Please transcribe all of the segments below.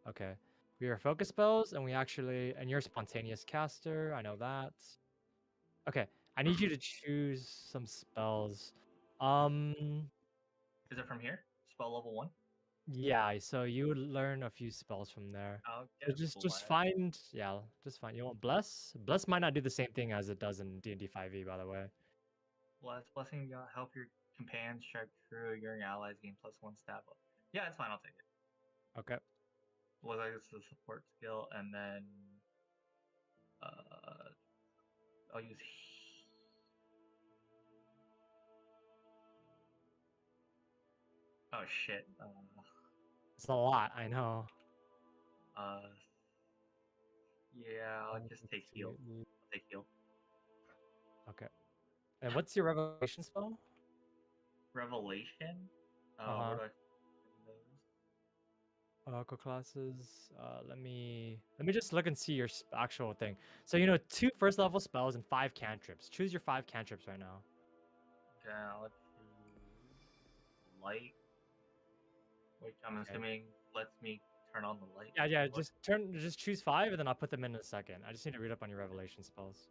Okay. We are focus spells, and you're a spontaneous caster. I know that. Okay. I need you to choose some spells. Is it from here? Spell level 1? Yeah, so you would learn a few spells from there. I'll So get just Bless. find, yeah, just find. You want Bless? Bless might not do the same thing as it does in D&D 5e, by the way. Blessing help your companions strike true. Your allies gain +1 stab up. Yeah, it's fine. I'll take it. Okay. Looks like it's the support skill, and then I'll use. Oh shit. It's a lot, I know. Yeah, I'll just take heal. I'll take heal. Okay. And what's your revelation spell? Revelation? Where do I find those? Echo classes. Let me just look and see your actual thing. So you know, 2 first level spells and 5 cantrips. Choose your 5 cantrips right now. Okay, I'll choose light, which I'm assuming lets me turn on the light. Yeah. Just choose 5, and then I'll put them in a second. I just need to read up on your revelation spells.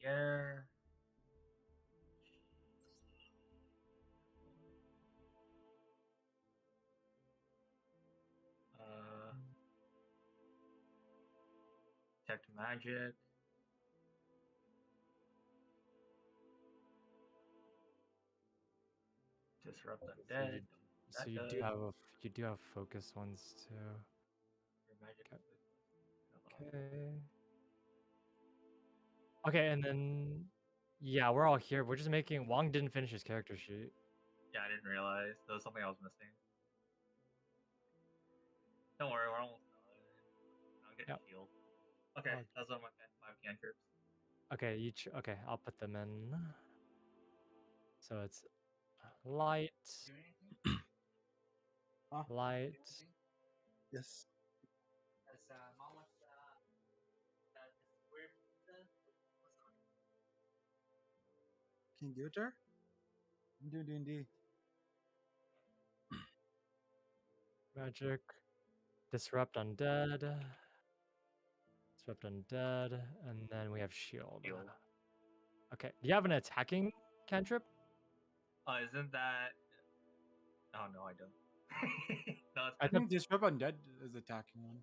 Yeah. Detect magic. Disrupt undead. So you do have focus ones too. Okay. Okay, and then yeah, we're all here. We're just making. Wong didn't finish his character sheet. Yeah, I didn't realize there was something I was missing. Don't worry, we're almost done. I'll get healed. Okay, that's one of my 5 cantrips. Okay, okay, I'll put them in. So it's light. Light. Yes. Can you give it to her? I'm doing D&D. Magic. Disrupt undead. Disrupt undead. And then we have shield. Okay. Do you have an attacking cantrip? Isn't that... Oh, no, I don't. No, I think Disrupt Undead is attacking one.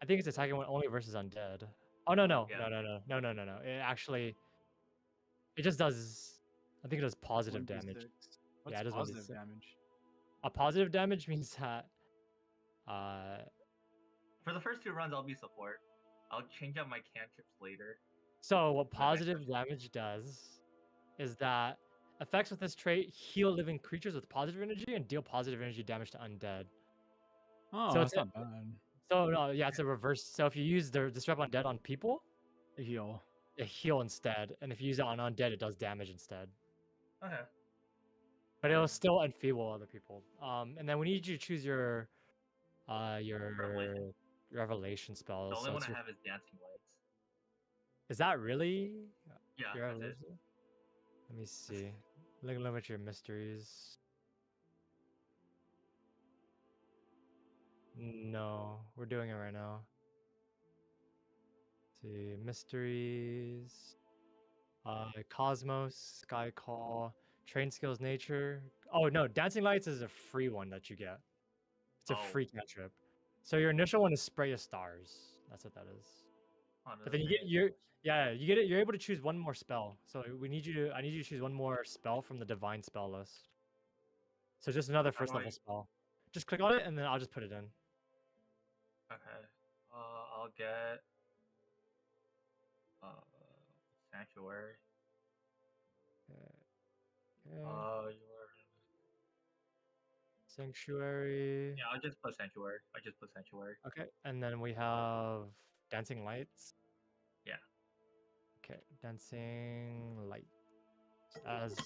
I think it's attacking one only versus undead. Oh, no. It actually... It just does... I think it does positive damage. What's it does positive damage? A positive damage means that... For the first 2 runs, I'll be support. I'll change out my cantrips later. So what positive damage does is that effects with this trait heal living creatures with positive energy and deal positive energy damage to undead. Oh, so that's not bad. So no, yeah, it's a reverse. So if you use the Disrupt Undead on people, they heal. They heal instead, and if you use it on undead, it does damage instead. Okay. But it'll still enfeeble other people. And then we need you to choose your revelation spells. The only one I have is Dancing Lights. Is that really? Yeah, that's it. Let me see. Limit your mysteries. No, we're doing it right now. Let's see, mysteries. Cosmos, Sky Call, Train Skills, Nature. Oh no, Dancing Lights is a free one that you get. It's a free cantrip. So your initial one is Spray of Stars. That's what that is. But then you get you get it. You're able to choose one more spell. So I need you to choose one more spell from the Divine spell list. So just another first level spell. Just click on it and then I'll just put it in. Okay. I'll get Sanctuary. Okay. Sanctuary. Yeah, I'll just put Sanctuary. Okay, and then we have Dancing Lights. Yeah. Okay, Dancing Light as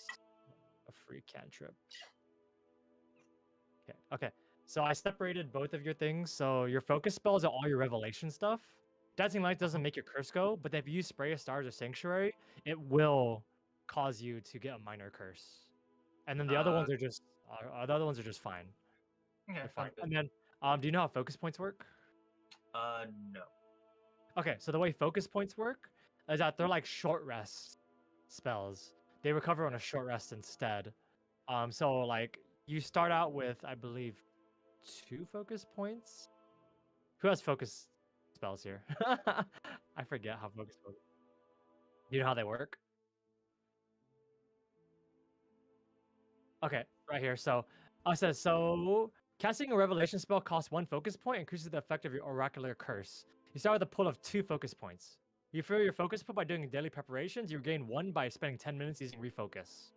a free cantrip. Okay. So I separated both of your things. So your focus spells are all your revelation stuff. Dancing Light doesn't make your curse go, but if you use Spray of Stars or Sanctuary, it will cause you to get a minor curse. And then the other ones are just fine. Yeah, fine. And then Do you know how focus points work? No. Okay, so the way focus points work is that they're like short rest spells. They recover on a short rest instead. So like you start out with, I believe, 2 focus points. Who has focus spells here? I forget how focus spells. Do you know how they work? Okay, right here. So I says so casting a revelation spell costs 1 focus point, increases the effect of your oracular curse. You start with a pool of 2 focus points. You fill your focus point by doing daily preparations. You gain 1 by spending 10 minutes using refocus.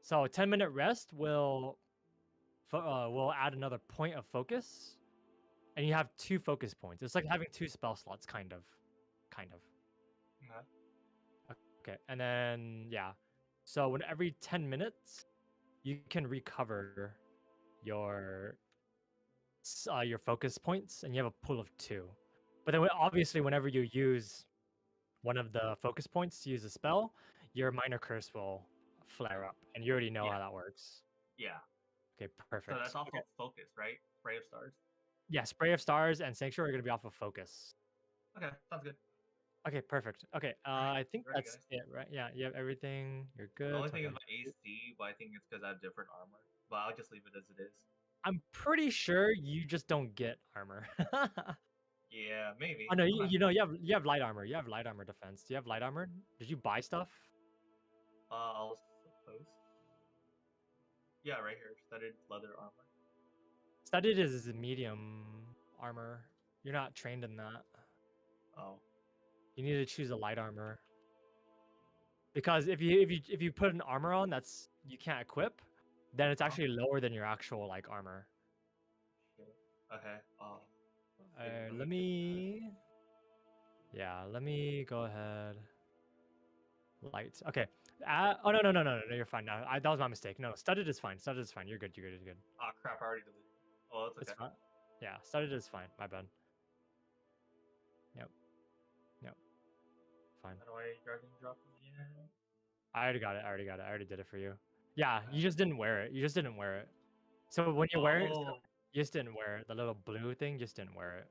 So a 10-minute rest will add another point of focus, and you have 2 focus points. It's like having 2 spell slots, kind of. Okay, and then yeah. So when every 10 minutes, you can recover your focus points, and you have a pool of 2. But then obviously, whenever you use one of the focus points to use a spell, your minor curse will flare up, and you already know how that works. Yeah. Okay, perfect. So that's off of focus, right? Spray of stars. Yeah, spray of stars and sanctuary are going to be off of focus. Okay, sounds good. Okay, perfect. Okay, I think that's it, right? Yeah, you have everything. You're good. The only thing is my AC, but I think it's because I have different armor. But I'll just leave it as it is. I'm pretty sure you just don't get armor. Yeah, maybe. Oh no, you have light armor. You have light armor defense. Do you have light armor? Did you buy stuff? I'll suppose. Yeah, right here, studded leather armor. Studded is medium armor. You're not trained in that. Oh. You need to choose a light armor. Because if you put an armor on that's you can't equip, then it's actually lower than your actual like armor. Okay. Let me go ahead. Light. Okay. Oh no, you're fine now. That was my mistake. No, studded is fine. Studded is fine. You're good. You're good. Oh crap! I already deleted. Oh, that's okay. It's fine. Yeah, studded is fine. My bad. Yep. Fine. How do I drag and drop again? I already got it. I already did it for you. Yeah, you just didn't wear it. So when you wear it, you just didn't wear it. The little blue thing, just didn't wear it.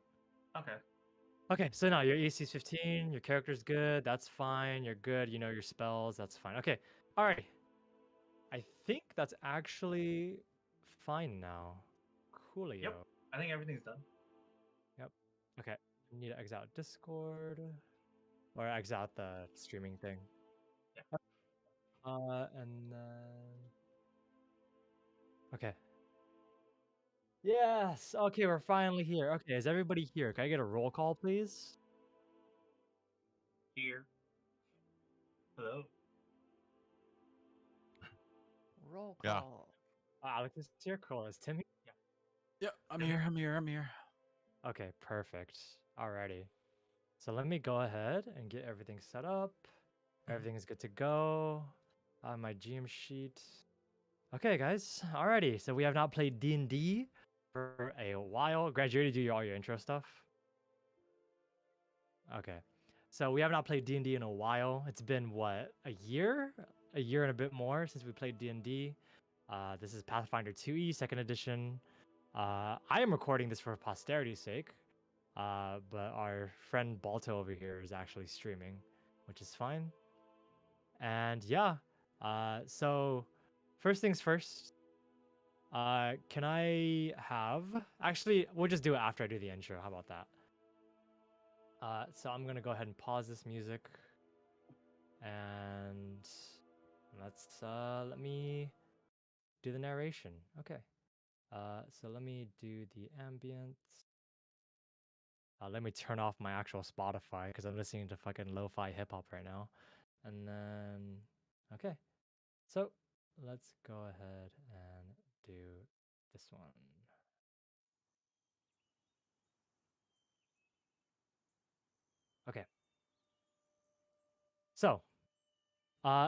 Okay. Okay, so now your AC is 15. Your character's good. That's fine. You're good. You know your spells. That's fine. Okay. All right. I think that's actually fine now. Coolio. Yep. I think everything's done. Yep. Okay. You need to exit out Discord or exit out the streaming thing. Yeah. And then okay. Yes. Okay, we're finally here. Okay, is everybody here? Can I get a roll call, please? Here. Hello. Roll call. Yeah. Alex is here. Cool. Is Tim here? Yeah, I'm here. Okay, perfect. Alrighty. So let me go ahead and get everything set up. Everything is good to go. My GM sheet. Okay, guys. Alrighty. So we have not played D&D for a while. Grant, you already do all your intro stuff? Okay. So we have not played D&D in a while. It's been, what, a year? A year and a bit more since we played D&D. This is Pathfinder 2e, 2nd edition. I am recording this for posterity's sake. But our friend Balto over here is actually streaming, which is fine. And yeah, so first things first, can I have, actually, we'll just do it after I do the intro. How about that? So I'm going to go ahead and pause this music and let me do the narration. Okay. So let me do the ambience. Let me turn off my actual Spotify because I'm listening to fucking lo-fi hip-hop right now. And then, okay. So let's go ahead and do this one. Okay. So,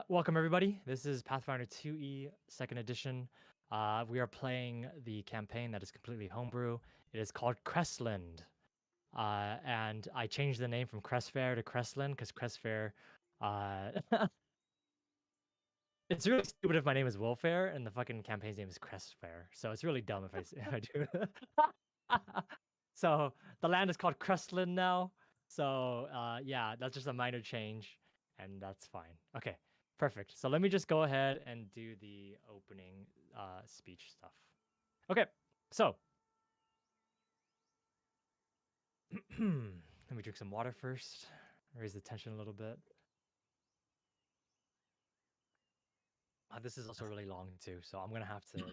welcome everybody. This is Pathfinder 2e, 2nd edition. We are playing the campaign that is completely homebrew. It is called CrestLand. And I changed the name from Crestfair to CrestLand because Crestfair, it's really stupid if my name is Willfair and the fucking campaign's name is Crestfair. So it's really dumb if I do that. So the land is called CrestLand now. So yeah, that's just a minor change, and that's fine. Okay, perfect. So let me just go ahead and do the opening speech stuff. Okay, so let me drink some water first. Raise the tension a little bit. This is also really long too, so I'm gonna have to.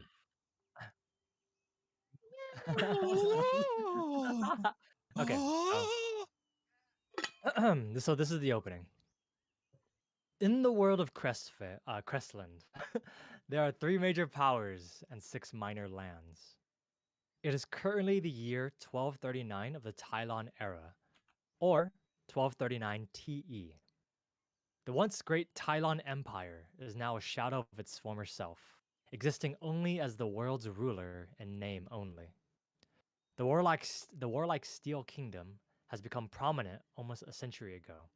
Okay, so this is the opening. In the world of CrestLand, there are 3 major powers and 6 minor lands. It is currently the year 1239 of the Tylon era, or 1239 TE. The once great Tylon Empire is now a shadow of its former self, existing only as the world's ruler in name only. The warlike Steel Kingdom has become prominent almost a century ago,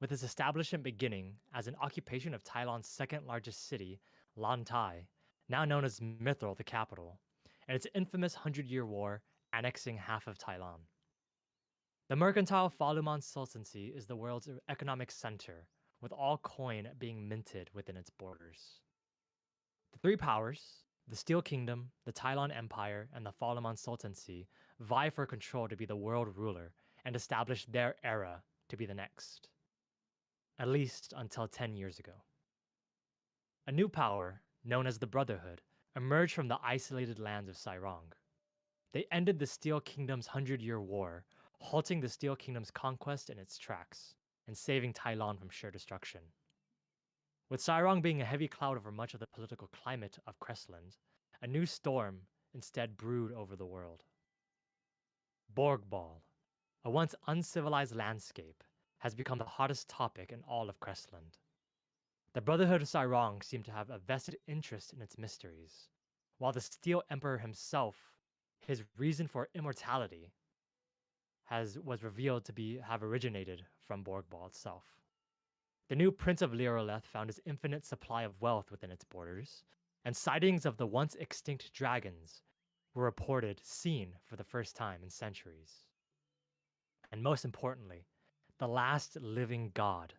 with its establishment beginning as an occupation of Tylon's second largest city, Lantai, now known as Mithril, the capital, and its infamous Hundred-Year War annexing half of Tylon. The mercantile Faluman Sultancy is the world's economic center, with all coin being minted within its borders. The 3 powers, the Steel Kingdom, the Tylon Empire, and the Faluman Sultancy, vie for control to be the world ruler and establish their era to be the next. At least until 10 years ago. A new power, known as the Brotherhood, emerged from the isolated lands of Sairong. They ended the Steel Kingdom's 100-Year War, halting the Steel Kingdom's conquest in its tracks, and saving Tylon from sheer destruction. With Sairong being a heavy cloud over much of the political climate of CrestLand, a new storm instead brewed over the world. Borgball, a once uncivilized landscape, has become the hottest topic in all of CrestLand. The Brotherhood of Sairong seemed to have a vested interest in its mysteries, while the Steel Emperor himself, his reason for immortality, was revealed to have originated from Borgball itself. The new Prince of Liroleth found his infinite supply of wealth within its borders, and sightings of the once extinct dragons were seen for the first time in centuries. And most importantly, the last living god,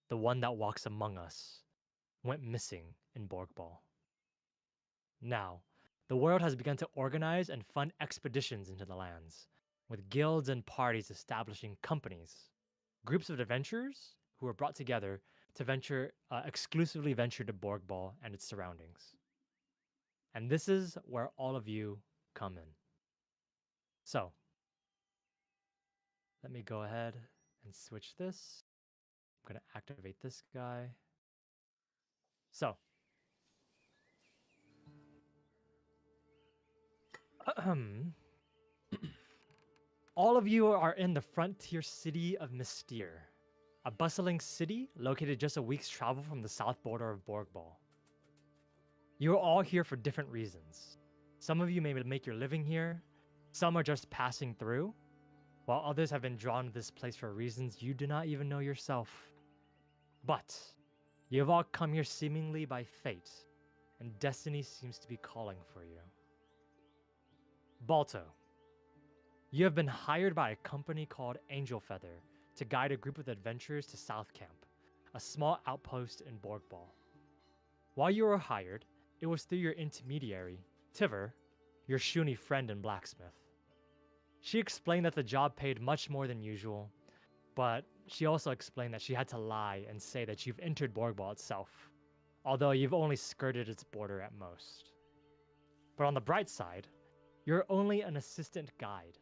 the one that walks among us, went missing in Borgball. Now, the world has begun to organize and fund expeditions into the lands, with guilds and parties establishing companies, groups of adventurers who are brought together to exclusively venture to Borgball and its surroundings. And this is where all of you come in. So, let me go ahead and switch this. I'm going to activate this guy. So, all of you are in the frontier city of Mystere, a bustling city located just a week's travel from the south border of Borgball. You are all here for different reasons. Some of you may make your living here, some are just passing through, while others have been drawn to this place for reasons you do not even know yourself. But you have all come here seemingly by fate, and destiny seems to be calling for you. Balto, you have been hired by a company called Angel Feather to guide a group of adventurers to South Camp, a small outpost in Borgball. While you were hired, it was through your intermediary, Tiver, your Shuni friend and blacksmith. She explained that the job paid much more than usual, but she also explained that she had to lie and say that you've entered Borgball itself, although you've only skirted its border at most. But on the bright side, you're only an assistant guide,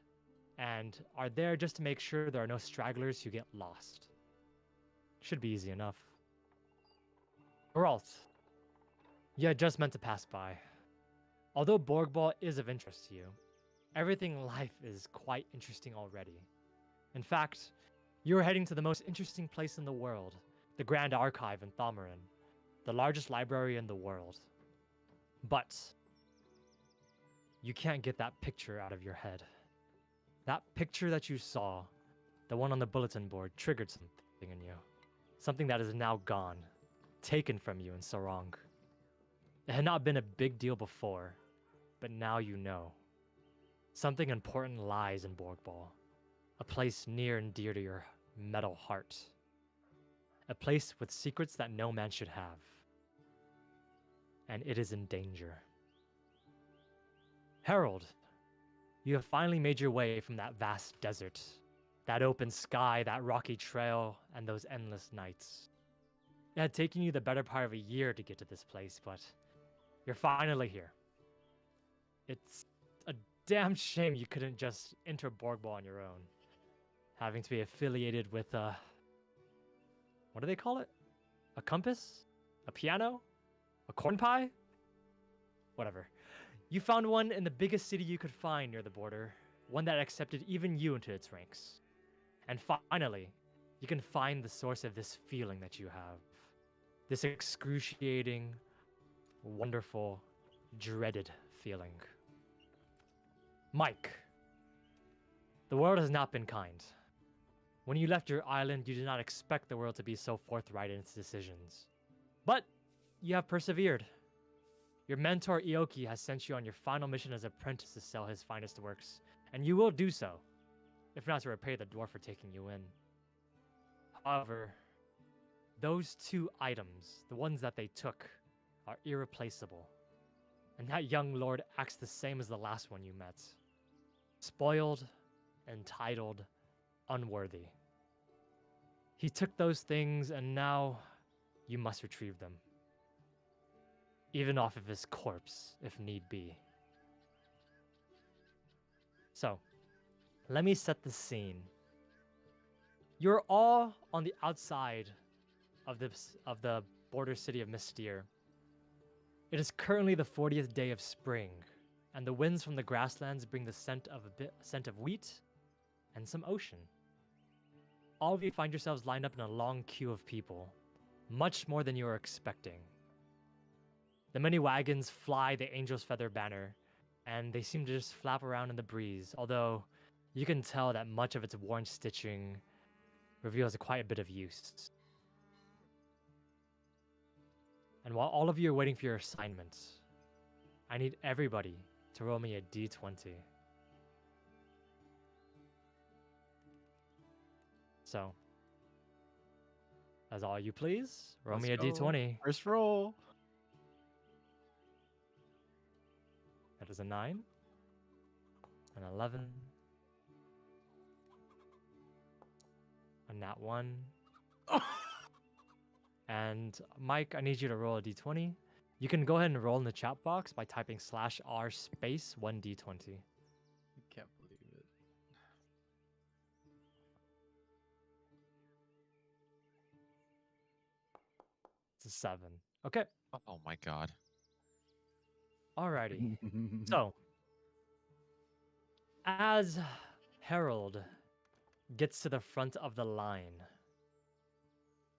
and are there just to make sure there are no stragglers who get lost. Should be easy enough. Geralt, you had just meant to pass by. Although Borgball is of interest to you, everything in life is quite interesting already. In fact, you are heading to the most interesting place in the world, the Grand Archive in Thomarin, the largest library in the world. But you can't get that picture out of your head. That picture that you saw, the one on the bulletin board, triggered something in you. Something that is now gone, taken from you in Sarong. It had not been a big deal before, but now you know. Something important lies in Borgball, a place near and dear to your metal heart. A place with secrets that no man should have. And it is in danger. Harold, you have finally made your way from that vast desert, that open sky, that rocky trail, and those endless nights. It had taken you the better part of a year to get to this place, but you're finally here. It's a damn shame you couldn't just enter Borgball on your own, having to be affiliated with what do they call it? A compass? A piano? A corn pie? Whatever. You found one in the biggest city you could find near the border, one that accepted even you into its ranks. And finally, you can find the source of this feeling that you have. This excruciating, wonderful, dreaded feeling. Mike, the world has not been kind. When you left your island, you did not expect the world to be so forthright in its decisions. But you have persevered. Your mentor Ioki has sent you on your final mission as apprentice to sell his finest works, and you will do so, if not to repay the dwarf for taking you in. However, those two items, the ones that they took, are irreplaceable. And that young lord acts the same as the last one you met. Spoiled, entitled, unworthy. He took those things, and now you must retrieve them. Even off of his corpse, if need be. So, let me set the scene. You're all on the outside of the border city of Mystere. It is currently the 40th day of spring, and the winds from the grasslands bring the scent of wheat and some ocean. All of you find yourselves lined up in a long queue of people, much more than you were expecting. The many wagons fly the angel's feather banner, and they seem to just flap around in the breeze, although you can tell that much of its worn stitching reveals quite a bit of use. And while all of you are waiting for your assignments, I need everybody to roll me a d20. So, as all you please, roll me a d20. First roll. That is a 9, an 11, a nat 1. And Mike, I need you to roll a d20. You can go ahead and roll in the chat box by typing /r space 1d20. I can't believe it. It's a 7. Okay. Oh my god. Alrighty. So, as Harold gets to the front of the line,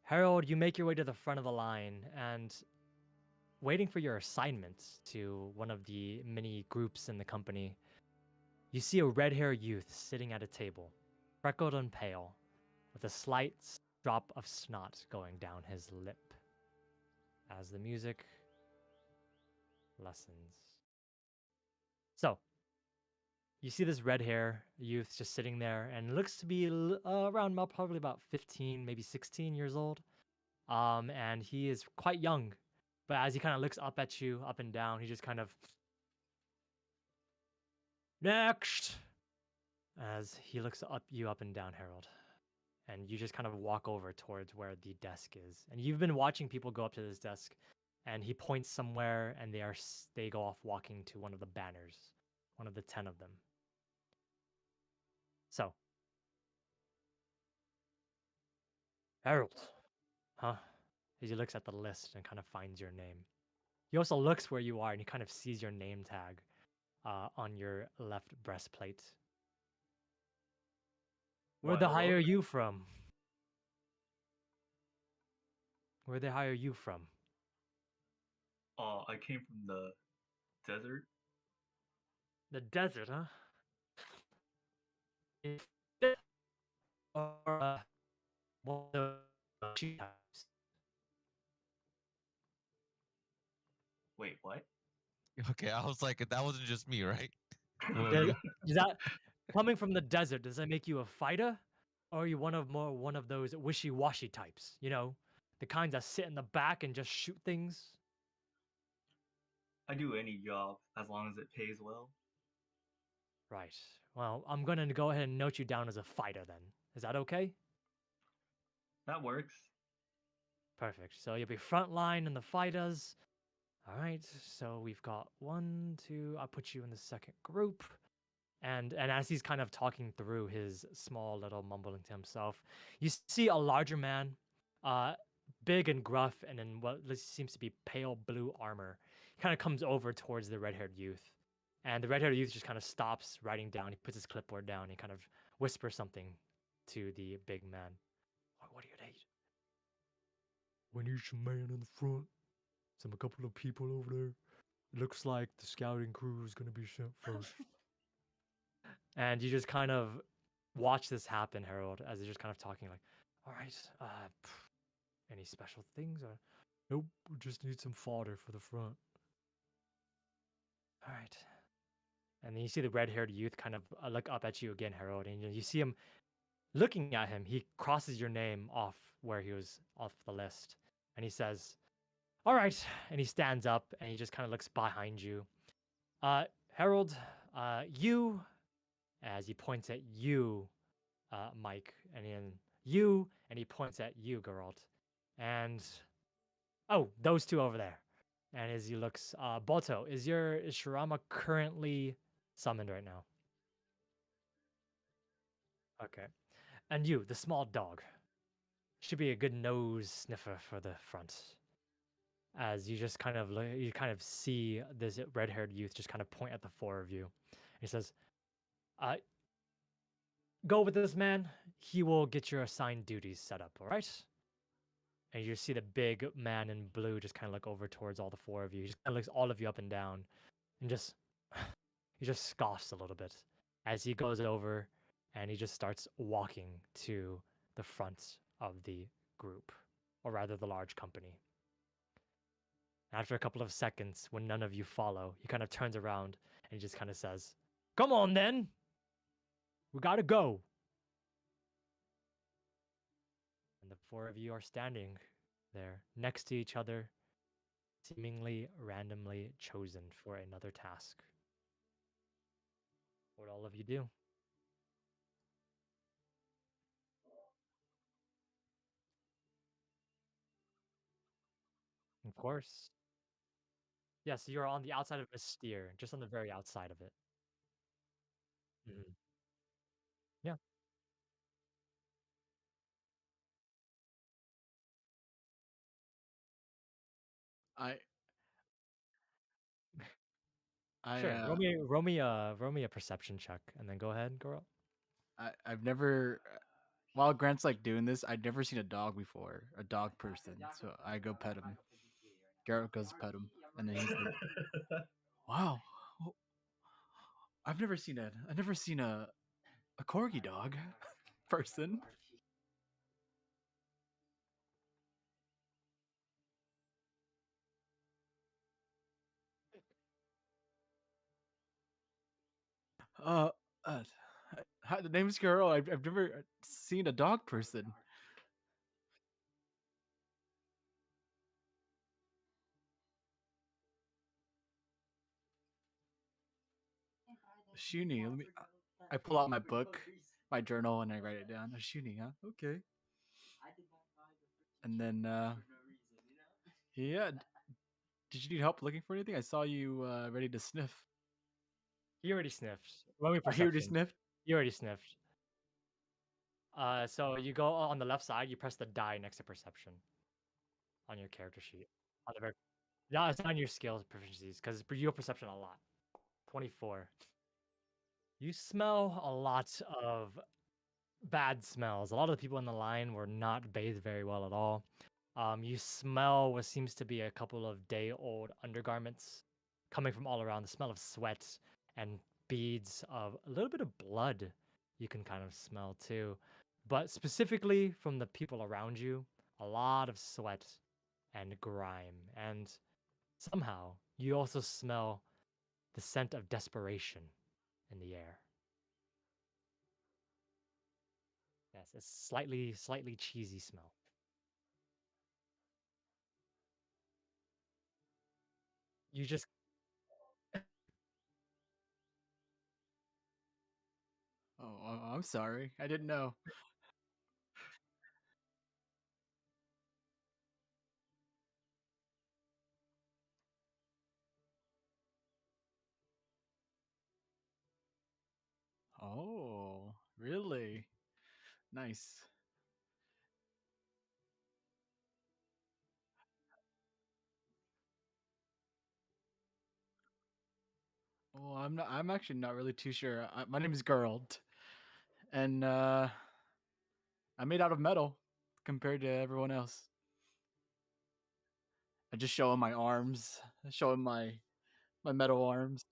Harold, you make your way to the front of the line and waiting for your assignment to one of the many groups in the company, you see a red-haired youth sitting at a table, freckled and pale, with a slight drop of snot going down his lip as the music lessens. So, you see this red hair youth just sitting there and looks to be around probably about 15, maybe 16 years old. And he is quite young, but as he kind of looks up at you, up and down, he just kind of next as he looks you up and down, Harold. And you just kind of walk over towards where the desk is. And you've been watching people go up to this desk, and he points somewhere, and they go off walking to one of the banners, one of the 10 of them. So, Harold, huh? As he looks at the list and kind of finds your name. He also looks where you are, and he kind of sees your name tag on your left breastplate. Where'd they hire you from? Where'd they hire you from? I came from the desert. The desert, huh? Or one of the sheep types. Wait, what? Okay, I was like, that wasn't just me, right? Does, does that coming from the desert? Does that make you a fighter, or are you one of those wishy-washy types? You know, the kinds that sit in the back and just shoot things. I do any job as long as it pays well. Right. Well, I'm gonna go ahead and note you down as a fighter then. Is that okay? That works. Perfect. So you'll be front line in the fighters. All right. So we've got 1, 2. I'll put you in the second group. And as he's kind of talking through his small little mumbling to himself, you see a larger man, uh, big and gruff, and in what seems to be pale blue armor. He kind of comes over towards the red-haired youth, and the red-haired youth just kind of stops writing down. He puts his clipboard down. He kind of whispers something to the big man. What do you need? We need some man in the front. A couple of people over there. It looks like the scouting crew is gonna be sent first. And you just kind of watch this happen, Harold, as they're just kind of talking like, all right, any special things? Or nope, we just need some fodder for the front. All right. And then you see the red-haired youth kind of look up at you again, Harold, and you see him looking at him. He crosses your name off where he was off the list, and he says, all right. And he stands up and he just kind of looks behind you. Harold, you, as he points at you, Mike, and then you, and he points at you, Geralt, and oh, those two over there. And as he looks, Boto, is Shirama currently summoned right now? Okay, and you, the small dog, should be a good nose sniffer for the front. As you just kind of you kind of see this red-haired youth just kind of point at the four of you. He says, "Uh, go with this man. He will get your assigned duties set up. All right." And you see the big man in blue just kind of look over towards all the four of you. He just kind of looks all of you up and down, and just he just scoffs a little bit as he goes over, and he just starts walking to the front of the group, or rather the large company. After a couple of seconds, when none of you follow, he kind of turns around and he just kind of says, "Come on then, we gotta go." And the four of you are standing there next to each other, seemingly randomly chosen for another task. What all of you do? Of course. Yes, you're on the outside of Mystere, just on the very outside of it. Mhm. Yeah, I I sure. Roll me a perception check, and then go ahead, girl. I've never while Grant's like doing this, I'd never seen a dog before, a dog person. So I go pet him. Garrett goes pet him, and then he's like, "Wow, oh, I've never seen a corgi dog person." Uh, uh hi, the name's Carol. I've never seen a dog person. Shuni, let me. I pull out my book, my journal, and I write it down. A Shuni, huh? Okay. And then, yeah. Did you need help looking for anything? I saw you ready to sniff. You already sniffed. Roll me I hear you perception. sniffed. You already sniffed. So you go on the left side, you press the die next to perception on your character sheet. On the very, yeah, it's on your skills proficiencies because you have perception a lot. 24. You smell a lot of bad smells. A lot of the people in the line were not bathed very well at all. You smell what seems to be a couple of day-old undergarments coming from all around. The smell of sweat and beads of a little bit of blood you can kind of smell too. But specifically from the people around you, a lot of sweat and grime. And somehow you also smell the scent of desperation in the air. Yes, it's slightly cheesy smell. You just Oh, I'm sorry. I didn't know. Oh, really? Nice. Well, I'm actually not really too sure. My name is Gerald, and I'm made out of metal compared to everyone else. I just show him my arms, show him my metal arms.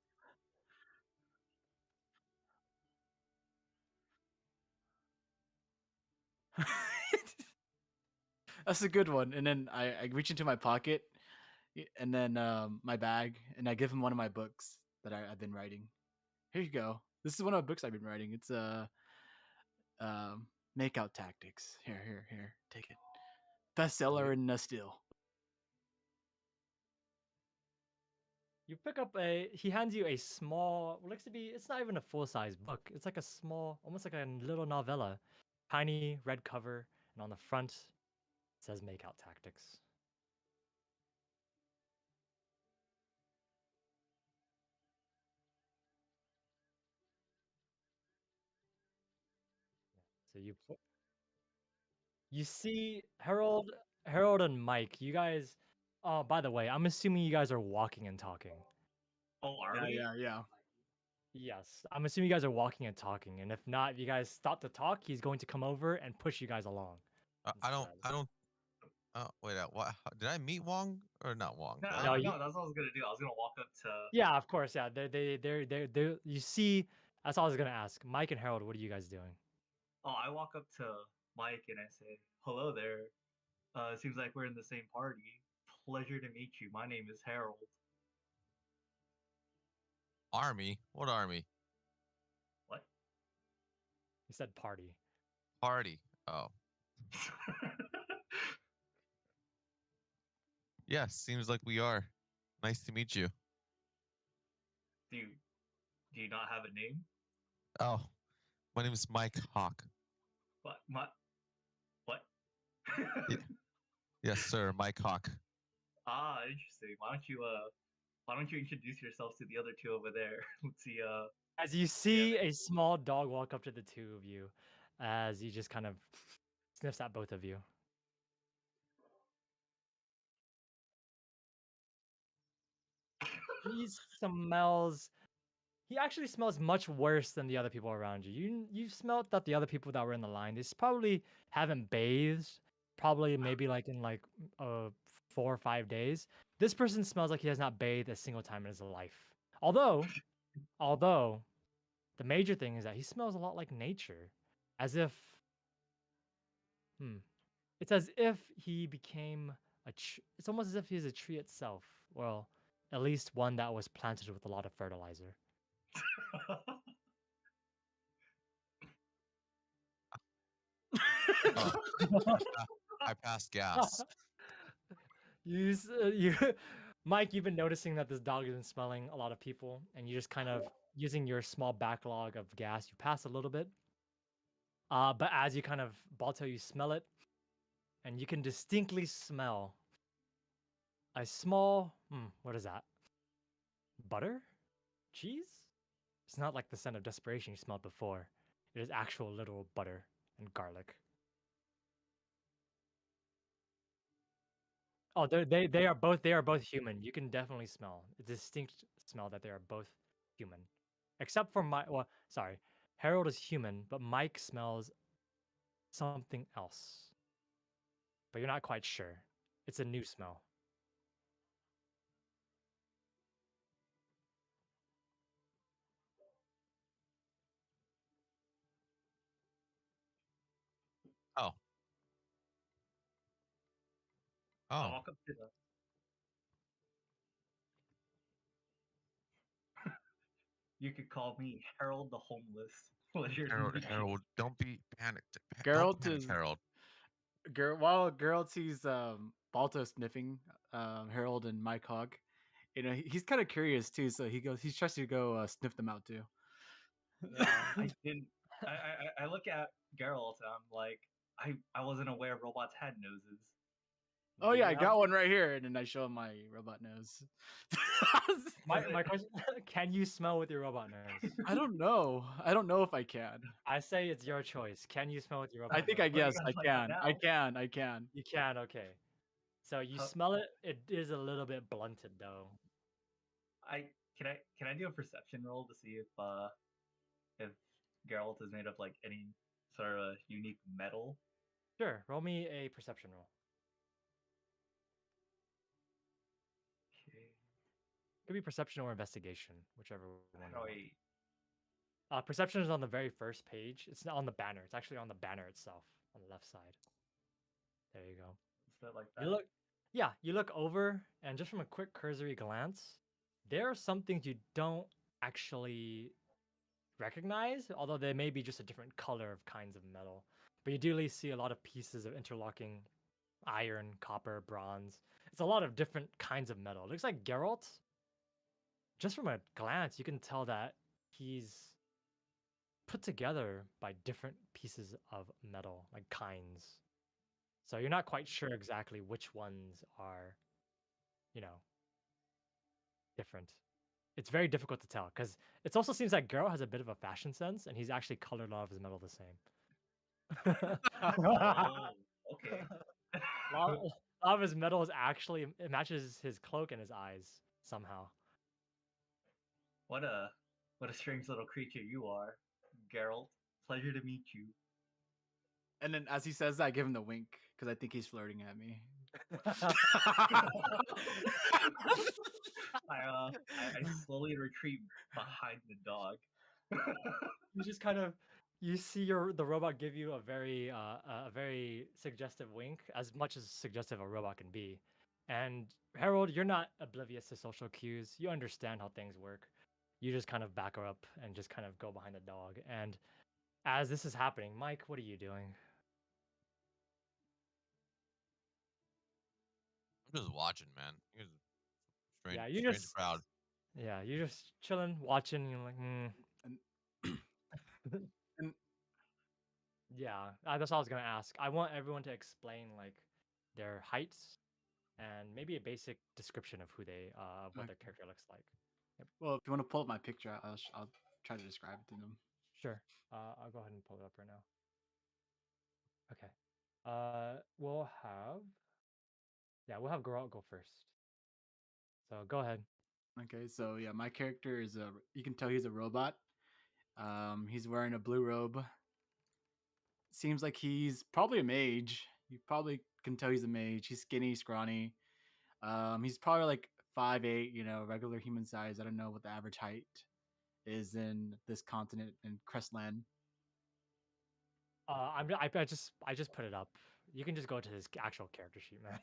That's a good one. And then I reach into my pocket and then my bag, and I give him one of my books that I've been writing. Here you go. This is one of the books I've been writing. It's Makeout Tactics. Here. Take it. Bestseller in Still. you pick up he hands you a small, what looks to be, it's not even a full-size book. It's like a small, almost like a little novella. Tiny red cover, and on the front it says Makeout Tactics. So you see Harold and Mike, you guys, oh, by the way, I'm assuming you guys are walking and talking. Oh, are we? Yeah. Yes, I'm assuming you guys are walking and talking, and if not, if you guys stop to talk, he's going to come over and push you guys along. I don't. instead. Wait. What? Did I meet Wong or not Wong? No, No, no, that's what I was gonna do. I was gonna walk up to. Yeah, of course, yeah. They you see, that's all I was gonna ask. Mike and Harold, what are you guys doing? Oh, I walk up to Mike and I say, "Hello there. Seems like we're in the same party. Pleasure to meet you. My name is Harold." Army? What army? What? He said party. Party. Oh, yes. Seems like we are. Nice to meet you. do you do you not have a name? Oh, my name is Mike Hawk. What? What? Yeah. Yes, sir. Mike Hawk. Ah, interesting. Why don't you introduce yourselves to the other two over there? Let's see. As you see a small dog walk up to the two of you, as he just kind of sniffs at both of you. He smells. He actually smells much worse than the other people around you. You smelled that the other people that were in the line, they probably haven't bathed, probably maybe like in like 4 or 5 days. This person smells like he has not bathed a single time in his life. Although the major thing is that he smells a lot like nature, as if it's as if he became it's almost as if he's a tree itself. Well, at least one that was planted with a lot of fertilizer. I passed gas. You, Mike, you've been noticing that this dog has been smelling a lot of people, and you just kind of using your small backlog of gas, you pass a little bit. But as you kind of Balto, you smell it, and you can distinctly smell a small what is that? Butter? Cheese? It's not like the scent of desperation you smelled before. It is actual literal butter and garlic. Oh, they are both human. You can definitely smell a distinct smell that they are both human, except for well, sorry, Harold is human, but Mike smells something else, but you're not quite sure. It's a new smell. Oh. I Oh. walk up to the. You could call me Harold the Homeless. Pleasure to Harold, meet you. Harold, don't be panicked. Geralt Don't panic, is Harold. While Geralt sees Balto sniffing Harold and Mike Hogg, he's kind of curious too. So he tries to go sniff them out too. Yeah, I didn't. I look at Geralt and I'm like, I wasn't aware robots had noses. Oh Do yeah, you I have got one? one right here, and then I show him my robot nose. My question: can you smell with your robot nose? I don't know. I don't know if I can. I say it's your choice. Can you smell with your I robot think nose? I We're guess gonna I find out can. I now. can. I can. You can. Okay. So you Huh. smell it. It is a little bit blunted though. Can I do a perception roll to see if Geralt is made of like any sort of unique metal? Sure. Roll me a perception roll. Okay. Could be perception or investigation, whichever one. How do you I? want. Perception is on the very first page. It's not on the banner. It's actually on the banner itself on the left side. There you go. Is that like You that? look, yeah, you look over, and just from a quick cursory glance, there are some things you don't actually recognize, although they may be just a different color of kinds of metal. But you do at least see a lot of pieces of interlocking iron, copper, bronze. It's a lot of different kinds of metal. It looks like Geralt, just from a glance, you can tell that he's put together by different pieces of metal, like kinds. So you're not quite sure exactly which ones are, you know, different. It's very difficult to tell because it also seems like Geralt has a bit of a fashion sense, and he's actually colored a lot of his metal the same. Oh, okay. A lot of his metal is actually it matches his cloak and his eyes somehow. What a strange little creature you are, Geralt. Pleasure to meet you. And then as he says that, I give him the wink because I think he's flirting at me. I slowly retreat behind the dog. You just kind of you see the robot give you a very suggestive wink, as much as suggestive a robot can be. And Harold, you're not oblivious to social cues. You understand how things work. You just kind of back her up and just kind of go behind the dog. And as this is happening, Mike, what are you doing? I'm just watching, man. Here's a Yeah, strange crowd. you're just chilling, watching. You're like, And, and yeah. That's all I was gonna ask. I want everyone to explain like their heights and maybe a basic description of who they, what their okay. character looks like. Yep. Well, if you want to pull up my picture, I'll try to describe it to them. Sure. I'll go ahead and pull it up right now. Okay. We'll have Geralt go first. So go ahead. Okay, so yeah, my character is you can tell he's a robot. He's wearing a blue robe. Seems like he's probably a mage. You probably can tell he's a mage. He's skinny, scrawny. He's probably like 5'8", regular human size. I don't know what the average height is in this continent in CrestLand. I just put it up. You can just go to his actual character sheet, Yeah.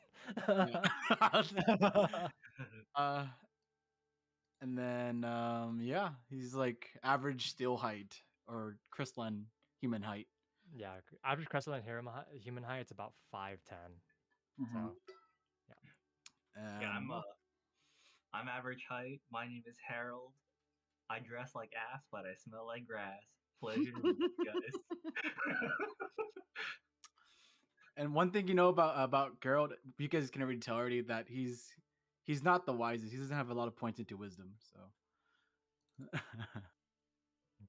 man. uh, and then yeah, he's like average steel height or crystalline human height. Yeah, average CrestLand human height it's about 5'10". So Mhm. Yeah, Yeah. I'm average height. My name is Harold. I dress like ass, but I smell like grass. Pleasure to meet you guys. And one thing about Geralt, you guys can already tell already that he's not the wisest. He doesn't have a lot of points into wisdom. So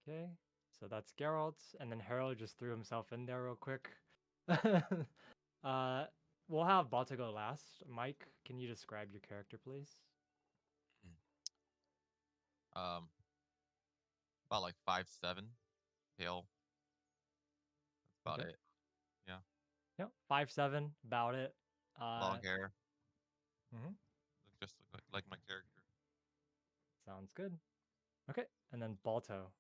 okay, so that's Geralt, and then Harold just threw himself in there real quick. uh, we'll have Balta go last. Mike, can you describe your character, please? Um, about like 5'7", pale. That's about Okay. it. Yeah, Yep, 5'7", about it. long hair. Mhm, Look like my character. sounds good. Okay, and then Balto.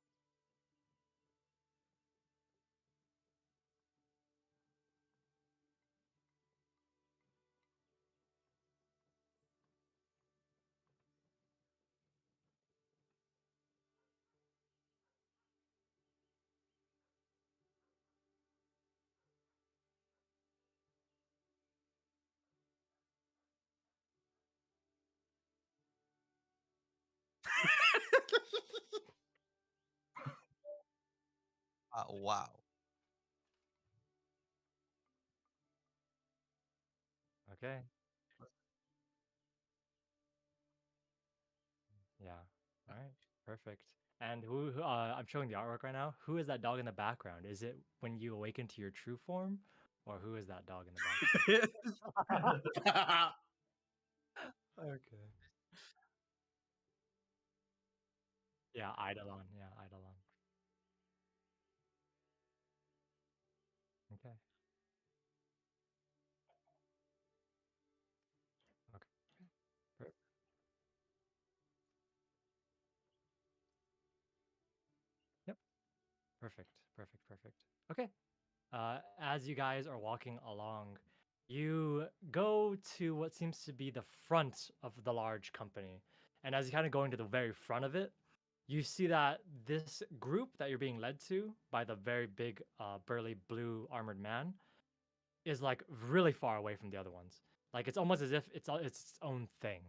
Wow. Okay. Yeah. All right. Perfect. And I'm showing the artwork right now. Who is that dog in the background? Is it when you awaken to your true form, or who is that dog in the background? Okay. Yeah, Eidolon. Yeah, Eidolon. Okay. Okay. Per- Yep. Perfect. Perfect. Perfect. Okay. As you guys are walking along, you go to what seems to be the front of the large company. And as you kind of go into the very front of it, you see that this group that you're being led to by the very big, burly blue armored man is like really far away from the other ones. Like it's almost as if it's its own thing.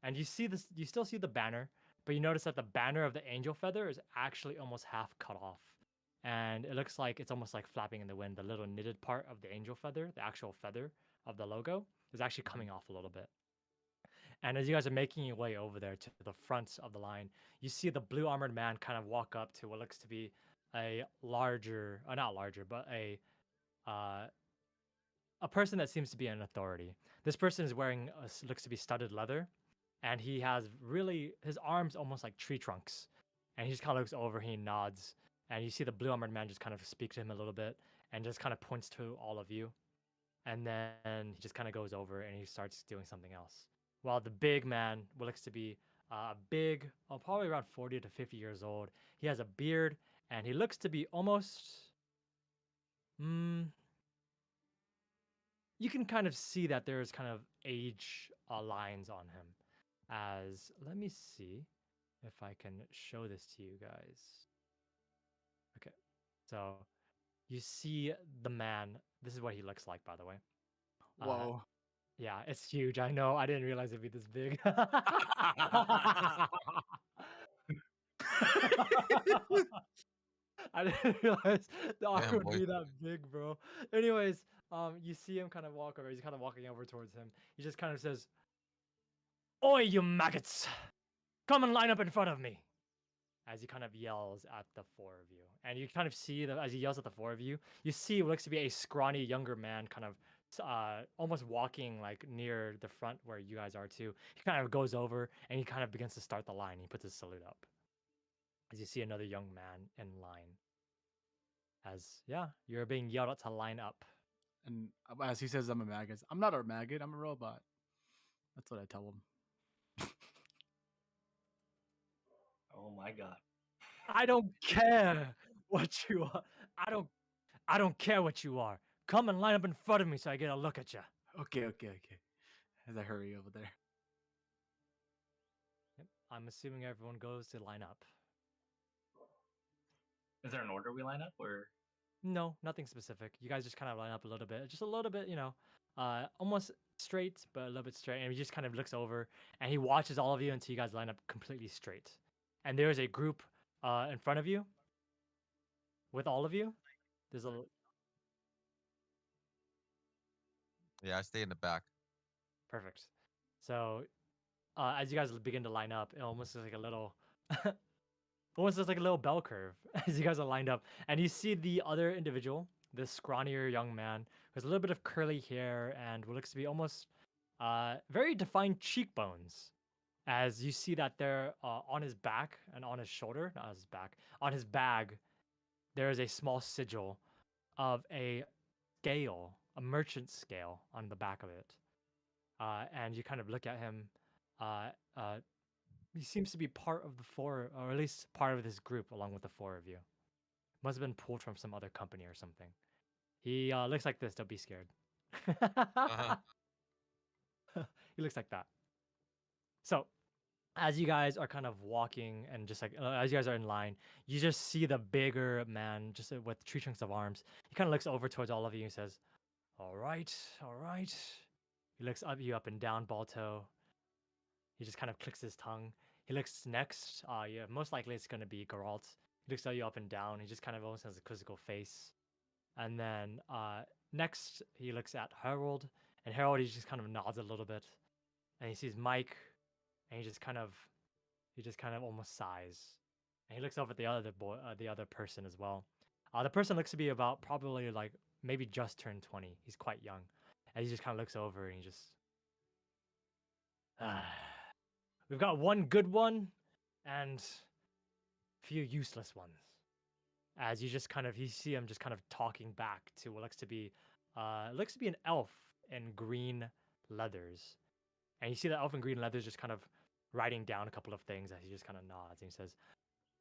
And you see this, you still see the banner, but you notice that the banner of the angel feather is actually almost half cut off. And it looks like it's almost like flapping in the wind. The little knitted part of the angel feather, the actual feather of the logo, is actually coming off a little bit. And as you guys are making your way over there to the front of the line, you see the blue armored man kind of walk up to what looks to be a larger, not larger, but uh, a person that seems to be an authority. This person is wearing looks to be studded leather, and he has really his arms almost like tree trunks, and he just kind of looks over, he nods, and you see the blue armored man just kind of speak to him a little bit, and just kind of points to all of you, and then he just kind of goes over and he starts doing something else. While the big man, what looks to be big, probably around 40 to 50 years old, he has a beard, and he looks to be almost. Mm, you can kind of see that there's kind of age lines on him. As let me see if I can show this to you guys. Okay, so you see the man. This is what he looks like, by the way. Whoa. Yeah, it's huge. I know. I didn't realize it'd be this big. I didn't realize the arm Damn, would boy. be that big, bro. Anyways, you see him kind of walk over. He's kind of walking over towards him. He just kind of says, "Oi, you maggots! Come and line up in front of me!" As he kind of yells at the four of you. And you kind of see that as he yells at the four of you, you see what looks to be a scrawny younger man kind of almost walking like near the front where you guys are too. He kind of goes over and he kind of begins to start the line. He puts his salute up. As you see another young man in line. As, yeah, you're being yelled at to line up. And as he says, I'm a maggot. I'm not a maggot. I'm a robot. That's what I tell him. Oh my god. I don't care what you are. I don't care what you are. Come and line up in front of me so I get a look at you. Okay. As I hurry over there. Yep. I'm assuming everyone goes to line up. Is there an order we line up, or No, nothing specific. You guys just kind of line up a little bit, just a little bit, almost straight, but a little bit straight. And he just kind of looks over and he watches all of you until you guys line up completely straight. And there is a group in front of you with all of you. There's a Yeah, I stay in the back. perfect. So as you guys begin to line up, it almost looks like a little, almost looks like a little bell curve as you guys are lined up, and you see the other individual, this scrawnier young man, who has a little bit of curly hair and what looks to be almost very defined cheekbones. As you see that there on his back and on his shoulder, not his back, on his bag, there is a small sigil of a scale, a merchant scale on the back of it. And you kind of look at him. Uh, uh, he seems to be part of the four, or at least part of this group, along with the four of you. Must have been pulled from some other company or something. He looks like this. Don't be scared. Uh-huh. He looks like that. So, as you guys are kind of walking and just like as you guys are in line, you just see the bigger man just with tree trunks of arms. He kind of looks over towards all of you and says, "All right, all right." He looks up you up and down, Balto. He just kind of clicks his tongue. He looks next. Yeah, most likely it's going to be Geralt. He looks at you up and down. He just kind of almost has a quizzical face. And then next, he looks at Harold. And Harold, he just kind of nods a little bit. And he sees Mike. And he just kind of almost sighs. And he looks over at the other boy, the other person as well. The person looks to be about probably like maybe just turned 20. He's quite young. And he just kind of looks over and he just, we've got one good one and a few useless ones. As you just kind of, you see him just kind of talking back to what looks to be an elf in green leathers. And you see the elf in green leathers just kind of writing down a couple of things as he just kind of nods and he says,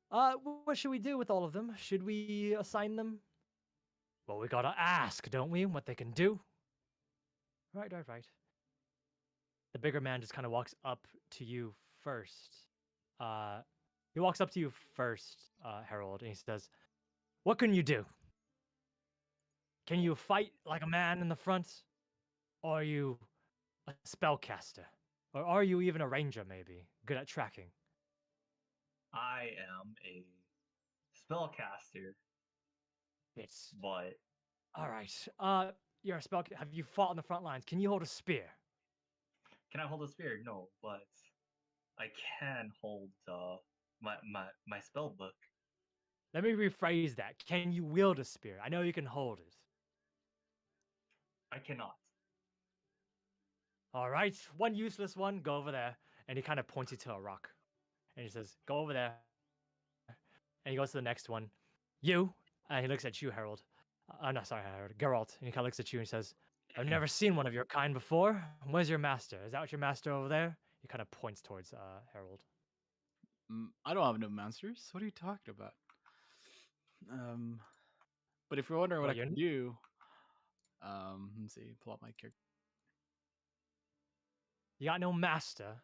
what should we do with all of them? Should we assign them? Well, we gotta ask, don't we, what they can do? Right. The bigger man just kind of walks up to you first. He walks up to you first, Harold, and he says, what can you do? Can you fight like a man in the front? Or are you a spellcaster? Or are you even a ranger, maybe? Good at tracking? I am a spellcaster, It's but all right. You're a spell. Have you fought on the front lines? Can you hold a spear? can I hold a spear? No, but I can hold my spell book. Let me rephrase that. Can you wield a spear? I know you can hold it. I cannot. All right, one useless one. Go over there, and he kind of points you to a rock, and he says, "Go over there." And he goes to the next one. You, and he looks at you, Harold. No, sorry, Harold. Geralt, and he kind of looks at you and he says, "I've never seen one of your kind before. Where's your master? Is that what your master over there?" He kind of points towards Harold. I don't have no monsters. What are you talking about? But if you're wondering what Well, I you're can do, let's see, pull up my character. You got no master.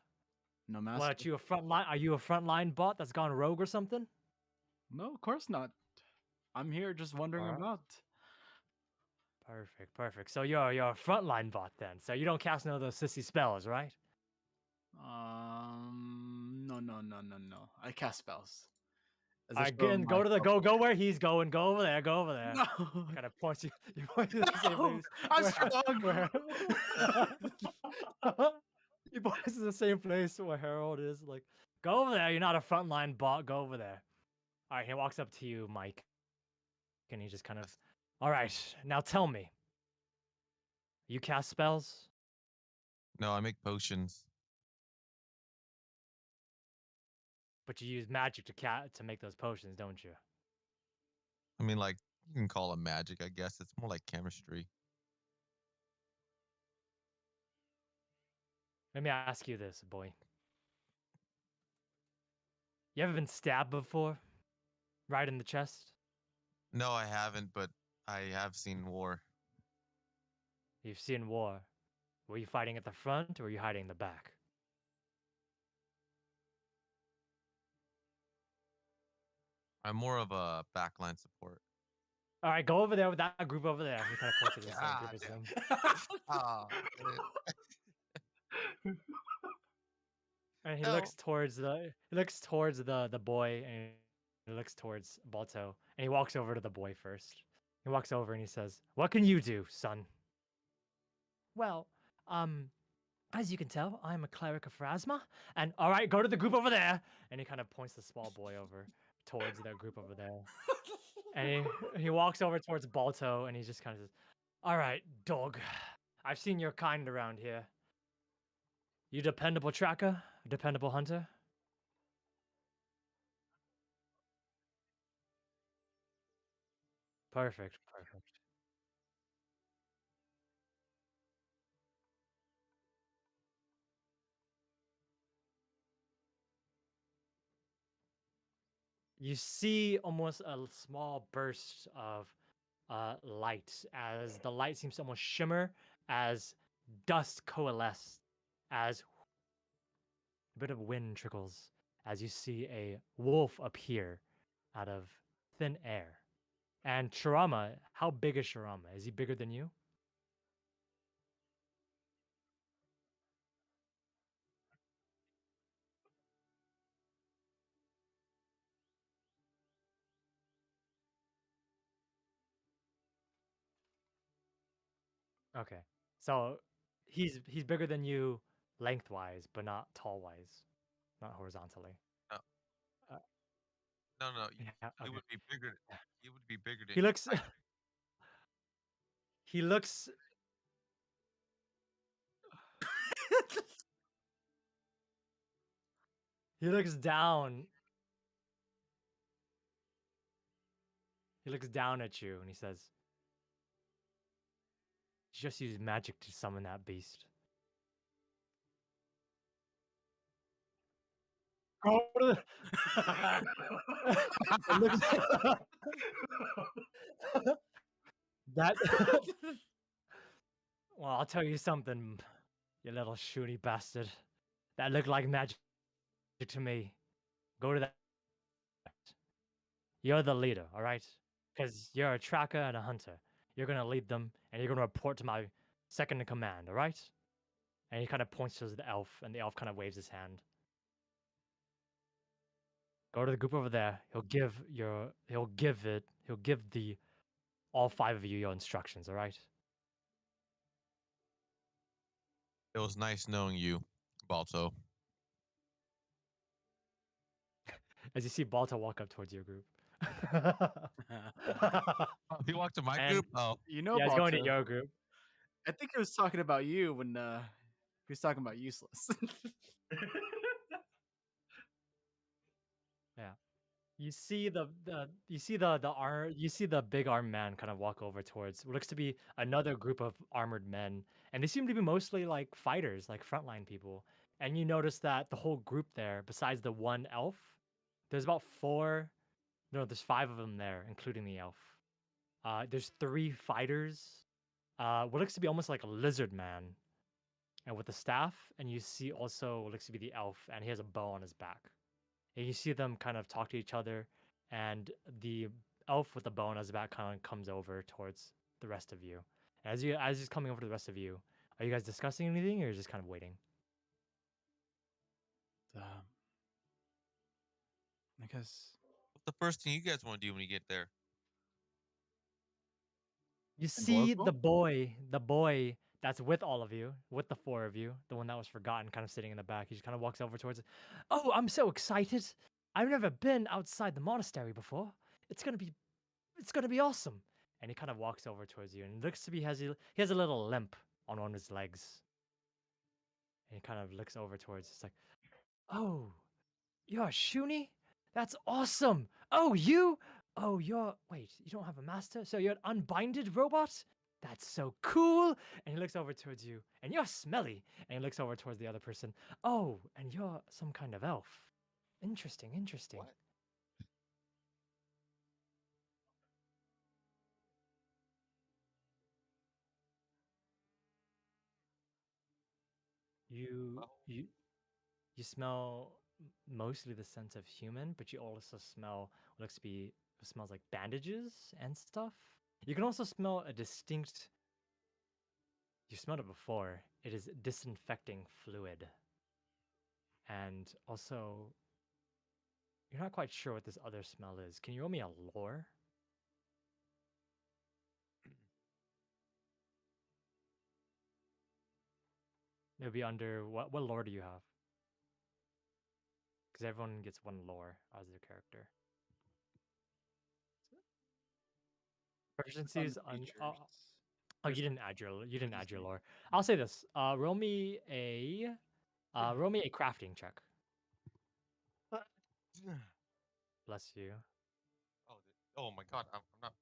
No master. What? You a frontline? Are you a frontline bot that's gone rogue or something? No, of course not. I'm here just wondering Alright. about. Perfect. So you're a frontline bot then. So you don't cast none of those sissy spells, right? No. I cast spells. As Alright, shown in go my to the profile. go where he's going. Go over there. Go over there. No, Kind of points you. You point to the same no, place. I'm where- strong. where- he points to the same place where Harold is. Like, go over there. You're not a frontline bot. Go over there. All right. He walks up to you, Mike, and he just kind of. All right. Now tell me. You cast spells? No, I make potions. But you use magic to make those potions, don't you? I mean, like, you can call it magic, I guess. It's more like chemistry. Let me ask you this, boy. You ever been stabbed before? Right in the chest? No, I haven't, but I have seen war. You've seen war. Were you fighting at the front or were you hiding in the back? I'm more of a backline support. All right, go over there with that group over there. He kind of points to the same Ah, group as damn. them. Ah, And he No. looks towards the boy and he looks towards Balto. And he walks over to the boy first. He walks over and he says, "What can you do, son?" Well, as you can tell, I'm a cleric of Phrasma. And all right, go to the group over there. And he kind of points the small boy over towards that group over there. And he walks over towards Balto and he just kind of says, "All right, dog. I've seen your kind around here. You dependable tracker? Dependable hunter?" Perfect. You see almost a small burst of light as the light seems to almost shimmer as dust coalesce, as a bit of wind trickles, as you see a wolf appear out of thin air. And Shirama, how big is Shirama? Is he bigger than you? Okay. So he's bigger than you lengthwise, but not tall wise, not horizontally. No, Uh, no. yeah. It Okay. would be bigger. It would be bigger than He looks. height. He looks. He looks down. He looks down at you and he says, "Just use magic to summon that beast." Go to the- It looks- that. Well, I'll tell you something, you little shooty bastard. That looked like magic to me. Go to that. You're the leader, all right? Because you're a tracker and a hunter. You're gonna lead them, and you're gonna report to my second in command, all right? And he kind of points to the elf, and the elf kind of waves his hand. Go to the group over there. He'll give the all 5 of you your instructions, all right? It was nice knowing you, Balto. As you see Balta walk up towards your group. Oh, he walked to my And- group. Oh, You know, Yeah, he's going to Balto. your group. I think he was talking about you when he was talking about useless. You see the big armed man kind of walk over towards what looks to be another group of armored men, and they seem to be mostly like fighters, like frontline people. And you notice that the whole group there, besides the one elf, there's about four. No, there's 5 of them there, including the elf. There's 3 fighters. What looks to be almost like a lizard man, and with the staff. And you see also what looks to be the elf, and he has a bow on his back. And you see them kind of talk to each other, and the elf with the bow on his back kind of comes over towards the rest of you. As he's coming over to the rest of you, are you guys discussing anything, or just kind of waiting? I guess. what's the first thing you guys want to do when you get there? You see Oracle? the boy that's with all of you, with the 4 of you, the one that was forgotten, kind of sitting in the back. He just kind of walks over towards it. Oh, I'm so excited! I've never been outside the monastery before. It's gonna be awesome. And he kind of walks over towards you, and it looks to be he has a little limp on one of his legs. And he kind of looks over towards. It's like, oh, you're a Shuni? That's awesome. Oh, you? Oh, wait, you don't have a master? So you're an unbinded robot? That's so cool. And he looks over towards you, and you're smelly. And he looks over towards the other person. Oh, and you're some kind of elf. Interesting. What? You Oh. you you smell mostly the scent of human, but you also smell what looks to be it smells like bandages and stuff. You can also smell a distinct. You smelled it before. It is disinfecting fluid, and also you're not quite sure what this other smell is. Can you roll me a lore? Maybe under what lore do you have? Because everyone gets 1 lore as their character. Proficiencies on. Oh, you didn't add your lore. I'll say this. Roll me a crafting check. Bless you. Oh my God, I'm not.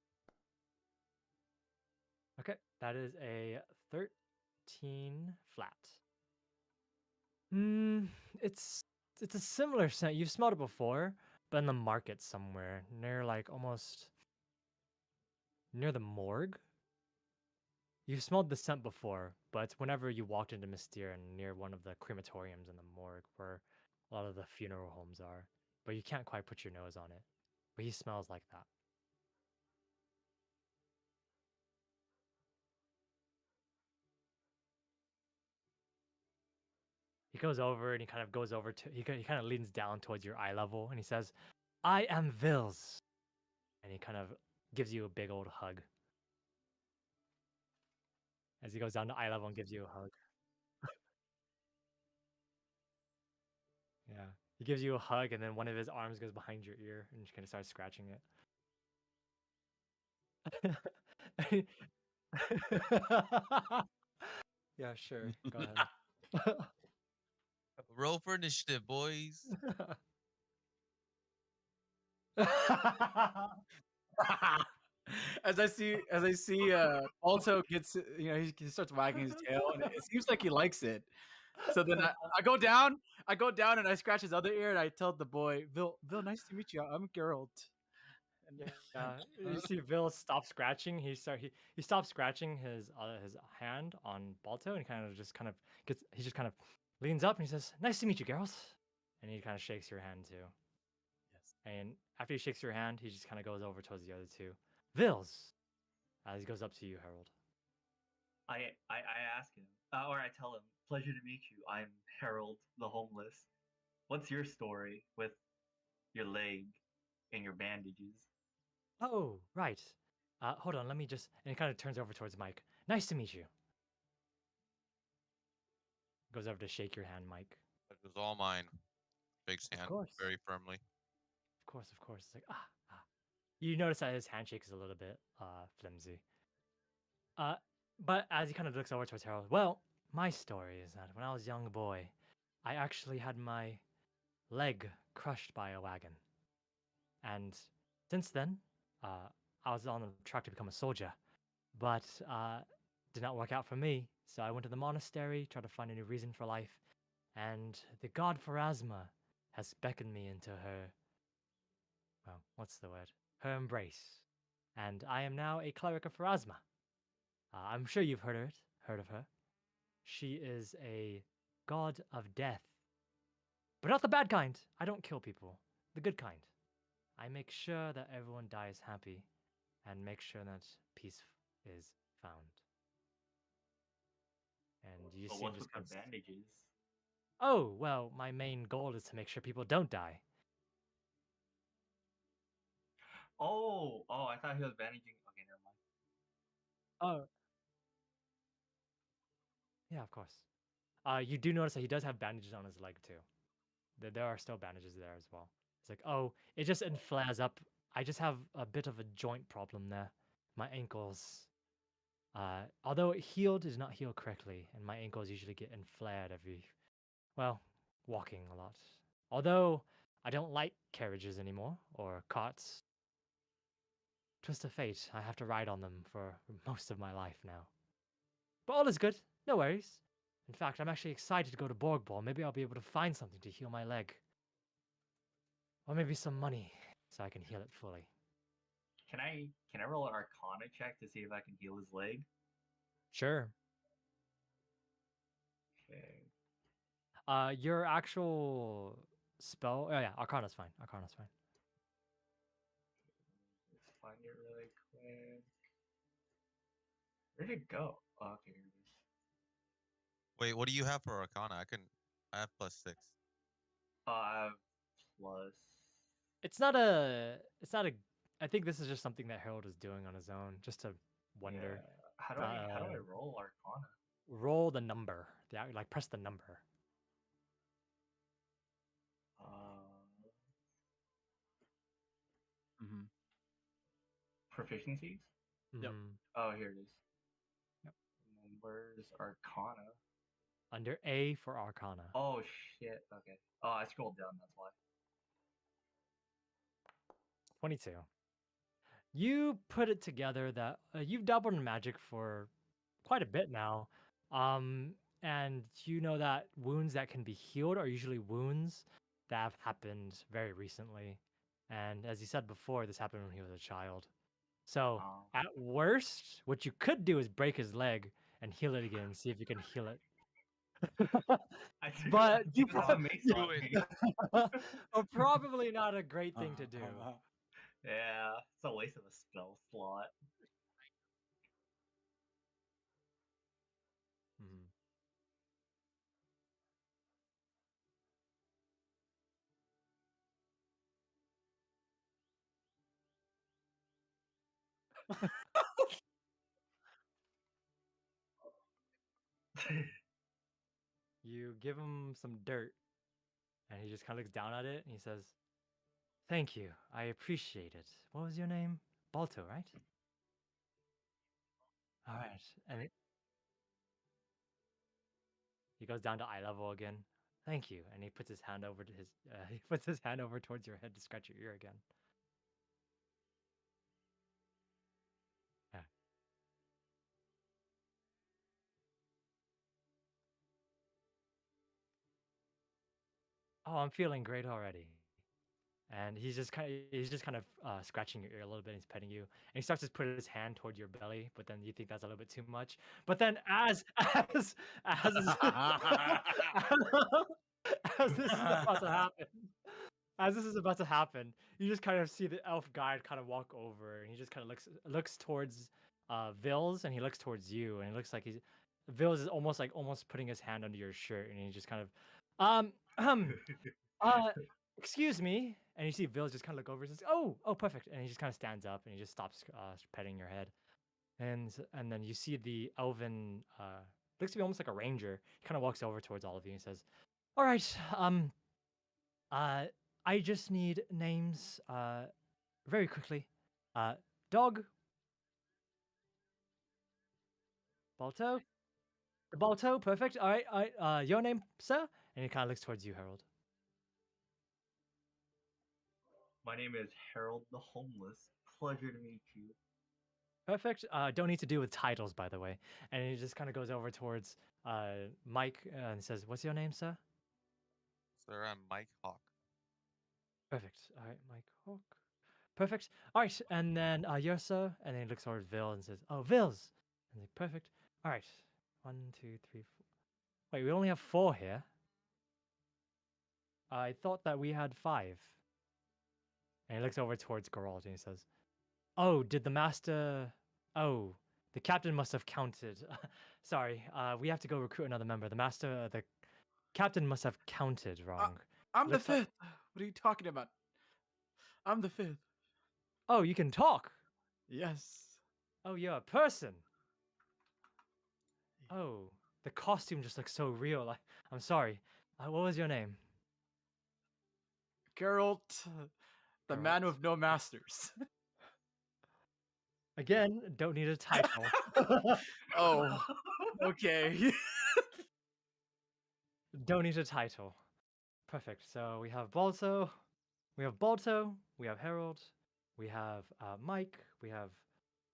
Okay, that is a 13 flat. Hmm, it's a similar scent. You've smelled it before, but in the market somewhere near like almost near the morgue. You've smelled the scent before, but it's whenever you walked into Mystere and near one of the crematoriums in the morgue where a lot of the funeral homes are. But you can't quite put your nose on it. But he smells like that. He goes over and he kind of goes over to he kind of leans down towards your eye level and he says, "I am Vils," and he kind of gives you a big old hug. As he goes down to eye level and gives you a hug. Yeah. He gives you a hug, and then one of his arms goes behind your ear and just kind of starts scratching it. Yeah, sure. Go ahead. Roll for initiative, boys. As I see, Balto gets, he starts wagging his tail, and it seems like he likes it. So then I go down, and I scratch his other ear, and I tell the boy, Vil, nice to meet you. I'm Geralt. And Yeah, you see Vil stop scratching. He stops scratching his hand on Balto, and he just kind of leans up and he says, "Nice to meet you, Geralt." And he kind of shakes your hand too. Yes. And after he shakes your hand, he just kind of goes over towards the other two. Vils, as he goes up to you, Harold. I ask him, or I tell him, "Pleasure to meet you. I'm Harold, the homeless. What's your story with your leg and your bandages?" Oh, right. Hold on, let me just. And he kind of turns over towards Mike. Nice to meet you. Goes over to shake your hand, Mike. That was all mine. Shakes Of hand course. very firmly. Of course. It's like, ah. You notice that his handshake is a little bit flimsy. But as he kind of looks over towards Harold, well, my story is that when I was a young boy, I actually had my leg crushed by a wagon. And since then, I was on the track to become a soldier, but did not work out for me. So I went to the monastery, tried to find a new reason for life, and the god Pharasma has beckoned me into her. Well, what's the word? Her embrace, and I am now a cleric of Pharasma. I'm sure you've heard of her. She is a god of death, but not the bad kind. I don't kill people, the good kind. I make sure that everyone dies happy and make sure that peace is found. And you But see him what's just with the kind of bandages? Oh, well, my main goal is to make sure people don't die. Oh, I thought he was bandaging. Okay, never mind. Oh, yeah, of course. You do notice that he does have bandages on his leg too. There are still bandages there as well. It's like, oh, it just flares up. I just have a bit of a joint problem there. My ankles, although it healed, does not heal correctly, and my ankles usually get inflared well, walking a lot. Although I don't like carriages anymore or carts. Twist of fate. I have to ride on them for most of my life now. But all is good. No worries. In fact, I'm actually excited to go to Borgball. Maybe I'll be able to find something to heal my leg. Or maybe some money so I can heal it fully. Can I roll an Arcana check to see if I can heal his leg? Sure. Okay. Your actual spell. Oh yeah, Arcana's fine. Arcana's fine. Let's find it really quick. Where'd it go? Oh, okay, here it is. Wait, what do you have for Arcana? I have +6. I have plus. It's not a. It's not a. I think this is just something that Harold is doing on his own, just to wonder. Yeah. How do I roll Arcana? Roll the number. Like press the number. Mm-hmm. Proficiencies? Yep. Mhm. Oh, here it is. Yep. And then where's Arcana? Under A for Arcana. Oh shit. Okay. Oh, I scrolled down. That's why. 22. You put it together that you've dabbled in magic for quite a bit now. And you know that wounds that can be healed are usually wounds that have happened very recently. And as you said before, this happened when he was a child. So, Oh. at worst, what you could do is break his leg and heal it again, see if you can heal it. But you that's what makes Do on it. me. probably not a great thing to do. Yeah, it's a waste of a spell slot. Mhm. You give him some dirt, and he just kind of looks down at it, and he says, "Thank you. I appreciate it. What was your name? Balto, right? All right." And he goes down to eye level again. Thank you. And he puts his hand over to his he puts his hand over towards your head to scratch your ear again. Yeah. Oh, I'm feeling great already. And he's just kind of scratching your ear a little bit. And he's petting you, and he starts to put his hand toward your belly. But then you think that's a little bit too much. But then as as this is about to happen, as this is about to happen, you just kind of see the elf guide kind of walk over, and he just kind of looks towards Vils, and he looks towards you, and it looks like Vils is almost putting his hand under your shirt, and he just kind of um um uh excuse me, and you see Vils just kind of look over and says, oh, perfect, and he just kind of stands up and he just stops petting your head, and then you see the elven looks to be almost like a ranger. He kind of walks over towards all of you and says, all right, uh, I just need names very quickly. Dog, Balto, Balto, perfect. All right, your name, sir? And he kind of looks towards you, Harold. My name is Harold the Homeless. Pleasure to meet you. Perfect. Don't need to do with titles, by the way. And he just kind of goes over towards Mike and says, "What's your name, sir?" Sir, I'm Mike Hawk. Perfect. All right, Mike Hawk. Perfect. All right, and then yes, sir. And then he looks over at Vil and says, "Oh, Vils." And he's like, perfect. All right. 1, 2, 3, 4. Wait, we only have 4 here. I thought that we had 5. And he looks over towards Geralt and he says, "Oh, did the master? Oh, the captain must have counted. Sorry, we have to go recruit another member. The captain must have counted wrong." I'm the Looks like- 5th. What are you talking about? I'm the 5th. Oh, you can talk. Yes. Oh, you're a person. Oh, the costume just looks so real. I'm sorry. What was your name? Geralt, the man Geralt. with no masters. Again, don't need a title. Oh, okay. Don't need a title. Perfect. So we have Balto, we have Harold, we have Mike, we have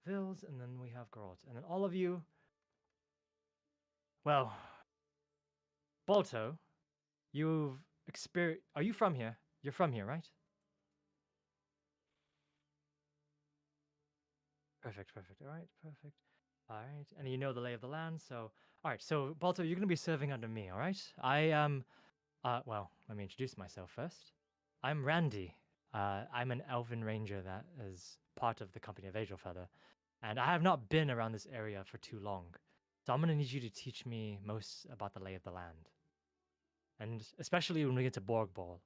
Vils, and then we have Geralt. And then all of you, well, Balto, you've experienced. Are you from here? You're from here, right? Perfect, perfect. All right, perfect. All right, and you know the lay of the land, so all right. So Balto, you're gonna be serving under me. All right. I am. Well, let me introduce myself first. I'm Randy. I'm an elven ranger that is part of the company of Agelfeather, and I have not been around this area for too long. So I'm gonna need you to teach me most about the lay of the land, and especially when we get to Borg Ball.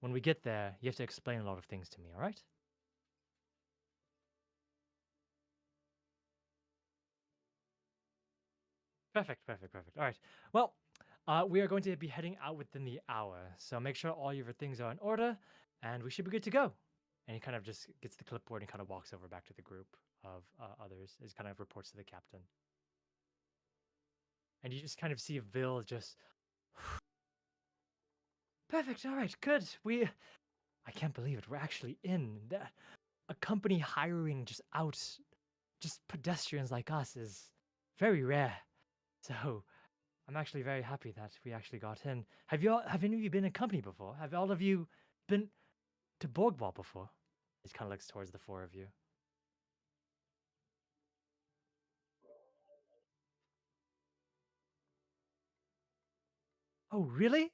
When we get there, you have to explain a lot of things to me. All right? Perfect, perfect, perfect. All right. Well, we are going to be heading out within the hour, so make sure all your things are in order, and we should be good to go. And he kind of just gets the clipboard and kind of walks over back to the group of others. He kind of reports to the captain, and you just kind of see Vil just perfect. All right, good. I can't believe it. We're actually in a company hiring just pedestrians like us is very rare. So I'm actually very happy that we actually got in. Have any of you been in a company before? Have all of you been to Borgball before? He kind of looks towards the 4 of you. Oh, really?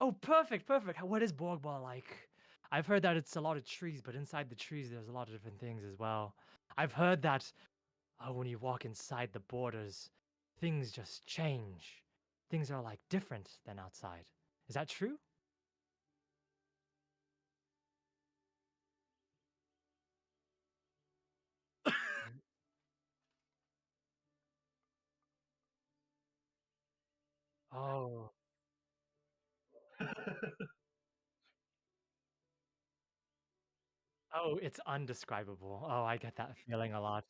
Oh, perfect, perfect. What is Borgball like? I've heard that it's a lot of trees, but inside the trees, there's a lot of different things as well. I've heard that when you walk inside the borders, things just change. Things are like different than outside. Is that true? Oh. Oh, it's undescribable. Oh, I get that feeling a lot.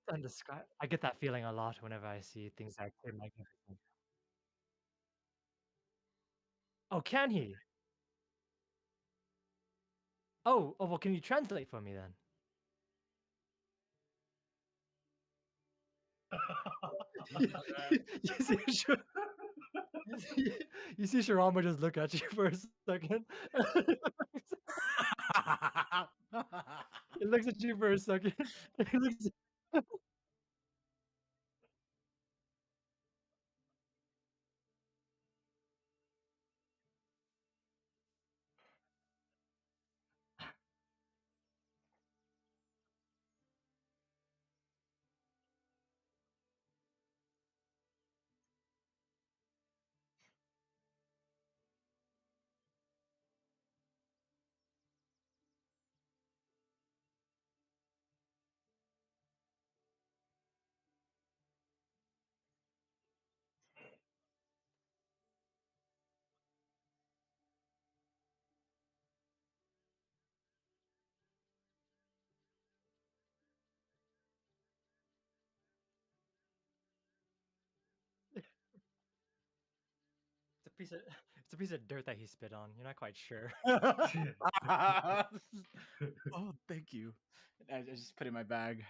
I get that feeling a lot whenever I see things that are magnificent. Oh, can he? Oh, well, can you translate for me then? You see, you see Shirama just look at you for a second. He looks at you for a second. He looks. It's a piece of dirt that he spit on. You're not quite sure. Oh, thank you. I just put it in my bag,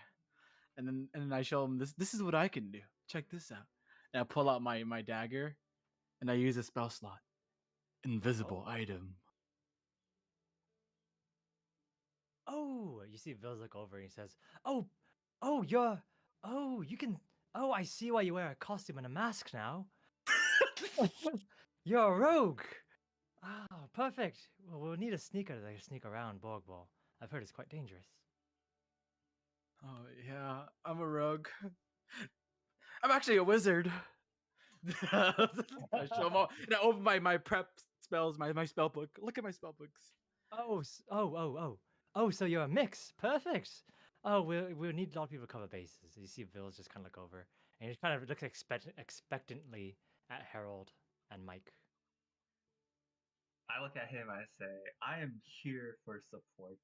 and then I show him this. This is what I can do. Check this out. And I pull out my dagger, and I use a spell slot. Invisible item. Oh, you see Vils look over and he says, "Oh, you can. Oh, I see why you wear a costume and a mask now. You're a rogue. Ah, perfect. Well, we'll need a sneaker to sneak around Borgball. I've heard it's quite dangerous." Oh yeah, I'm a rogue. I'm actually a wizard. I show him all, and I open my prep spells, my spell book. Look at my spell books. Oh, so you're a mix. Perfect. Oh, we'll need a lot of people to cover bases. You see Vils just kind of look over, and he kind of looks expectantly at Harold and Mike. I look at him and I say, I am here for support.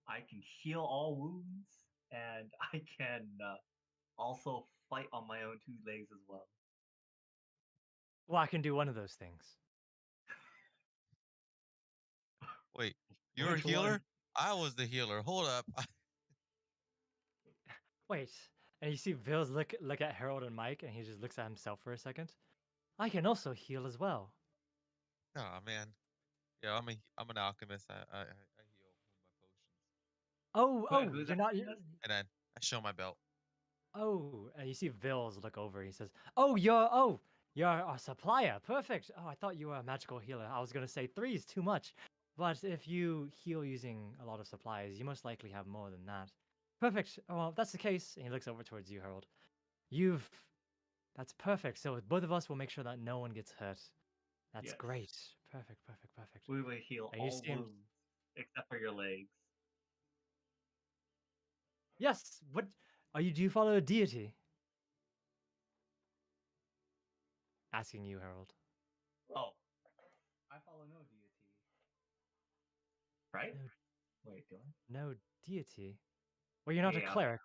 I can heal all wounds, and I can also fight on my own two legs as well. Well, I can do one of those things. Wait, you're a Which healer? one? I was the healer. Hold up. Wait, and you see Vils look at Harold and Mike, and he just looks at himself for a second. I can also heal as well. Oh man. Yeah, I'm an alchemist. I heal with my potions. Who's You're not. asking us? And then I show my belt. Oh, and you see Vils look over. He says, you're a supplier. Perfect. Oh, I thought you were a magical healer. I was gonna say 3 is too much, but if you heal using a lot of supplies, you most likely have more than that. Perfect. Oh, well, if that's the case, and he looks over towards you, Harold. That's perfect. So both of us will make sure that no one gets hurt. That's Yes. great. Perfect. We will heal And you all see him. wounds except for your legs. Yes. What? Do you follow a deity? Asking you, Harold. Oh. I follow no deity. Right? No, Wait, do I? no deity. Well, you're not a Yeah. cleric.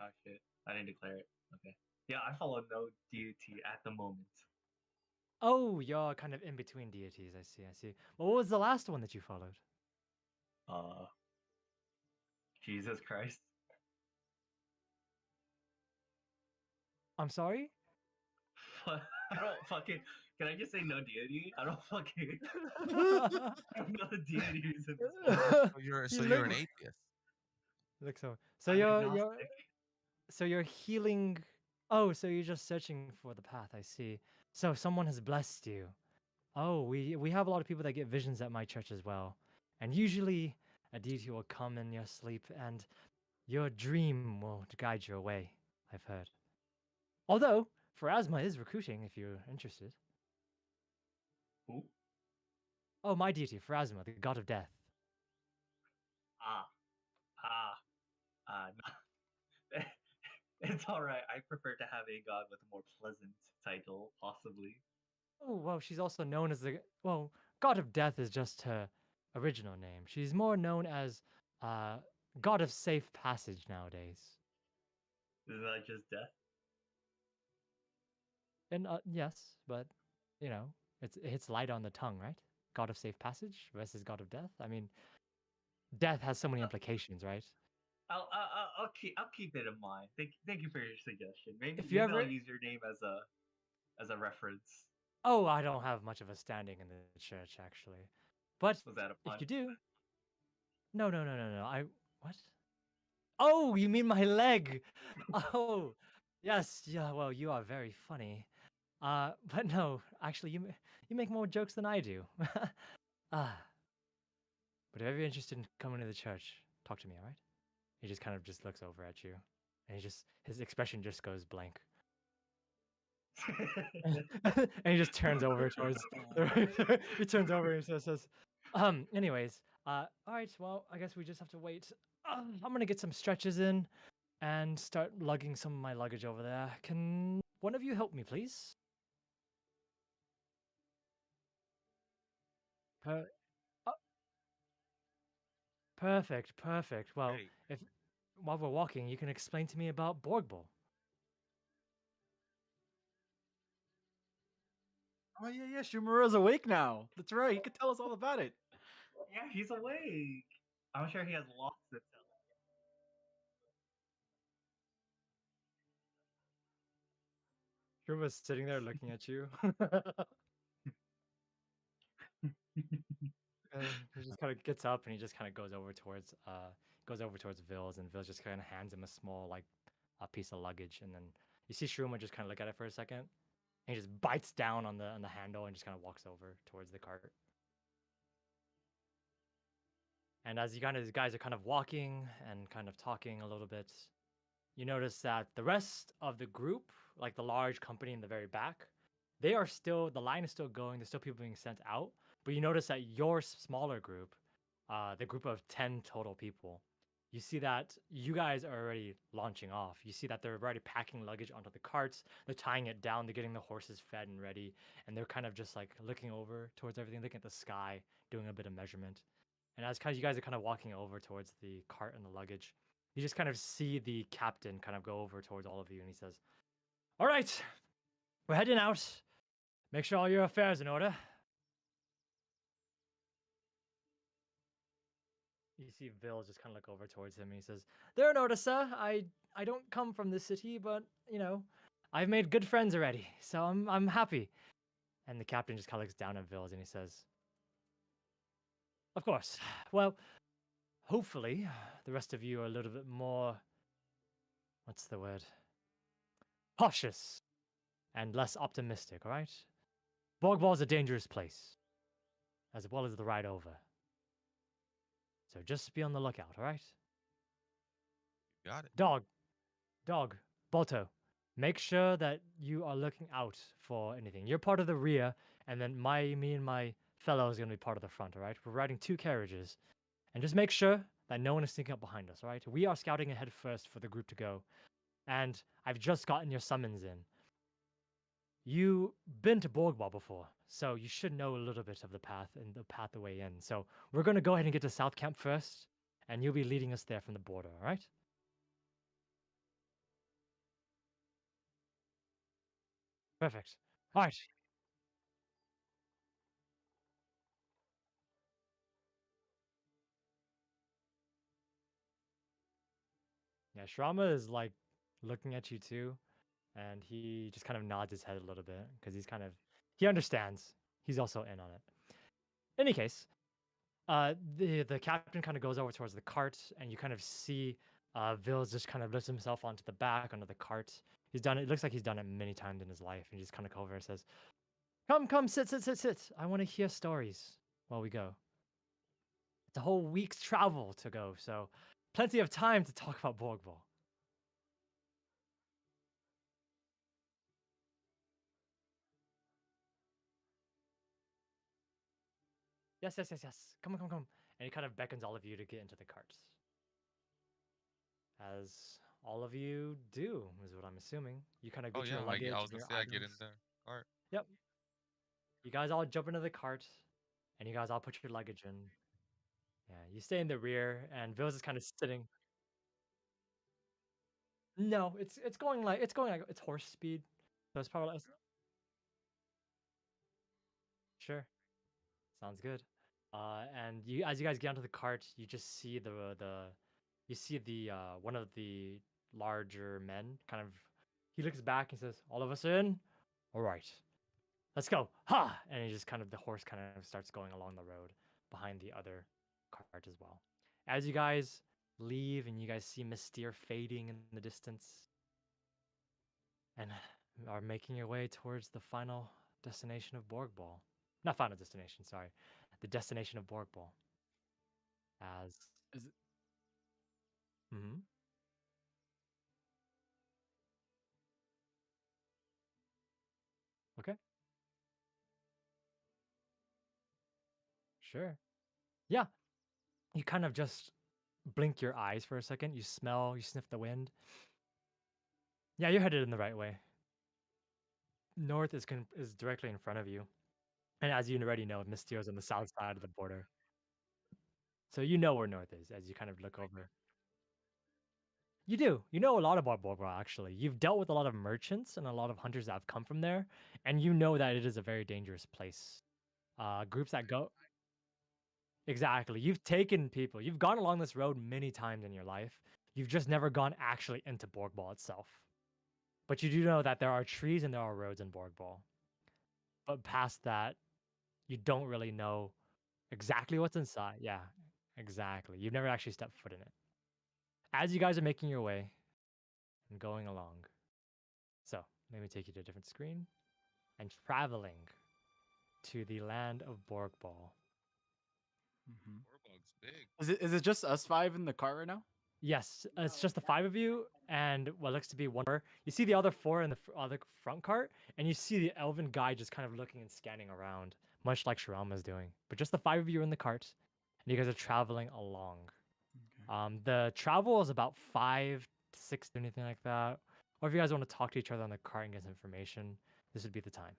Oh shit. I didn't declare it. Okay. Yeah, I follow no deity at the moment. Oh, you're kind of in between deities. I see. Well, what was the last one that you followed? Uh Jesus Christ. I'm sorry? I don't fucking. Can I just say no deity? I don't fucking. No deities in this world. So you're an atheist. Look so. I'm You're agnostic. so you're healing. Oh, so you're just searching for the path. I see. So someone has blessed you. Oh, we have a lot of people that get visions at my church as well, and usually a deity will come in your sleep, and your dream will guide your way. I've heard. Although Pharasma is recruiting, if you're interested. Who? Oh, my deity, Pharasma, the god of death. Ah. Ah. No. It's all right. I prefer to have a god with a more pleasant title, possibly. Oh, well, she's also known as the God of Death is just her original name. She's more known as uh, God of Safe Passage nowadays. Isn't that just death? And yes, but you know, it hits light on the tongue, right? God of Safe Passage versus God of Death. I mean, death has so many implications, right? I'll keep it in mind. Thank you for your suggestion. If you Maybe I'll ever, use your name as a reference. oh, I don't have much of a standing in the church actually, but Was that a if pun? you do, no. What? Oh, you mean my leg? Oh, yes, yeah. Well, you are very funny. But no, actually, you make more jokes than I do. Ah, but if you're interested in coming to the church, talk to me, all right? He just kind of just looks over at you, and his expression just goes blank, and he just turns over towards he turns over and says, anyways, all right, well, I guess we just have to wait. I'm gonna get some stretches in and start lugging some of my luggage over there. Can one of you help me, please? Per- uh, perfect. Well, Hey, if while we're walking, you can explain to me about Borgbull. Oh yeah. Shumura's awake now. That's right. He could tell us all about it. Yeah, he's awake. I'm sure he has lots to tell. Truma's sitting there looking at you. And he just kind of gets up and he just kind of goes over towards Vils, and Vils just kind of hands him a small like a piece of luggage, and then you see Shruma just kind of look at it for a second, and he just bites down on the handle and just kind of walks over towards the cart. And as you guys are kind of walking and kind of talking a little bit, you notice that the rest of the group, like the large company in the very back, the line is still going. There's still people being sent out. But you notice that your smaller group, the group of 10 total people, you see that you guys are already launching off. You see that they're already packing luggage onto the carts. They're tying it down. They're getting the horses fed and ready. And they're kind of just like looking over towards everything, looking at the sky, doing a bit of measurement. And as kind of you guys are kind of walking over towards the cart and the luggage, you just kind of see the captain kind of go over towards all of you, and he says, "All right, we're heading out. Make sure all your affairs in order." You see Bill just kind of look over towards him, and he says, "They're in order, sir. I don't come from this city, but you know, I've made good friends already, so I'm happy." And the captain just kind of looks down at Vils and he says, "Of course. Well, hopefully, the rest of you are a little bit more, what's the word? Cautious and less optimistic, all right? Borgball's a dangerous place, as well as the ride over. So just be on the lookout, all right? you got it. Dog, Balto, make sure that you are looking out for anything. You're part of the rear, and then me and my fellow is going to be part of the front, all right? We're riding 2 carriages. And just make sure that no one is sneaking up behind us, all right? We are scouting ahead first for the group to go. And I've just gotten your summons in. You've been to Borgball before, so you should know a little bit of the path and the pathway in. So we're going to go ahead and get to South Camp first, and you'll be leading us there from the border, all right? Perfect. All right. Yeah, Shrama is like looking at you too, and he just kind of nods his head a little bit because he understands. He's also in on it. In any case, the captain kind of goes over towards the cart, and you kind of see Vils just kind of lifts himself onto the back onto the cart. He's done it. It looks like he's done it many times in his life, and he just kind of comes over and says, "Come, sit. I want to hear stories while we go. It's a whole week's travel to go, so plenty of time to talk about Borgball." Yes. Come. And he kind of beckons all of you to get into the carts. As all of you do, is what I'm assuming. You kind of Oh get yeah, your luggage I was and gonna your say I get in items. there. Cart. Yep. You guys all jump into the cart, and you guys all put your luggage in. Yeah, you stay in the rear, and Vils is kind of sitting. No, it's going like it's horse speed, so it's probably sure. Sounds good. And you, as you guys get onto the cart, you just see the one of the larger men kind of. He looks back and says, "All of us in? All right, let's go!" Ha! And he just kind of the horse kind of starts going along the road behind the other cart as well. As you guys leave and you guys see Mystere fading in the distance, and are making your way towards the final destination of Borgball. Not final destination, sorry. The destination of Borgball. As Is it, Mhm. Okay. Sure. Yeah. You kind of just blink your eyes for a second. You smell, you sniff the wind. Yeah, you're headed in the right way. North is directly in front of you. And as you already know, Mystio's on the south side of the border. So you know where north is as you kind of look over. You do. You know a lot about Borgwell, actually. You've dealt with a lot of merchants and a lot of hunters that have come from there, and you know that it is a very dangerous place. Groups that go exactly. You've taken people. You've gone along this road many times in your life. You've just never gone actually into Borgball itself. But you do know that there are trees and there are roads in Borgball. But past that, you don't really know exactly what's inside. Yeah, exactly. You've never actually stepped foot in it. As you guys are making your way and going along, so let me take you to a different screen and traveling to the land of Borgball. mhm. Borbog's big. Is it just us five in the car right now? Yes, it's just the five of you and what looks to be one more. You see the other four in the other front cart, and you see the elven guy just kind of looking and scanning around, much like Shirama's doing. But just the five of you in the cart, and you guys are traveling along. Okay. The travel is about 5 to 6, anything like that. Or if you guys want to talk to each other on the cart and get some information, this would be the time.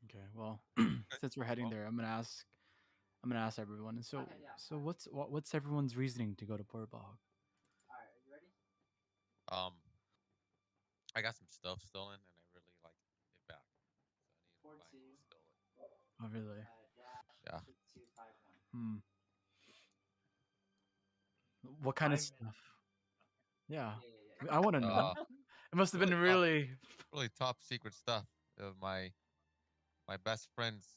Okay. Well, Okay. since we're heading Well, there, I'm gonna ask everyone. And so what's everyone's reasoning to go to Port Bog? um, I got some stuff stolen, and I really like it back. So I need to find who stole it. Oh, really? Yeah. Hmm. What kind of I'm stuff? Yeah, I want to know. Uh, It must have really been top, really. really top secret stuff. My best friends,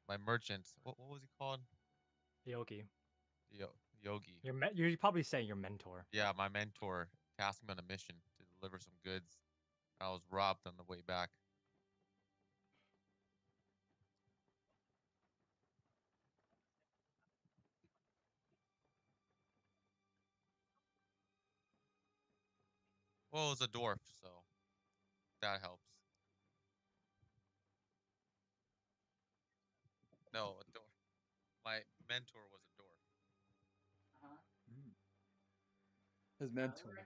my merchant. What was he called? Yoki. Yogi. You're probably saying your mentor. Yeah, my mentor tasked me on a mission to deliver some goods. I was robbed on the way back. Well, it was a dwarf, so that helps. No, a dwarf. My mentor was a dwarf. Hmm. His mentor.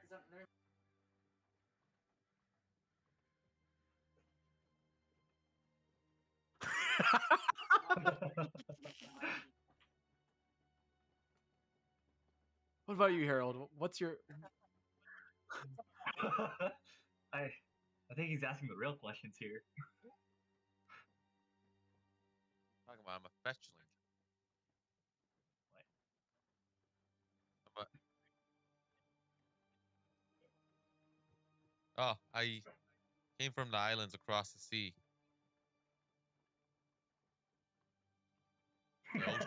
What about you, Harold? What's your? I I think he's asking the real questions here. Talking about I'm a fetchling. I'm a, oh, I came from the islands across the sea. The ocean.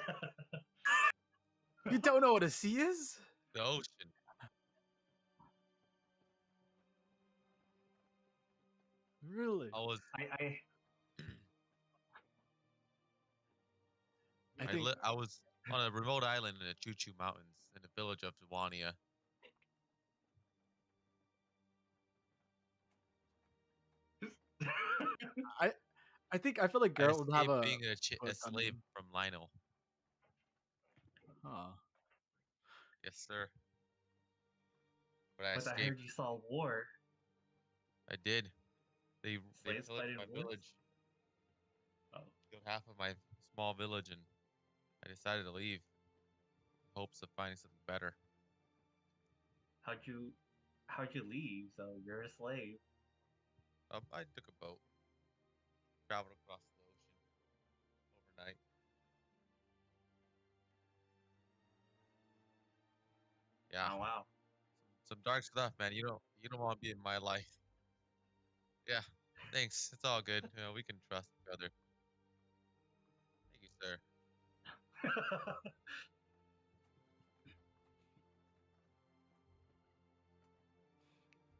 You don't know what a sea is? The ocean. Really? I was I I think I was on a remote island in the Choo Choo Mountains in the village of Zwania. I I feel like I Garrett would have escaped a being a book on slave him. from Lionel. Huh. Yes, sir. but I But I escaped. heard you saw war. I did. They Slaves pillaged fighting my wars? village, Oh. killed half of my small village, and I decided to leave in hopes of finding something better. How'd you leave? So you're a slave. I took a boat, traveled across the ocean overnight. Yeah, Oh wow. some dark stuff, man. You don't want to be in my life. Yeah, thanks. It's all good. We can trust each other. Thank you, sir.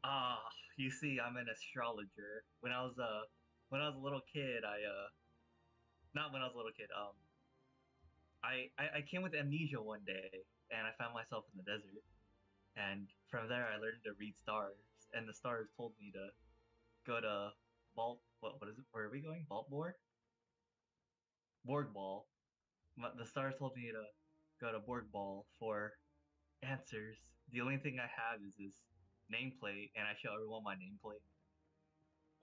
Ah, you see, I'm an astrologer. When I was a little kid, not when I was a little kid. I came with amnesia one day, and I found myself in the desert. And from there, I learned to read stars, and the stars told me to go to What is it? Where are we going? Borg Ball. The stars told me to go to Borg Ball for answers. The only thing I have is this nameplate, and I show everyone my nameplate.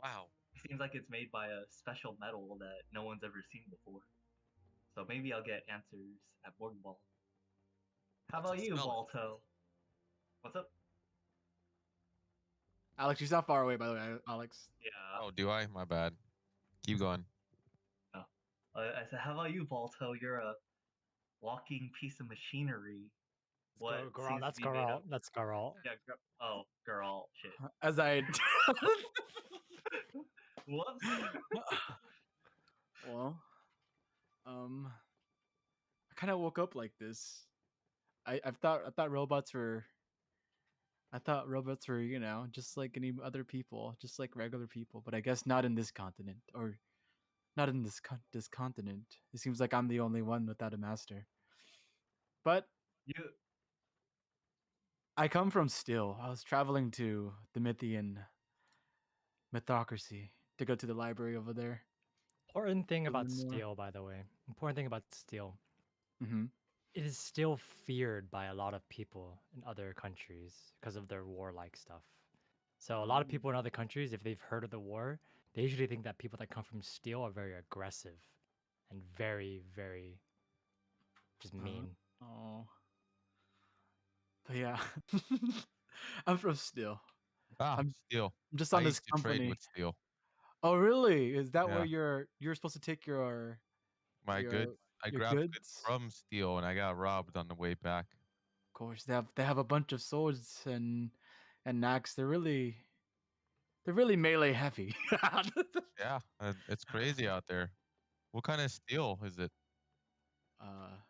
Wow. It seems like it's made by a special metal that no one's ever seen before. So maybe I'll get answers at Borg Ball. How Once I about you, smell it. Balto? What's up? Alex, you sound far away, by the way, Alex. Yeah. Oh, do I? My bad. Keep going. Oh. I said, how about you, Balto? You're a walking piece of machinery. What Girl, seems to that's be made girl. up? That's girl. Yeah. Oh, girl. Shit. As I. Whoops. Well, I kind of woke up like this. I thought robots were. I thought robots were, just like any other people, just like regular people. But I guess not in this continent, or not in this continent. It seems like I'm the only one without a master. But You. I come from Still. I was traveling to the Mythian mythocracy to go to the library over there. Important thing To about learn more. steel, by the way. Important thing about steel. Mm-hmm. It is still feared by a lot of people in other countries because of their warlike stuff. So a lot of people in other countries, if they've heard of the war, they usually think that people that come from steel are very aggressive and very, very just mean. Oh. But yeah, I'm from Still. Ah, I'm steel. just I on this used to trade company. with steel. Oh, really? Is that where Yeah. you're supposed to take your My your goods. I your grabbed goods goods? from steel, and I got robbed on the way back. Of course, they have a bunch of swords and knacks. They're really melee heavy. Yeah, it's crazy out there. What kind of steel is it?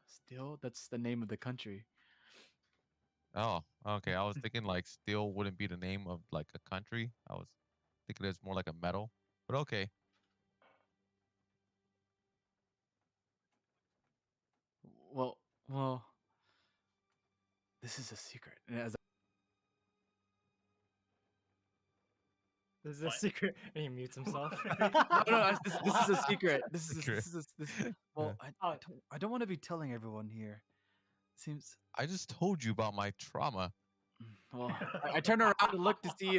Still, that's the name of the country. Oh, okay. I was thinking like steel wouldn't be the name of like a country. I was thinking it's more like a metal. But okay. Well, this is a secret. And as This is a What? secret, and he mutes himself. no, this is a secret. This is Secret. this. Yeah. Well, I don't want to be telling everyone here. Seems I just told you about my trauma. well. I turn around to look to see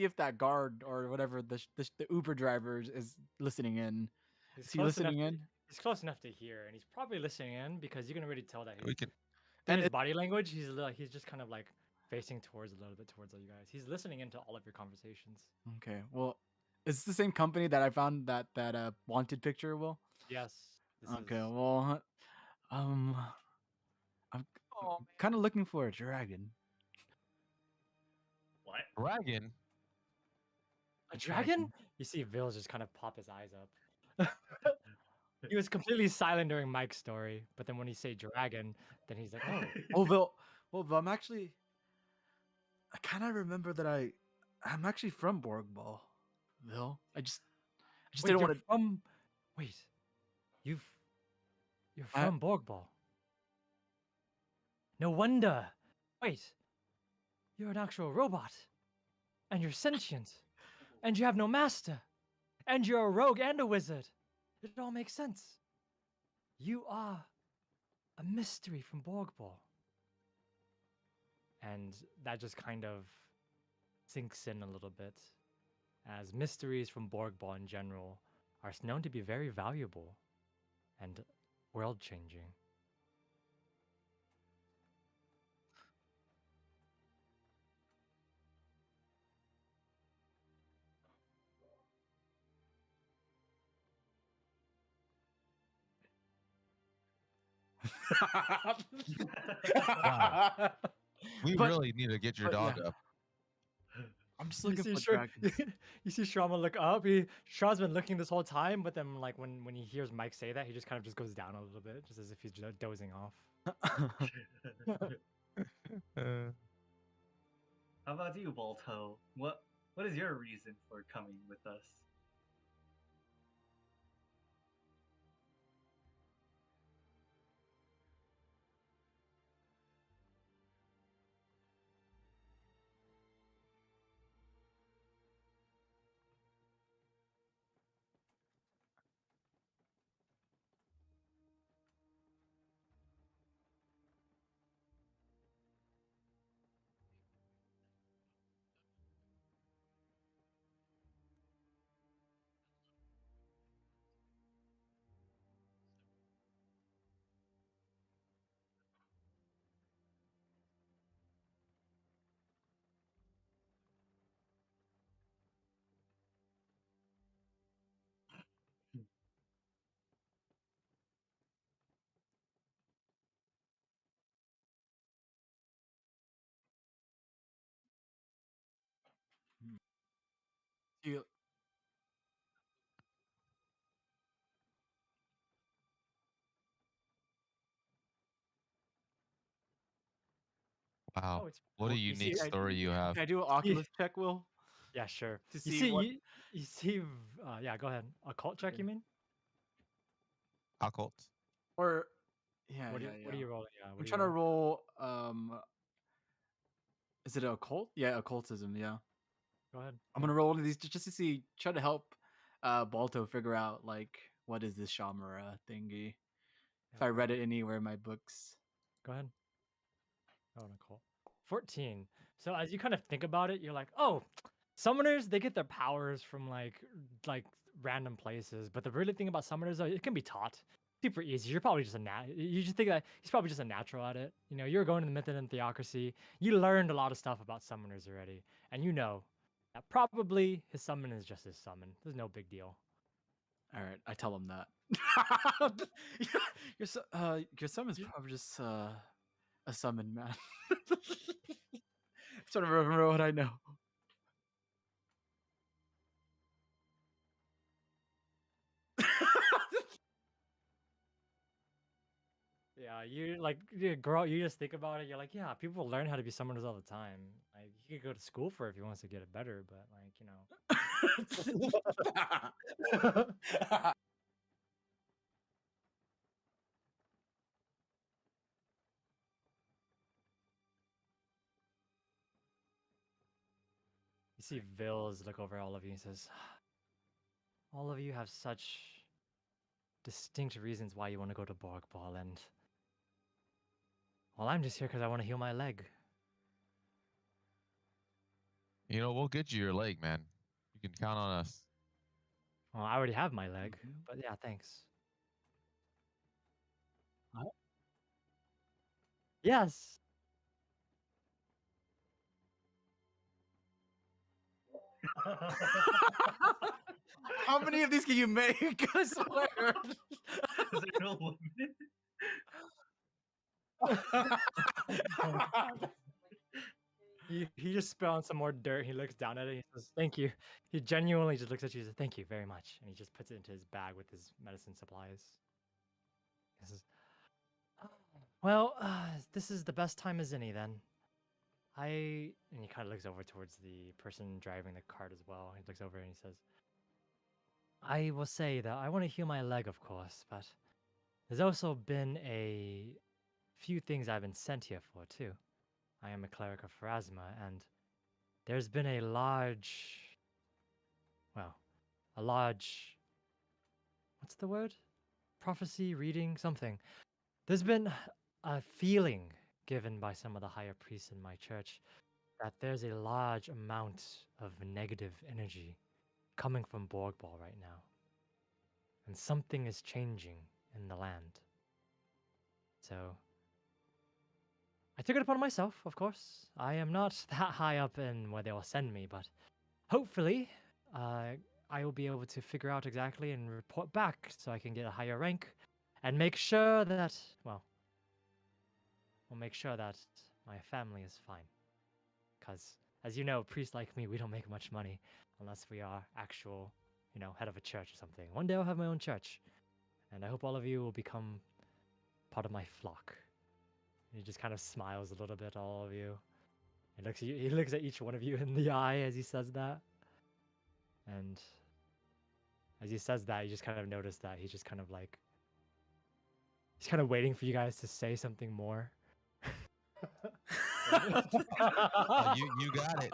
if that guard or whatever the Uber driver is listening in. He's Is he close enough. listening in? He's close enough to hear, and he's probably listening in because you can already tell that We he's can. in And his body language. He's just kind of like facing towards a little bit towards all you guys. He's listening into all of your conversations. Okay. Well, is this the same company that I found that wanted picture? Will. Yes. This Okay. is Well, um, I'm kind of looking for a dragon. What? Dragon. a dragon. You see, Vils just kind of pop his eyes up. He was completely silent during Mike's story, but then when he say dragon, then he's like, "Oh, Oh, Bill, I'm actually. I kind of remember that I'm actually from Borgball, Bill. I just wait, didn't you're want to. from? Wait, you've you're from Borgball. No wonder. Wait, you're an actual robot, and you're sentient, and you have no master, and you're a rogue and a wizard. It all makes sense. You are a mystery from Borgball. and that just kind of sinks in a little bit, as mysteries from Borg Ball in general are known to be very valuable and world changing. We But- really need to get your but dog yeah. up. I'm just You looking see, for Shra- dragons. you see Shrama look up. Shra's been looking this whole time, but then like when he hears Mike say that, he just kind of just goes down a little bit, just as if he's dozing off. How about you, Balto? What is your reason for coming with us? You- Wow. Oh, it's What a Well, you see, unique story you have. Can I do an Oculus check, Will? yeah, sure. To You see see, what? you see, yeah, go ahead. A cult check, Okay. you mean? Occult. Or yeah, What yeah, are yeah. you rolling? Yeah, what I'm are you trying to rolling? roll. Is it occult? Yeah, occultism. Yeah. Go ahead. I'm gonna roll one of these just to see, try to help Balto figure out like what is this Shamara thingy. If I read it anywhere in my books. Go ahead. Oh, Nicole. 14. So as you kind of think about it, you're like, oh, summoners, they get their powers from like random places. But the really thing about summoners, though, it can be taught. Super easy. You're probably just you just think that he's probably just a natural at it. You know, you're going to the Myth and Theocracy. You learned a lot of stuff about summoners already. And you know that probably his summon is just his summon. There's no big deal. All right, I tell him that. Your summon's probably just a summon, man. Trying to remember what I know. Yeah, you like you grow. You just think about it. You're like, yeah, people learn how to be summoners all the time. Like, you could go to school for it if he wants to get it better. But like, you know. You see Vils look over all of you and says, all of you have such distinct reasons why you want to go to Borg Ball, and well, I'm just here because I want to heal my leg. You know, we'll get you your leg, man. You can count on us. Well, I already have my leg, Mhm. but yeah, thanks. What? Yes. How many of these can you make? I swear. Is there no limit? He just spit on some more dirt. He looks down at it. He says, "Thank you." He genuinely just looks at you and says, "Thank you very much," and he just puts it into his bag with his medicine supplies. He says, "Well, this is the best time as any then. And he kind of looks over towards the person driving the cart as well. He looks over and he says, I will say that I want to heal my leg, of course, but there's also been a few things I've been sent here for, too. I am a cleric of Pharasma, and there's been a large. Well, a large. What's the word? Prophecy, reading, something. There's been a feeling given by some of the higher priests in my church that there's a large amount of negative energy coming from Borgball right now. And something is changing in the land. So I took it upon myself, of course. I am not that high up in where they will send me, but hopefully I will be able to figure out exactly and report back so I can get a higher rank and make sure that, well, we'll make sure that my family is fine. Because, as you know, priests like me, we don't make much money unless we are actual, head of a church or something. One day I'll have my own church. And I hope all of you will become part of my flock. He just kind of smiles a little bit, all of you. He looks at each one of you in the eye as he says that. And as he says that, you just kind of notice that he's just kind of like, he's kind of waiting for you guys to say something more. You got it.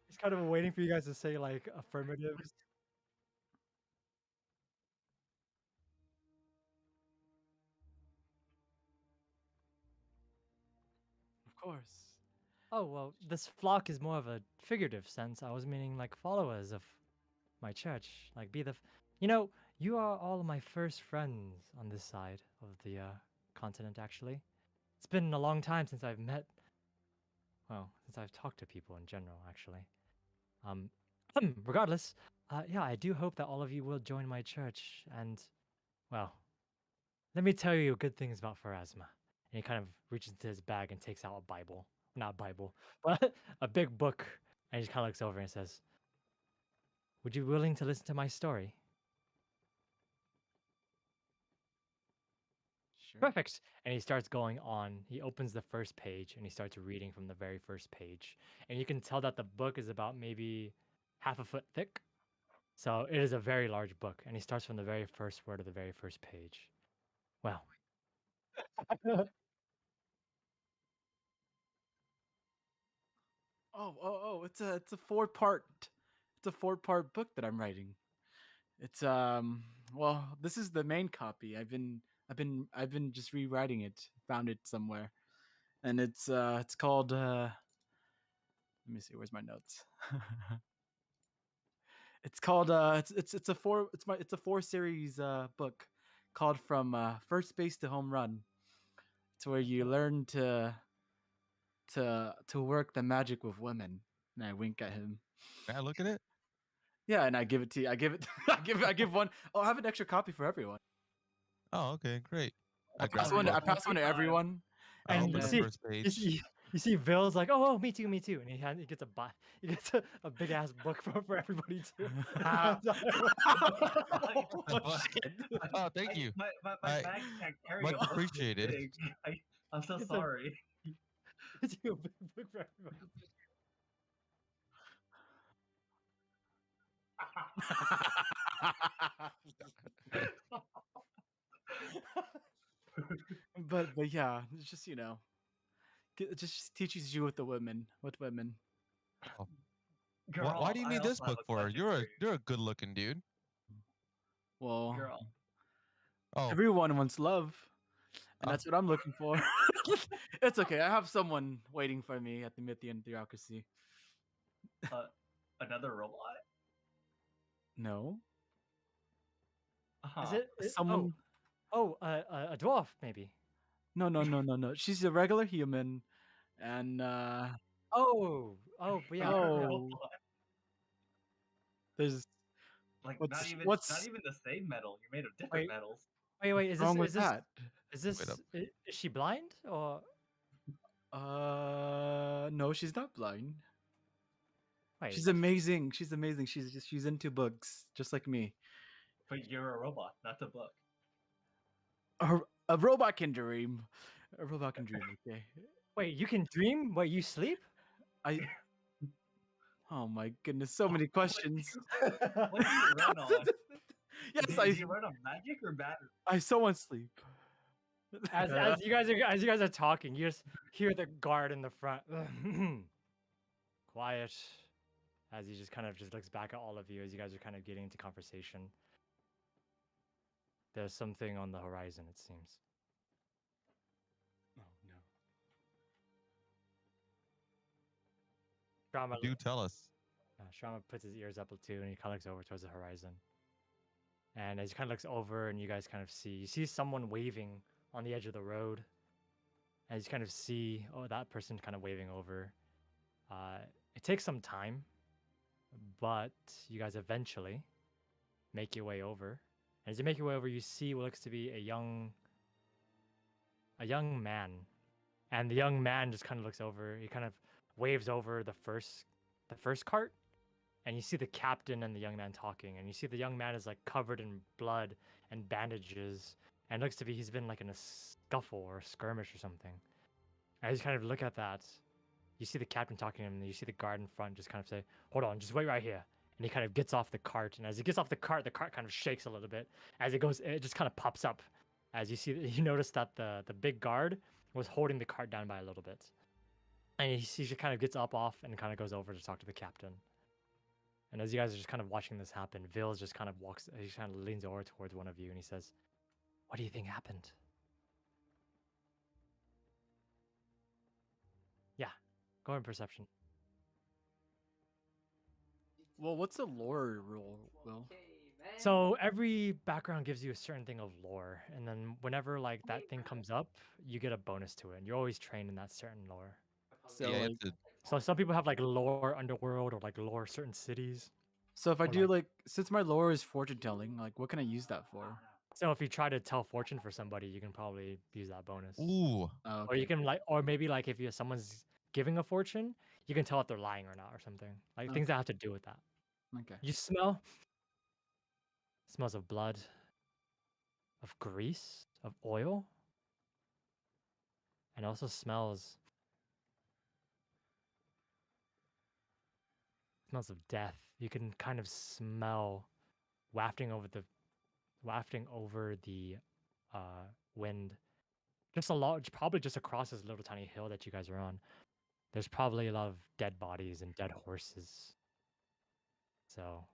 He's kind of waiting for you guys to say like affirmatives. Of course. Oh, well, this flock is more of a figurative sense. I was meaning like followers of my church. Like be the, you are all my first friends on this side of the continent, actually. It's been a long time since I've met, well, since I've talked to people in general, actually. Regardless, yeah, I do hope that all of you will join my church. And, well, let me tell you good things about Pharasma. And he kind of reaches into his bag and takes out a Bible. Not a Bible, but a big book. And he just kind of looks over and says, would you be willing to listen to my story? Sure. Perfect. And he starts going on. He opens the first page and he starts reading from the very first page. And you can tell that the book is about maybe half a foot thick. So it is a very large book. And he starts from the very first word of the very first page. Well. It's a 4-part book that I'm writing. It's well, this is the main copy. I've been just rewriting it. Found it somewhere. And it's called let me see, where's my notes? It's called it's a 4 series book called From First Base to Home Run. It's where you learn to work the magic with women. And I wink at him. Can I look at it? Yeah, and I give it to you. I give it. I give one. Oh, I have an extra copy for everyone. Oh, okay, great. I grab pass the one. I book. pass one to everyone. I And open you the see, first page. you see Ville's like, oh, me too, and he gets a big ass book for everybody too. Oh, shit. Oh, thank you. My I- bag can't carry much a book this appreciated. big. I'm so It's a- sorry. It's a big book for everybody. But yeah, it's just it just teaches you with women. Girl, Why do you I need this also have book a for? question You're for a you. you're a good looking dude. Well, Girl, Oh, everyone wants love, and Oh. that's what I'm looking for. It's okay. I have someone waiting for me at the Mythian bureaucracy. another robot? No, Is Huh. it? someone. A dwarf maybe. No. She's a regular human, and Oh, but yeah. You're a yeah. oh, robot. there's Like what's not even what's the same metal. You're made of different Wait. metals. Wait. Is wrong this with that? is up. she blind or No, she's not blind. wait? She's amazing. She's into books, just like me. But you're a robot, not a book. A robot can dream. A robot can dream. Okay. Wait, you can dream? Wait, you sleep? I. Oh my goodness, so many questions. What do you run on? Yes, do you run on magic or battery? I so want sleep. As you guys are talking, you just hear the guard in the front. Quiet. As he just kind of just looks back at all of you as you guys are kind of getting into conversation. There's something on the horizon, it seems. Shrama, Do tell us. Shrama puts his ears up too, and he kind of looks over towards the horizon. And as he kind of looks over, and you guys kind of you see someone waving on the edge of the road. As you kind of see, oh, that person kind of waving over. It takes some time, but you guys eventually make your way over. And as you make your way over, you see what looks to be a young man. And the young man just kind of looks over. He kind of waves over the first cart, and you see the captain and the young man talking. And you see the young man is like covered in blood and bandages, and looks to be he's been like in a scuffle or a skirmish or something. As you kind of look at that, you see the captain talking to him, and you see the guard in front just kind of say, "Hold on, just wait right here." And he kind of gets off the cart, and as he gets off the cart kind of shakes a little bit. As it goes, it just kind of pops up. As you notice that the big guard was holding the cart down by a little bit. And he just kind of gets up off and kind of goes over to talk to the captain. And as you guys are just kind of watching this happen, Vils just kind of he kind of leans over towards one of you, and he says, "What do you think happened?" Yeah, go ahead and perception. Well, what's the lore rule, Will? So every background gives you a certain thing of lore, and then whenever like that thing comes up, you get a bonus to it. And you're always trained in that certain lore. So Yeah, like, So some people have like lore underworld or like lore certain cities. so if I or, do like, since my lore is fortune telling, like, what can I use that for? So if you try to tell fortune for somebody, you can probably use that bonus. Ooh. Oh, Or you okay. can like, or maybe like if someone's giving a fortune, you can tell if they're lying or not or something. Like things Okay. that have to do with that. Okay. You smell smells of blood, of grease, of oil, and also smells of death. You can kind of smell wafting over the uh, wind. Just a lot, probably just across this little tiny hill that you guys are on. There's probably a lot of dead bodies and dead horses. So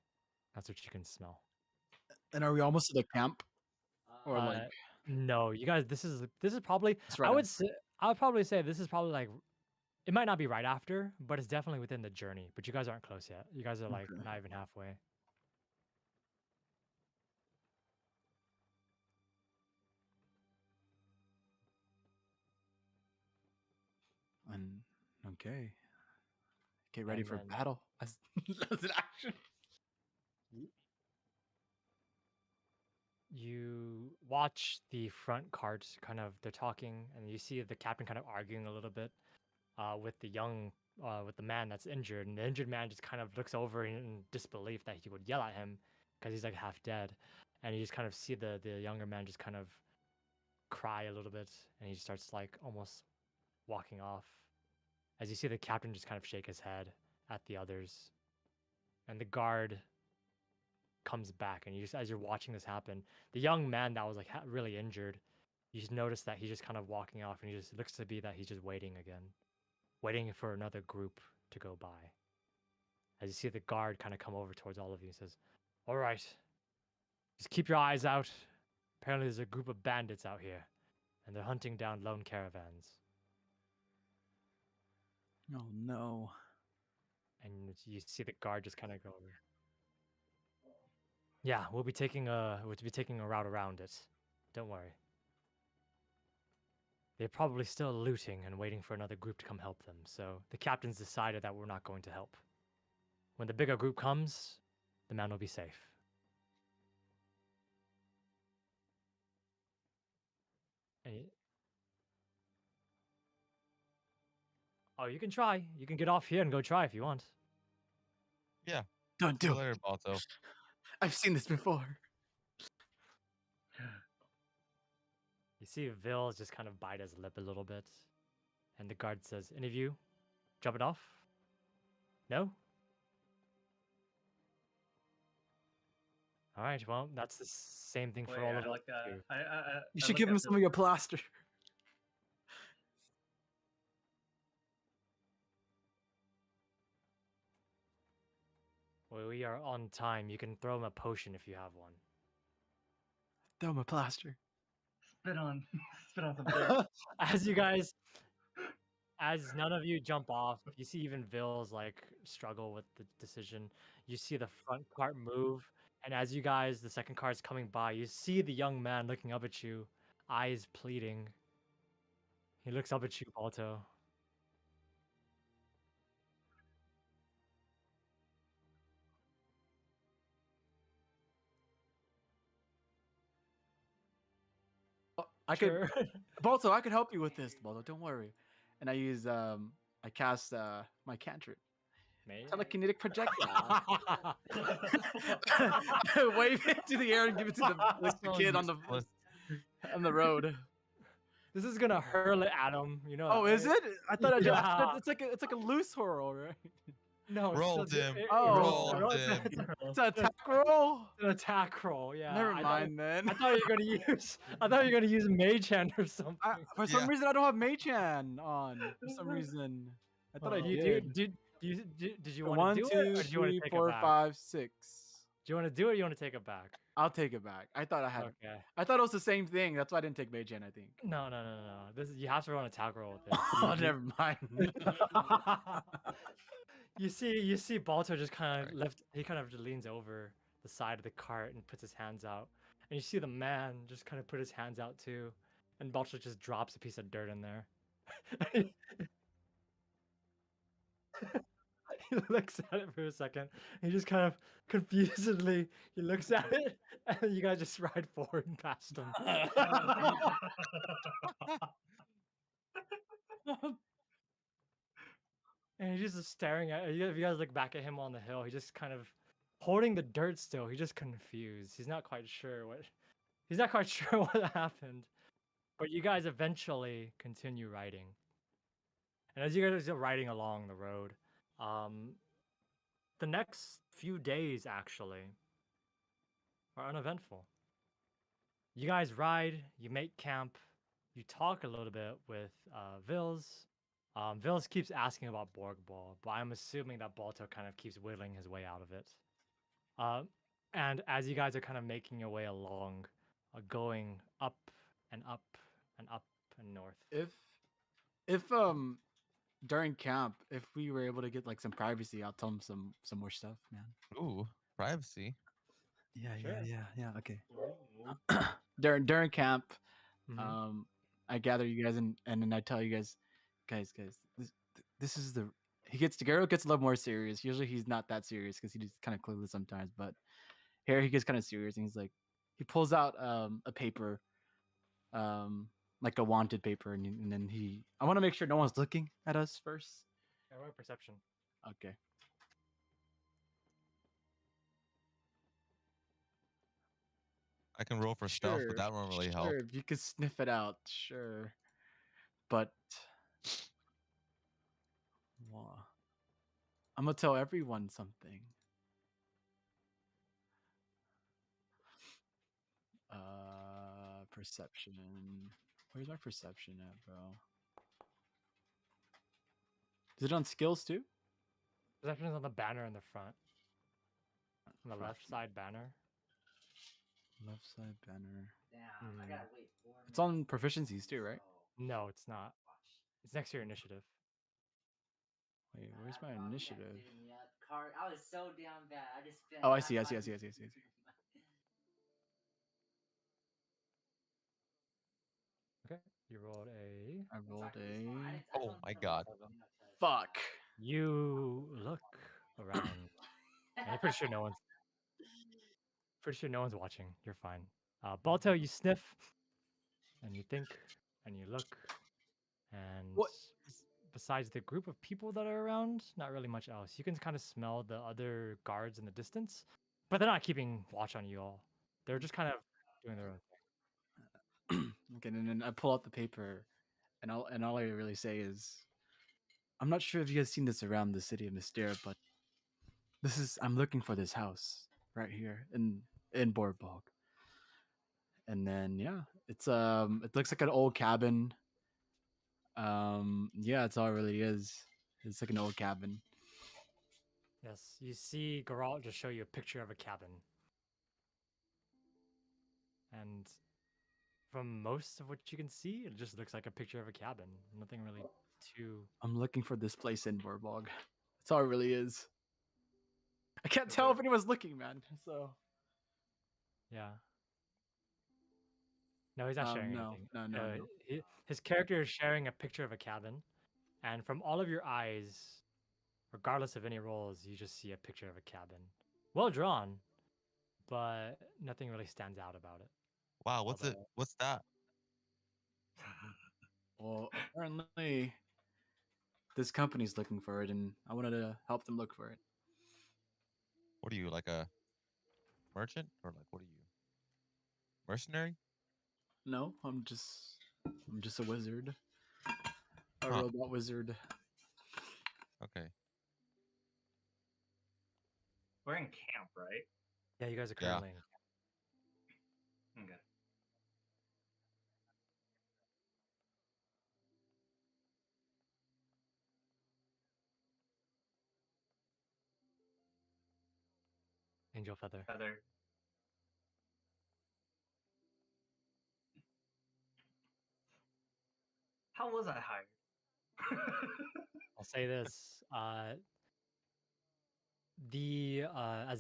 that's what you can smell. And are we almost to the camp? Or like, No, you guys, this is probably it's right after. I would probably say this is probably like it might not be right after, but it's definitely within the journey. But you guys aren't close yet. You guys are like Okay. not even halfway. And okay, get ready And for then battle. That's an action. you watch the front cart kind of they're talking, and you see the captain kind of arguing a little bit with with the man that's injured, and the injured man just kind of looks over in disbelief that he would yell at him because he's like half dead, and you just kind of see the younger man just kind of cry a little bit, and he starts like almost walking off as you see the captain just kind of shake his head at the others, and the guard comes back, and you just as you're watching this happen, the young man that was like really injured, you just notice that he's just kind of walking off, and he just looks to be that he's just waiting again, waiting for another group to go by. As you see the guard kind of come over towards all of you and says, "All right, just keep your eyes out. Apparently there's a group of bandits out here, and they're hunting down lone caravans." Oh no. And you see the guard just kind of go over. "Yeah, we'll be taking a route around it. Don't worry. They're probably still looting and waiting for another group to come help them. So the captain's decided that we're not going to help. When the bigger group comes, the man will be safe." And oh, you can try. You can get off here and go try if you want. Yeah. Don't See you do later, it. Balto. I've seen this before. You see Vil just kind of bite his lip a little bit. And the guard says, "Any of you drop it off? No? All right, well, that's the same thing for all of us. You should give him some of your plaster. Well, we are on time. You can throw him a potion if you have one. Throw him a plaster. Spit on some dirt. As as none of you jump off, you see even Vils like struggle with the decision. You see the front cart move, and as you guys, the second cart's coming by, you see the young man looking up at you, eyes pleading. He looks up at you, Balto. I Sure. could, Balto, I could help you with this, Balto. Don't worry. And I use I cast my cantrip, May telekinetic projectile. I wave it to the air and give it to the So kid on useless. the road. This is gonna hurl it at him, you know. Oh, that, is right? it? I thought I just. Yeah. It's like a loose hurl, right? No, it's Rolled still, him. Oh. Rolled him. it's a It's an attack roll. an attack roll. Yeah. Never I mind then. thought you were gonna use. I thought you were gonna use Mage Hand or something. For some Yeah. reason, I don't have Machan on. For some reason, I thought I Do you- did. did you want One, to do it, two, or do you want to three, take four, it back? 5, 6. Do you want to do it, or you want to take it back? I'll take it back. I thought I had. Okay. I thought it was the same thing. That's why I didn't take Machan. I think. No. This is, you have to run an attack roll with this. Oh, never mind. You see Balto just kind of Right. he kind of just leans over the side of the cart and puts his hands out. And you see the man just kind of put his hands out too. And Balto just drops a piece of dirt in there. He looks at it for a second. He just kind of confusedly he looks at it, and then you guys just ride forward and past him. And he's just staring at you. If you guys look back at him on the hill, he's just kind of holding the dirt still. He's just confused. He's not quite sure what happened. But you guys eventually continue riding. And as you guys are riding along the road, the next few days actually are uneventful. You guys ride, you make camp, you talk a little bit with Vils. Vils keeps asking about Borg Ball, but I'm assuming that Balto kind of keeps whittling his way out of it. And as you guys are kind of making your way along, going up and up and up and north. If during camp, if we were able to get like some privacy, I'll tell him some more stuff, man. Ooh, privacy. Yeah, Sure. yeah. Okay. During camp, Mhm. I gather you guys and then I tell you guys, this is the Garrett gets a little more serious. Usually he's not that serious because he's kind of clueless sometimes, but here he gets kind of serious and he's like, he pulls out a paper, like a wanted paper, and then I want to make sure no one's looking at us first. Roll perception. Okay. I can roll for stealth, but that won't really help. Sure, if you could sniff it out, sure. But I'm gonna tell everyone something. Perception. Where's my perception at, bro? Is it on skills too? Perception is on the banner in the front. On the Front. left side banner. Left side banner. Damn, I gotta wait 4 It's on minutes, proficiencies too, right? so- No, it's not. It's next to your initiative. Wait, where's my I probably initiative? got to, yeah. Card, I was so damn bad. I just spent. Oh, I half see. my- Okay. You rolled a. I rolled Sorry, this a. one, I Oh don't my know God. what to- Fuck. You look around. I'm pretty sure no one's watching. You're fine. Balto, you sniff, and you think, and you look, and What? Besides the group of people that are around, not really much else. You can kind of smell the other guards in the distance, but they're not keeping watch on you all. They're just kind of doing their own thing. Okay, and then I pull out the paper, and all I really say is, I'm not sure if you guys seen this around the city of Mystere, but I'm looking for this house right here in Borbog. And then yeah, it looks like an old cabin. Yeah, it's all it really is. It's like an old cabin. Yes, you see Geralt just show you a picture of a cabin. And from most of what you can see, it just looks like a picture of a cabin. Nothing really to. I'm looking for this place in Borbog. That's all it really is. I can't Is tell it- if anyone's looking, man. So Yeah. No, he's not sharing no, anything. no. His character is sharing a picture of a cabin, and from all of your eyes, regardless of any roles, you just see a picture of a cabin. Well drawn, but nothing really stands out about it. Wow, what's it? Although, What's that? Well, apparently this company's looking for it, and I wanted to help them look for it. What are you, like a merchant, or like what are you? Mercenary? No, I'm just a wizard, a Huh. robot wizard. Okay. We're in camp, right? yeah, you guys are Yeah. currently in. Okay. Angel Feather. Feather. How was I hired? I'll say this. As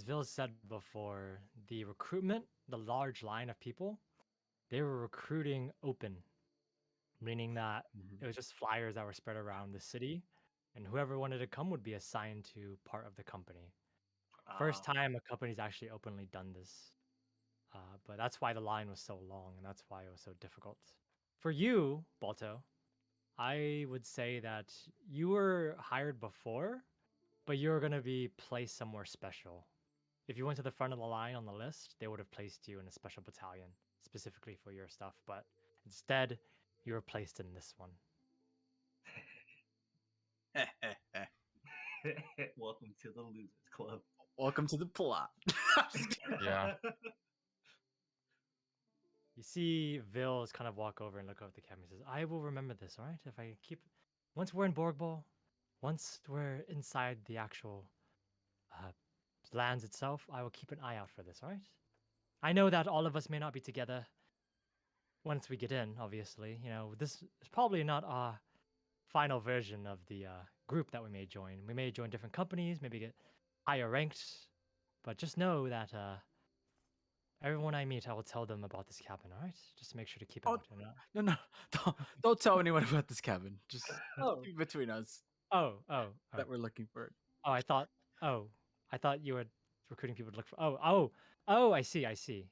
Vil said before, the recruitment, the large line of people, they were recruiting open, meaning that it was just flyers that were spread around the city, and whoever wanted to come would be assigned to part of the company. First time a company's actually openly done this. But that's why the line was so long, and that's why it was so difficult. For you, Balto, I would say that you were hired before, but you were going to be placed somewhere special. If you went to the front of the line on the list, they would have placed you in a special battalion specifically for your stuff. But instead, you were placed in this one. Welcome to the Losers Club. Welcome to the plot. Yeah. You see Vils kind of walk over and look over at the camera and says, I will remember this, all right? If I keep. Once we're in Borgball, once we're inside the actual lands itself, I will keep an eye out for this, all right? I know that all of us may not be together once we get in, obviously. You know, this is probably not our final version of the group that we may join. We may join different companies, maybe get higher ranked, but just know that everyone I meet, I will tell them about this cabin, all right? Just to make sure to keep it Oh, out. no, don't tell anyone about this cabin. Just Oh. keep it between us Oh, that we're looking for it. Oh, I thought you were recruiting people to look for. Oh, I see. Okay.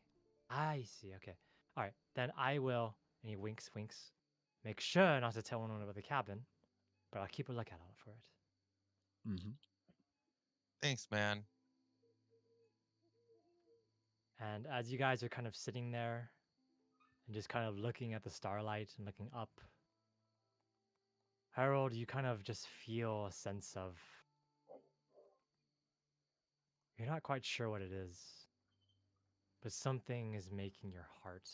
All right, then I will. And he winks. Make sure not to tell anyone about the cabin, but I'll keep a lookout out for it. Mm-hmm. Thanks, man. And as you guys are kind of sitting there and just kind of looking at the starlight and looking up, Harold, you kind of just feel a sense of. You're not quite sure what it is, but something is making your heart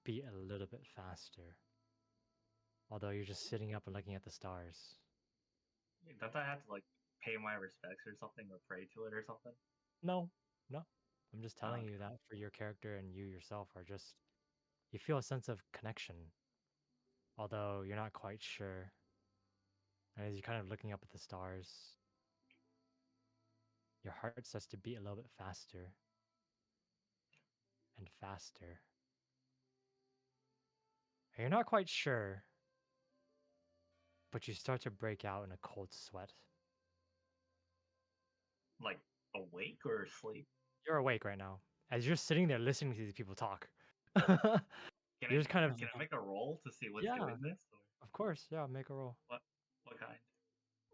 beat a little bit faster. Although you're just sitting up and looking at the stars. Don't I have to like pay my respects or something, or pray to it or something? No. I'm just telling okay. you that for your character and you yourself are just. You feel a sense of connection. Although you're not quite sure. And as you're kind of looking up at the stars, your heart starts to beat a little bit faster and faster. And you're not quite sure, but you start to break out in a cold sweat. Like awake or asleep? You're awake right now. As you're sitting there listening to these people talk. Can You're just kind of. Can I make a roll to see what's Yeah, doing this? Or of course. Yeah, make a roll. what kind?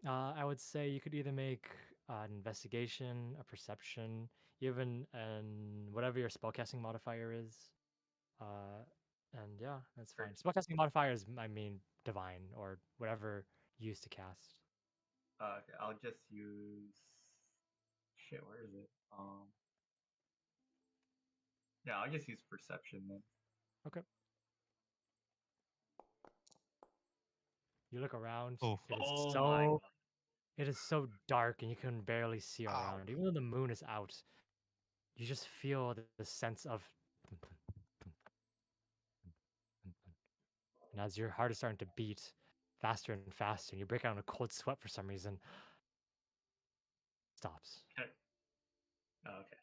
I would say you could either make an investigation, a perception, even an whatever your spellcasting modifier is. And yeah, that's fine. Spellcasting modifier is, I mean, divine or whatever you use to cast. Okay, I'll just use. Shit, where is it? Yeah, I'll just use perception then. Okay. You look around. Oh. It is Oh my god. it is so dark and you can barely see Ow. around. Even though the moon is out, you just feel the sense of. And as your heart is starting to beat faster and faster, and you break out in a cold sweat for some reason. Stops. Oh, okay.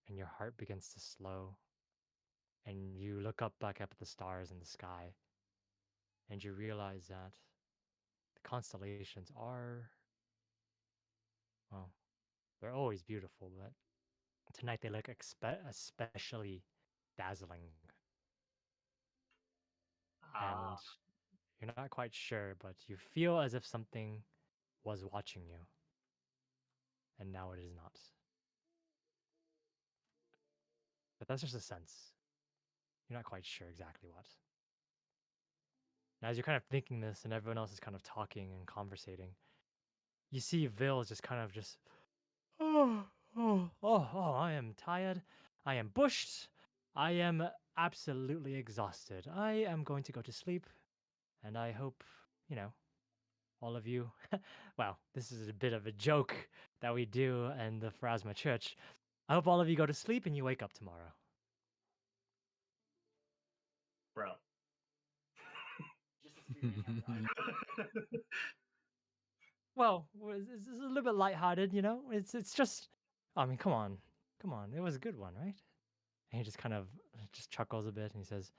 And your heart begins to slow. And you look up back up at the stars in the sky, and you realize that the constellations are, well, they're always beautiful, but tonight they look especially dazzling. Ah, And you're not quite sure, but you feel as if something was watching you, and now it is not. But that's just a sense. You're not quite sure exactly what. And as you're kind of thinking this, and everyone else is kind of talking and conversating, you see Vil just kind of just, I am tired. I am bushed. I am absolutely exhausted. I am going to go to sleep, and I hope, you know, all of you. Well, this is a bit of a joke that we do in the Pharasma Church. I hope all of you go to sleep and you wake up tomorrow. bro. Just a screaming out loud. Well, it's a little bit lighthearted, you know. It's just, I mean, come on, it was a good one, right? And he just kind of just chuckles a bit and he says,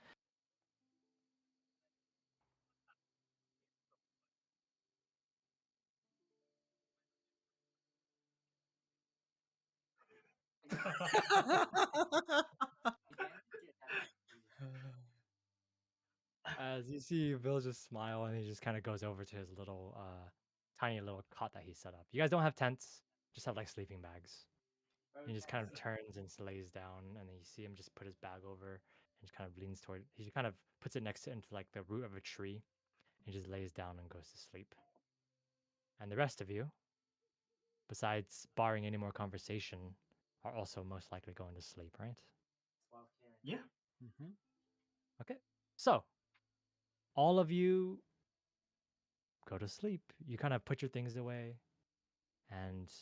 as you see Bill just smile and he just kind of goes over to his little tiny little cot that he set up. You guys don't have tents, just have like sleeping bags. He just kind of turns and lays down, and then you see him just put his bag over and just kind of leans toward. He kind of puts it next to into like the root of a tree. And he just lays down and goes to sleep. And the rest of you, besides barring any more conversation, are also most likely going to sleep, right? 12K. Yeah. Mm-hmm. Okay. So, all of you go to sleep. You kind of put your things away, and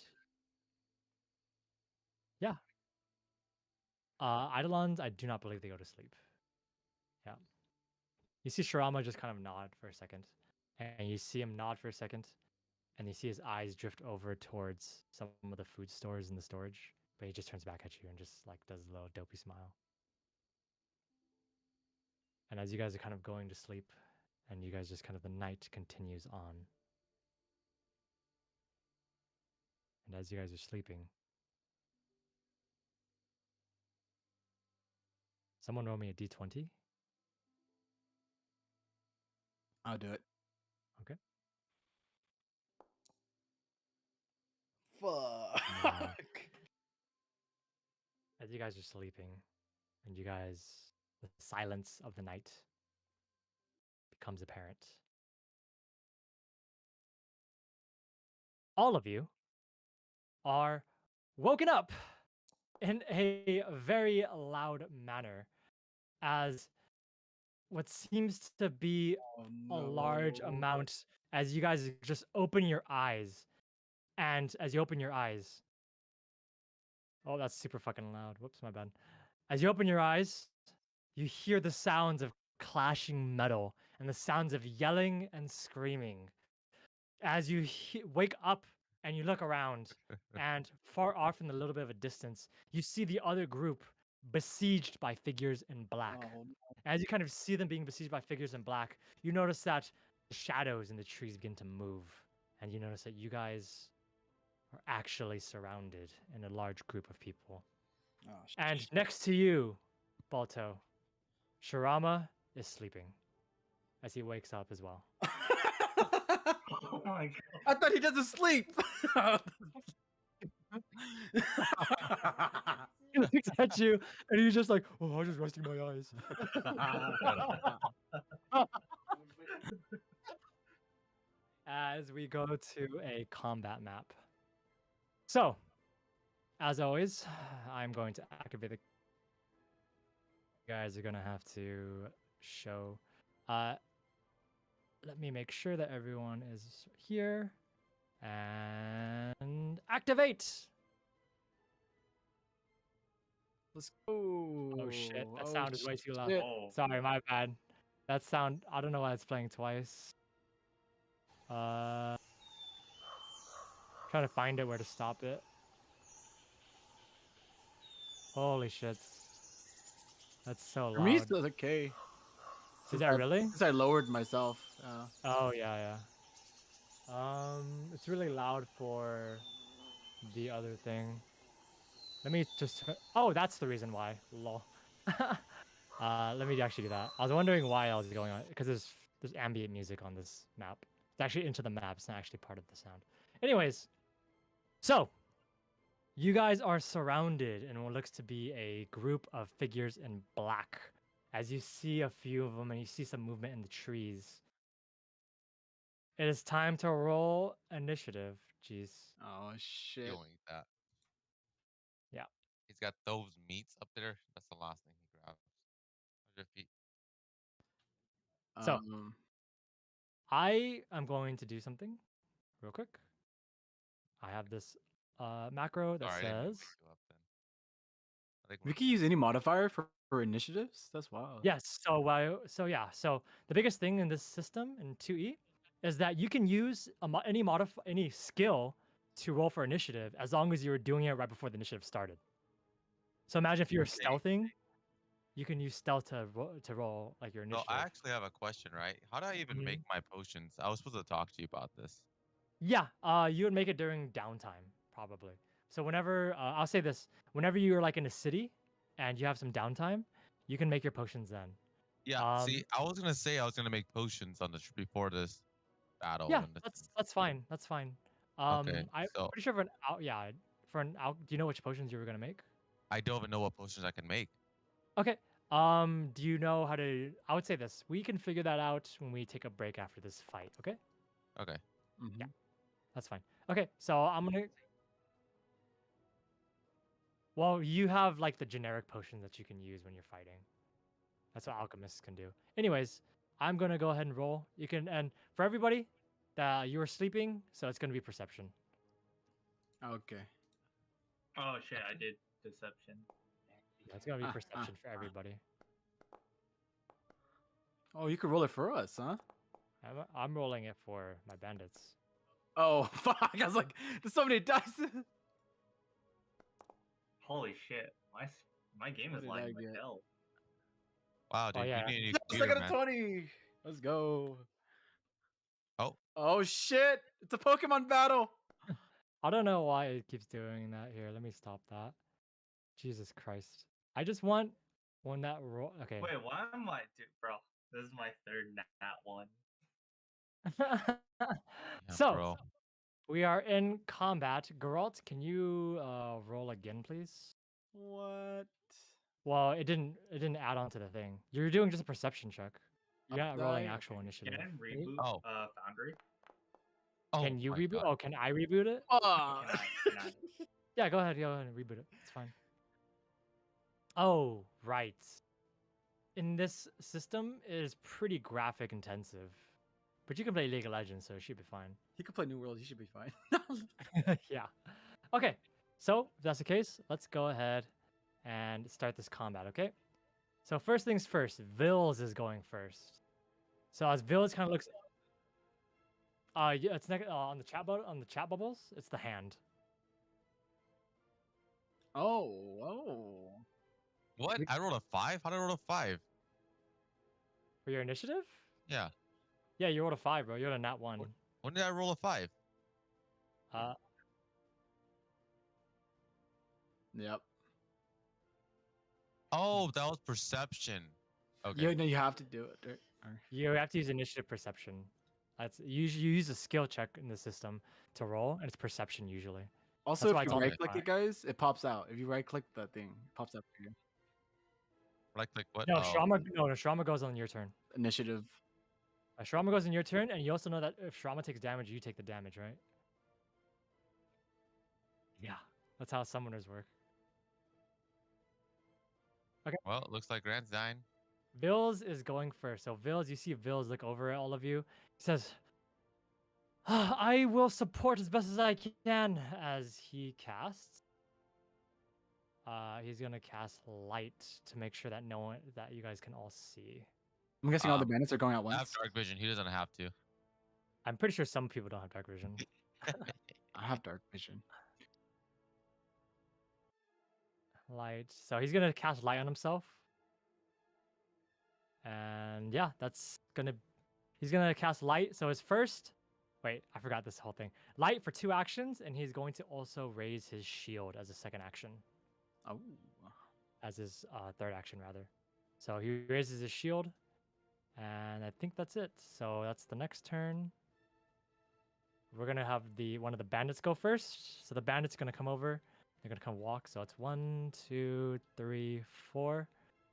yeah. Eidolons, I do not believe they go to sleep. Yeah. You see Shirama just kind of nod for a second, and you see him nod for a second, and you see his eyes drift over towards some of the food stores in the storage, but he just turns back at you and just like does a little dopey smile. And as you guys are kind of going to sleep, and you guys just kind of the night continues on. And as you guys are sleeping, someone roll me a d20. I'll do it. Okay. Fuck. As you guys are sleeping, and you guys, the silence of the night becomes apparent. All of you are woken up in a very loud manner as what seems to be Oh, a large no. amount as you guys just open your eyes. And as you open your eyes, oh, that's super fucking loud. Whoops, my bad. As you open your eyes, you hear the sounds of clashing metal and the sounds of yelling and screaming. As you wake up and you look around, and far off in a little bit of a distance, you see the other group besieged by figures in black. Oh, As you kind of see them being besieged by figures in black, you notice that the shadows in the trees begin to move. And you notice that you guys are actually surrounded in a large group of people. oh, And shit. next to you, Balto, Shirama is sleeping as he wakes up as well. Oh my god. I thought he doesn't sleep. He looks at you and he's just like, oh, I was just resting my eyes. As we go to a combat map. So, as always, I'm going to activate the. You guys are going to have to show. Let me make sure that everyone is here. And activate! Let's go. Oh shit, that Oh, sound is way too loud. shit. Oh. Sorry, my bad. That sound, I don't know why it's playing twice. Trying to find it where to stop it. Holy shit. That's so For me, loud. it's okay. Is that really? Since I lowered myself. Oh yeah, yeah. It's really loud for the other thing. Let me just. Oh, that's the reason why. Lol. Let me actually do that. I was wondering why I was going on because there's ambient music on this map. It's actually into the map. It's not actually part of the sound. Anyways, so you guys are surrounded in what looks to be a group of figures in black. As you see a few of them and you see some movement in the trees. It is time to roll initiative. Jeez. Oh You shit. don't eat that. Yeah. He's got those meats up there. That's the last thing he grabs. How's your feet? So Um, I am going to do something real quick. I have this macro that Sorry, I didn't mean to says wake you up then. I think we we're can use any modifier for initiatives. That's wild. yes. So yeah. So the biggest thing in this system in 2E is that you can use any skill to roll for initiative as long as you were doing it right before the initiative started. So imagine if you were Okay. stealthing, you can use stealth to roll like your So initiative. I actually have a question, right? How do I even Mhm. make my potions? I was supposed to talk to you about this. Yeah, you would make it during downtime, probably. So whenever I'll say this, whenever you're like in a city and you have some downtime, you can make your potions then. Yeah, see, I was gonna say I was gonna make potions on the before this battle. Yeah, And that's fine. That's fine. okay, I'm so pretty sure for an out, yeah, for an out. Do you know which potions you were gonna make? I don't even know what potions I can make. Okay. Do you know how to? I would say this. We can figure that out when we take a break after this fight. Okay. Okay. Mhm. Yeah. That's fine. Okay, so I'm gonna. Well, you have like the generic potions that you can use when you're fighting. That's what alchemists can do. Anyways, I'm gonna go ahead and roll. You can, and for everybody, that you were sleeping, so it's gonna be perception. Okay. Oh shit! I did deception. Yeah, it's gonna be Ah, perception for ah. everybody. Oh, you could roll it for us, huh? I'm rolling it for my bandits. Oh fuck! I was like, there's so many dice. Holy shit! My game What is did I lagging like get? hell. Wow, Oh dude, yeah. you need a new Yes, I computer, got a man. 20. Let's go. Oh, Oh shit! It's a Pokemon battle. I don't know why it keeps doing that here. Let me stop that. Jesus Christ. I just want one that roll. Okay. Wait, why am I, dude, bro? This is my third nat one. yeah, So bro. we are in combat. Geralt, can you roll again, please? What? Well, it didn't add on to the thing. You're doing just a perception check. You're Up not rolling die? actual Okay. initiative. Can Can you, reboot Oh, Foundry? oh can you my reboot? god. Oh, can I reboot it? Oh. Can I? Can I? Yeah, go ahead and reboot it. It's fine. Oh, right. In this system, it is pretty graphic intensive. But you can play League of Legends, so it should be fine. He could play New World. He should be fine. Yeah. Okay. So if that's the case, let's go ahead and start this combat, okay? So first things first, Vils is going first. So as Vils kind of looks yeah, it's on the chat bubbles, it's the hand. Oh. What? You- I rolled a 5? How did I roll a 5? For your initiative? Yeah. Yeah, you rolled a 5, bro. You rolled a nat 1. When did I roll a 5? Uh Yep. Oh, that was perception. Okay. You know you have to do it. you have to use initiative perception. That's you use a skill check in the system to roll, and it's perception usually. Also, That's why if it's you on the right click front. it, guys, it pops out. If you right click the thing, it pops up for you. Right click what? No, Oh. Shrama goes on your turn. Initiative. Shrama goes on your turn, and you also know that if Shrama takes damage, you take the damage, right? Yeah, that's how summoners work. Well, it looks like Grant's dying. Vils is going first. So Vils, you see Vils look over at all of you. He says, I will support as best as I can as he casts. He's gonna cast light to make sure that that you guys can all see. I'm guessing all the bandits are going at I have once. dark vision. He doesn't have to. I'm pretty sure some people don't have dark vision. I have dark vision. Light. So he's gonna cast light on himself. And yeah, that's gonna. He's gonna cast light. So his first. Wait, I forgot this whole thing. Light for 2 actions, and he's going to also raise his shield as a second action, Oh. as his third action rather. So he raises his shield, and I think that's it. So that's the next turn. We're gonna have one of the bandits go first. So the bandit's gonna come over. They're gonna come walk. So it's 1, 2, 3, 4. And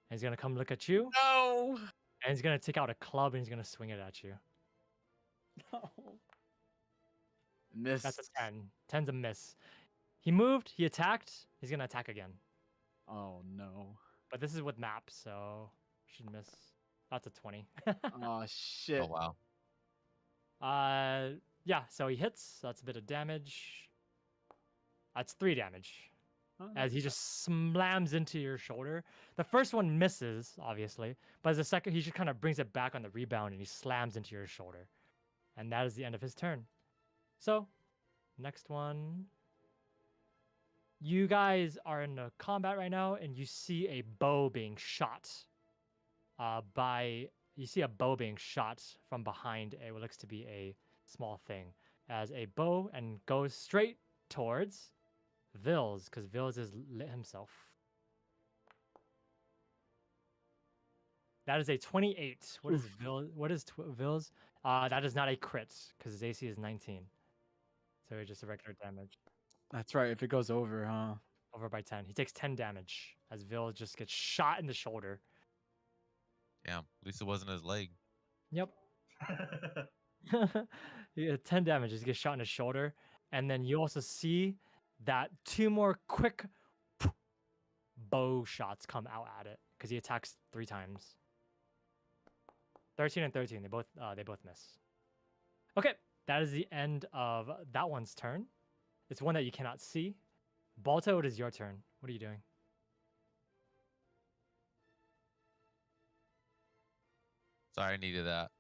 he's gonna come look at you. No. And he's gonna take out a club and he's gonna swing it at you. No. Miss. That's a 10. 10's a miss. He moved. He attacked. He's gonna attack again. Oh no. But this is with map, so should miss. That's a 20. Oh shit. Oh wow. Yeah. So he hits. That's a bit of damage. That's 3 damage. Oh, As he just slams into your shoulder. The first one misses, obviously, but as the second, he just kind of brings it back on the rebound and he slams into your shoulder. And that is the end of his turn. So, next one. You guys are in a combat right now, and you see a bow being shot. You see a bow being shot from behind what looks to be a small thing, as a bow and goes straight towards Vils, because Vils is lit himself. That is a 28. What is Vils? Vils? That is not a crit, because his AC is 19. So it's just a regular damage. That's right. If it goes over, huh? Over by 10. He takes 10 damage as Vils just gets shot in the shoulder. Damn. At least it wasn't his leg. Yep. He had 10 damage as he gets shot in his shoulder. And then you also see that 2 more quick bow shots come out at it because he attacks 3 times. 13 and 13. They both miss. Okay, that is the end of that one's turn. It's one that you cannot see. Balto, it is your turn. What are you doing? Sorry, I needed that.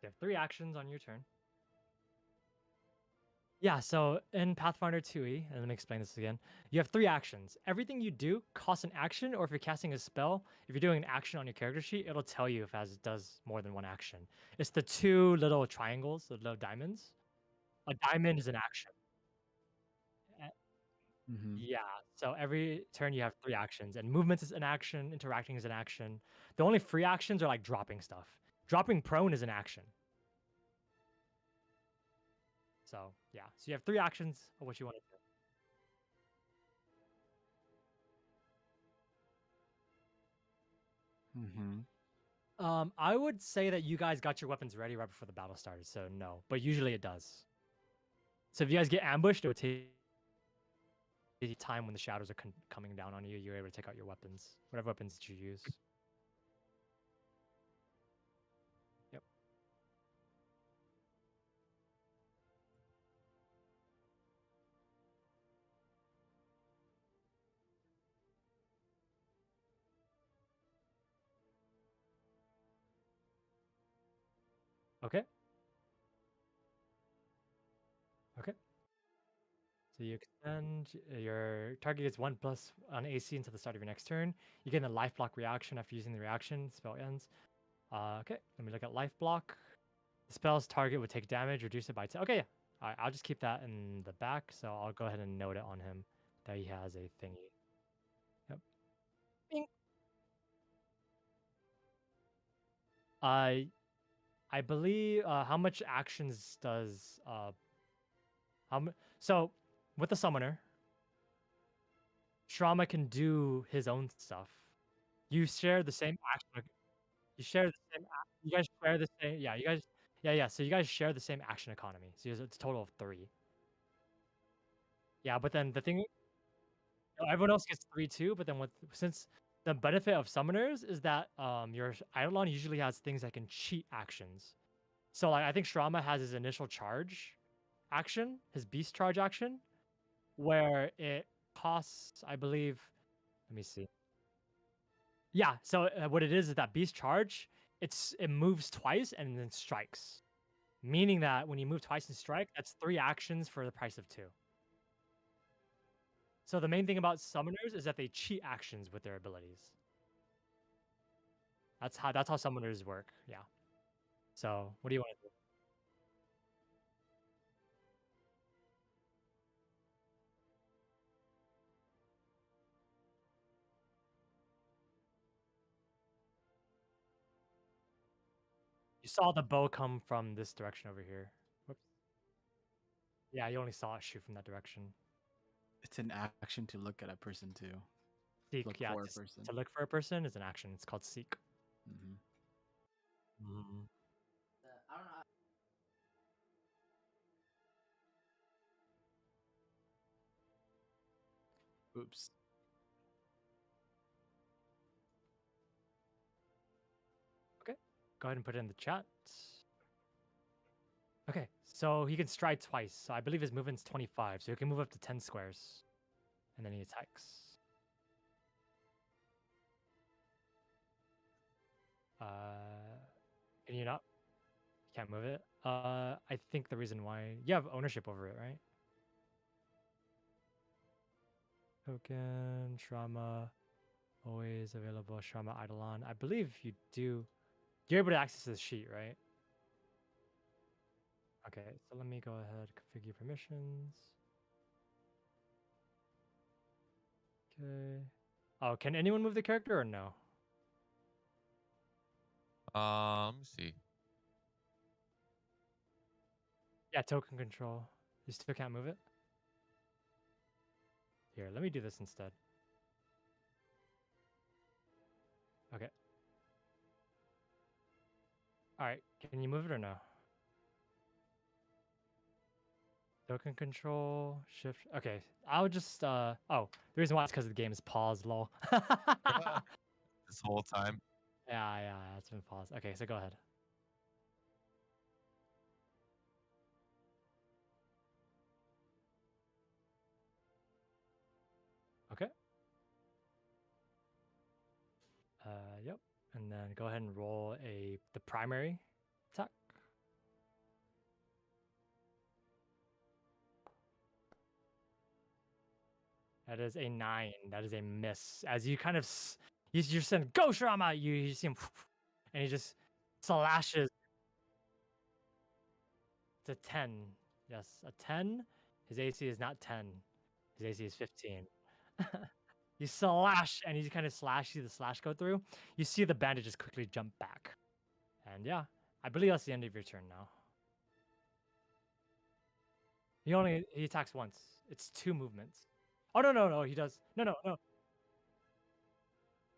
You have 3 actions on your turn. Yeah, so in Pathfinder 2e, and let me explain this again. You have 3 actions. Everything you do costs an action, or if you're casting a spell, if you're doing an action on your character sheet, it'll tell you if it does more than 1 action. It's the 2 little triangles, the little diamonds. A diamond is an action. Mm-hmm. Yeah, so every turn you have 3 actions, and movement is an action, interacting is an action. The only free actions are like dropping stuff. Dropping prone is an action. So, yeah. So you have 3 actions of what you want to do. Mm-hmm. I would say that you guys got your weapons ready right before the battle started, so no. But usually it does. So if you guys get ambushed, it would take time when the shadows are coming down on you. You're able to take out your weapons, whatever weapons that you use. Yep. Okay. Okay. So you extend your target gets 1+ on AC until the start of your next turn. You get a life block reaction after using the reaction. Spell ends. Okay, let me look at life block. The spell's target would take damage, reduce it by 10. Okay, yeah. All right, I'll just keep that in the back. So I'll go ahead and note it on him that he has a thingy. Yep. Bing. I believe how much actions does so with the summoner, Shrama can do his own stuff. You share the same action. You share the same. You guys share the same. Yeah, you guys. Yeah. So you guys share the same action economy. So it's a total of 3. Yeah, but then the thing, everyone else gets 3 too. But then since the benefit of summoners is that your Eidolon usually has things that can cheat actions. So like I think Shrama has his initial charge action, his beast charge action, where it costs, I believe. Let me see. Yeah. So what it is that beast charge, it moves twice and then strikes, meaning that when you move twice and strike, that's 3 actions for the price of 2. So the main thing about summoners is that they cheat actions with their abilities. That's how summoners work. Yeah. So what do you want to do? You saw the bow come from this direction over here. Whoops. Yeah, you only saw it shoot from that direction. It's an action to look at a person too. Seek, Look yeah, for a person. to look for a person is an action. It's called seek. Mm-hmm. I don't know. Oops. Okay, go ahead and put it in the chat. Okay, so he can stride twice. So I believe his movement's 25, so he can move up to 10 squares, and then he attacks. Can you not? Can't move it. I think the reason why you have ownership over it, right? Token, Shrama, always available. Shrama Eidolon. I believe you do. You're able to access this sheet, right? Okay, so let me go ahead, configure permissions. Okay. Oh, can anyone move the character or no? Let me see. Yeah, token control. You still can't move it? Here, let me do this instead. Okay. All right, can you move it or no? Token control, shift. Okay, I'll just, oh, the reason why is because the game is paused, lol. This whole time. Yeah, it's been paused. Okay, so go ahead. Okay. Yep. And then go ahead and roll the primary attack. That is a 9. That is a miss. As you kind of you're saying, "Go, Shrama!" You see him, and he just slashes. It's a 10. Yes, a 10. His AC is not 10. His AC is 15. You slash, and you kind of slash. See the slash go through. You see the bandit just quickly jump back, and yeah, I believe that's the end of your turn now. He attacks once. It's 2 movements. Oh no, he does. No.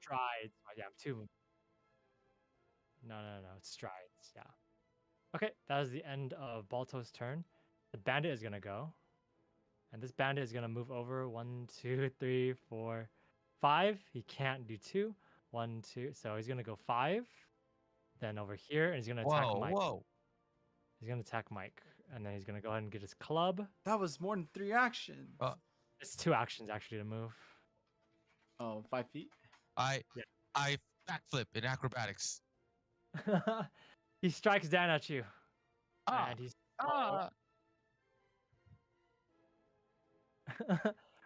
Strides. Oh, yeah, 2 movements. No. It's strides. Yeah. Okay, that is the end of Balto's turn. The bandit is gonna go. And this bandit is gonna move over 1, 2, 3, 4, 5. He can't do 2. 1, 2. So he's gonna go 5. Then over here, and he's gonna attack Mike. Whoa. He's gonna attack Mike, and then he's gonna go ahead and get his club. That was more than 3 actions. It's 2 actions actually to move. Oh, 5 feet? I backflip in acrobatics. He strikes down at you, and he's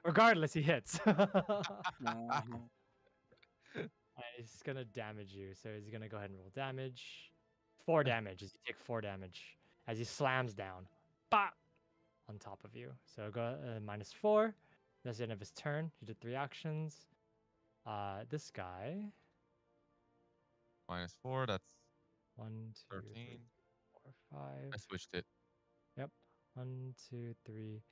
regardless, he hits. He's gonna damage you, so he's gonna go ahead and roll damage. 4 damage as you take 4 damage as he slams down, bah, on top of you. So go -4. That's the end of his turn. He did 3 actions. This guy. -4. That's 1, 2, 13. 3, 4, 5. I switched it. Yep. 1, 2, 3.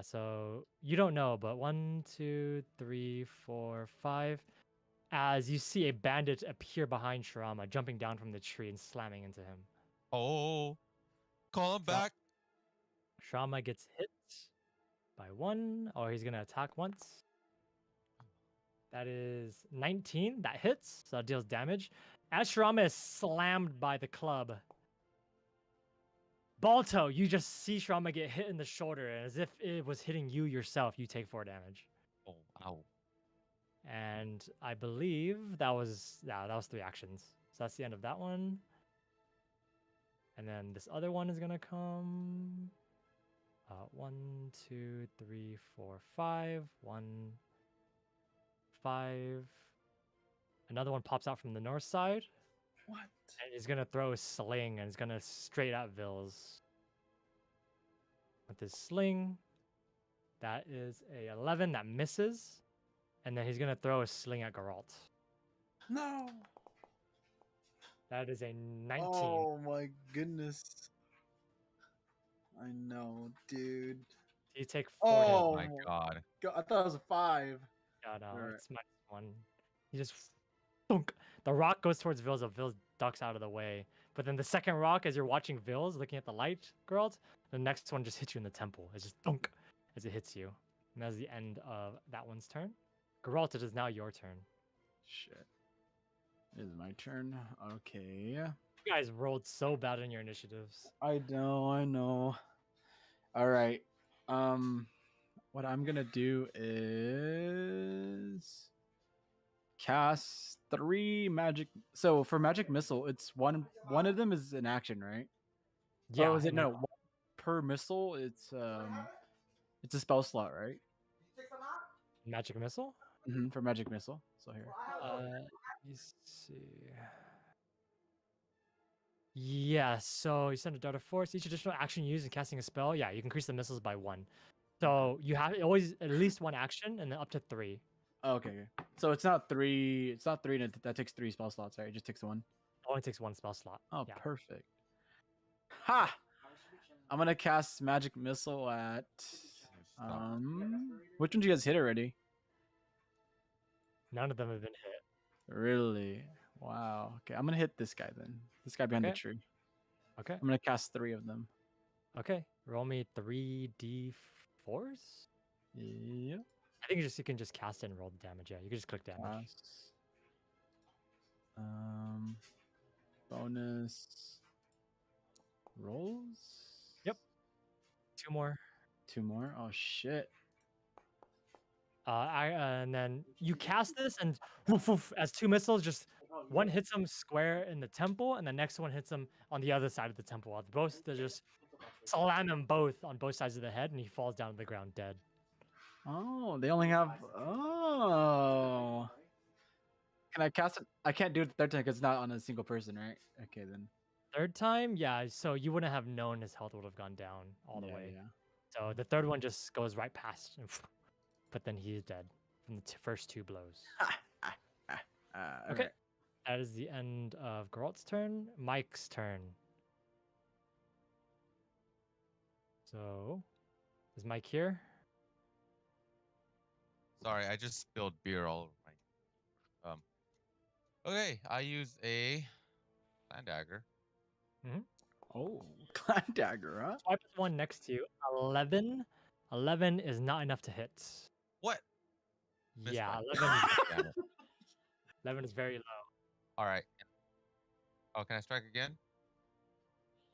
So you don't know, but 1, 2, 3, 4, 5. As you see a bandit appear behind Shirama, jumping down from the tree and slamming into him. Oh, call him back. Shirama gets hit by 1, or he's gonna attack once. That is 19. That hits, so it deals damage. As Shirama is slammed by the club, Balto, you just see Shirama get hit in the shoulder, and as if it was hitting you yourself, you take 4 damage. Oh, ow. And I believe that was 3 actions. So that's the end of that one. And then this other one is gonna come. 1, 2, 3, 4, 5. 1, 5. Another one pops out from the north side. What? And he's gonna throw a sling and he's gonna straight at Vils. With his sling. That is a 11 that misses. And then he's gonna throw a sling at Geralt. No. That is a 19. Oh my goodness. I know, dude. You take 4 Oh damage. My God. I thought it was a 5. Yeah, no, Alright. it's -1. He just thunk. The rock goes towards Vils, but Vils ducks out of the way. But then the second rock, as you're watching Vils looking at the light, Geralt, the next one just hits you in the temple. It's just thunk as it hits you. And that's the end of that one's turn. Geralt, it is now your turn. Shit. It is my turn. Okay. You guys rolled so bad in your initiatives. I know. All right. What I'm gonna do is cast 3 magic. So for magic missile, it's one of them is an action, right? Yeah, Or is it and no one per missile? It's a spell slot, right? magic missile? For magic missile. So here. Let me see. Yeah, so you send a dart of force. Each additional action used in casting a spell, yeah, you can increase the missiles by 1. So you have always at least 1 action and then up to 3. Oh, okay. So it's not 3. It's not 3. That takes 3 spell slots, right? It just takes 1. It only takes 1 spell slot. Oh, yeah. perfect. Ha! I'm gonna cast magic missile at which one did you guys hit already? None of them have been hit. Really? Wow. Okay, I'm gonna hit this guy then. This guy behind the Okay. tree. Okay. I'm gonna cast 3 of them. Okay. Roll me 3d4s. Yep. I think you can just cast it and roll the damage. Yeah, you can just click damage. Cast. Bonus rolls. Yep. 2 more. 2 more. Oh shit. And then you cast this, and woof, woof, as 2 missiles, just one hits him square in the temple, and the next one hits him on the other side of the temple. Both they just slam him both on both sides of the head, and he falls down to the ground dead. Oh, they only have. Oh. Can I cast it? I can't do it the third time because it's not on a single person, right? Okay, then. Third time, yeah. So you wouldn't have known his health would have gone down all the way. Yeah. So the third one just goes right past, but then he's dead from the first 2 blows. Okay. Okay. That is the end of Geralt's turn. Mike's turn. So, is Mike here? Sorry, I just spilled beer all over my. Okay, I use a land dagger. Oh, clan dagger, huh? Swipe the one next to you. 11. 11 is not enough to hit. What? Missed Yeah, by- 11. Damn it. 11 is very low. All right. Oh, can I strike again?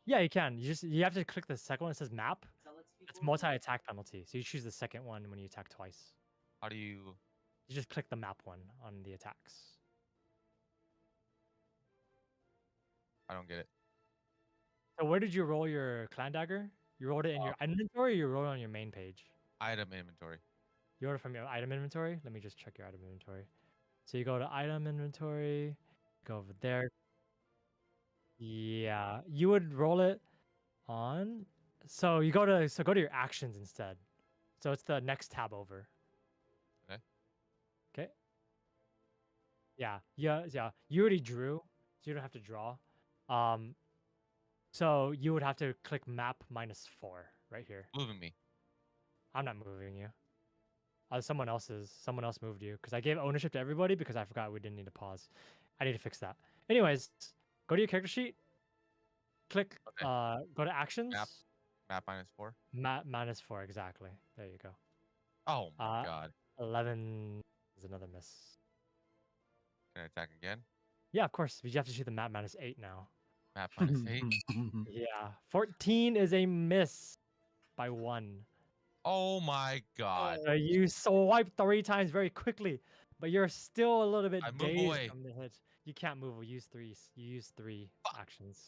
Yeah, you can. You have to click the second one. It says map. It's multi-attack penalty. So you choose the second one when you attack twice. How do you? You just click the map one on the attacks. I don't get it. So where did you roll your clan dagger? You rolled it in your inventory, or you rolled it on your main page? Item inventory. You rolled it from your item inventory? Let me just check your item inventory. So you go to item inventory, go over there. Yeah, you would roll it on. So you go to your actions instead. So it's the next tab over. Okay. Okay. Yeah. You already drew, so you don't have to draw. So you would have to click map -4 right here. Moving me. I'm not moving you. Someone else moved you because I gave ownership to everybody because I forgot we didn't need to pause. I need to fix that. Anyways, go to your character sheet. Click. Okay. Go to actions. Map -4. Map -4 exactly. There you go. Oh my god. 11 is another miss. Can I attack again? Yeah, of course. But you have to shoot the map -8 now. Map -8. Yeah. 14 is a miss by 1. Oh my god. You swipe 3 times very quickly, but you're still a little bit I move dazed away. from the hit. You can't move. You use three actions.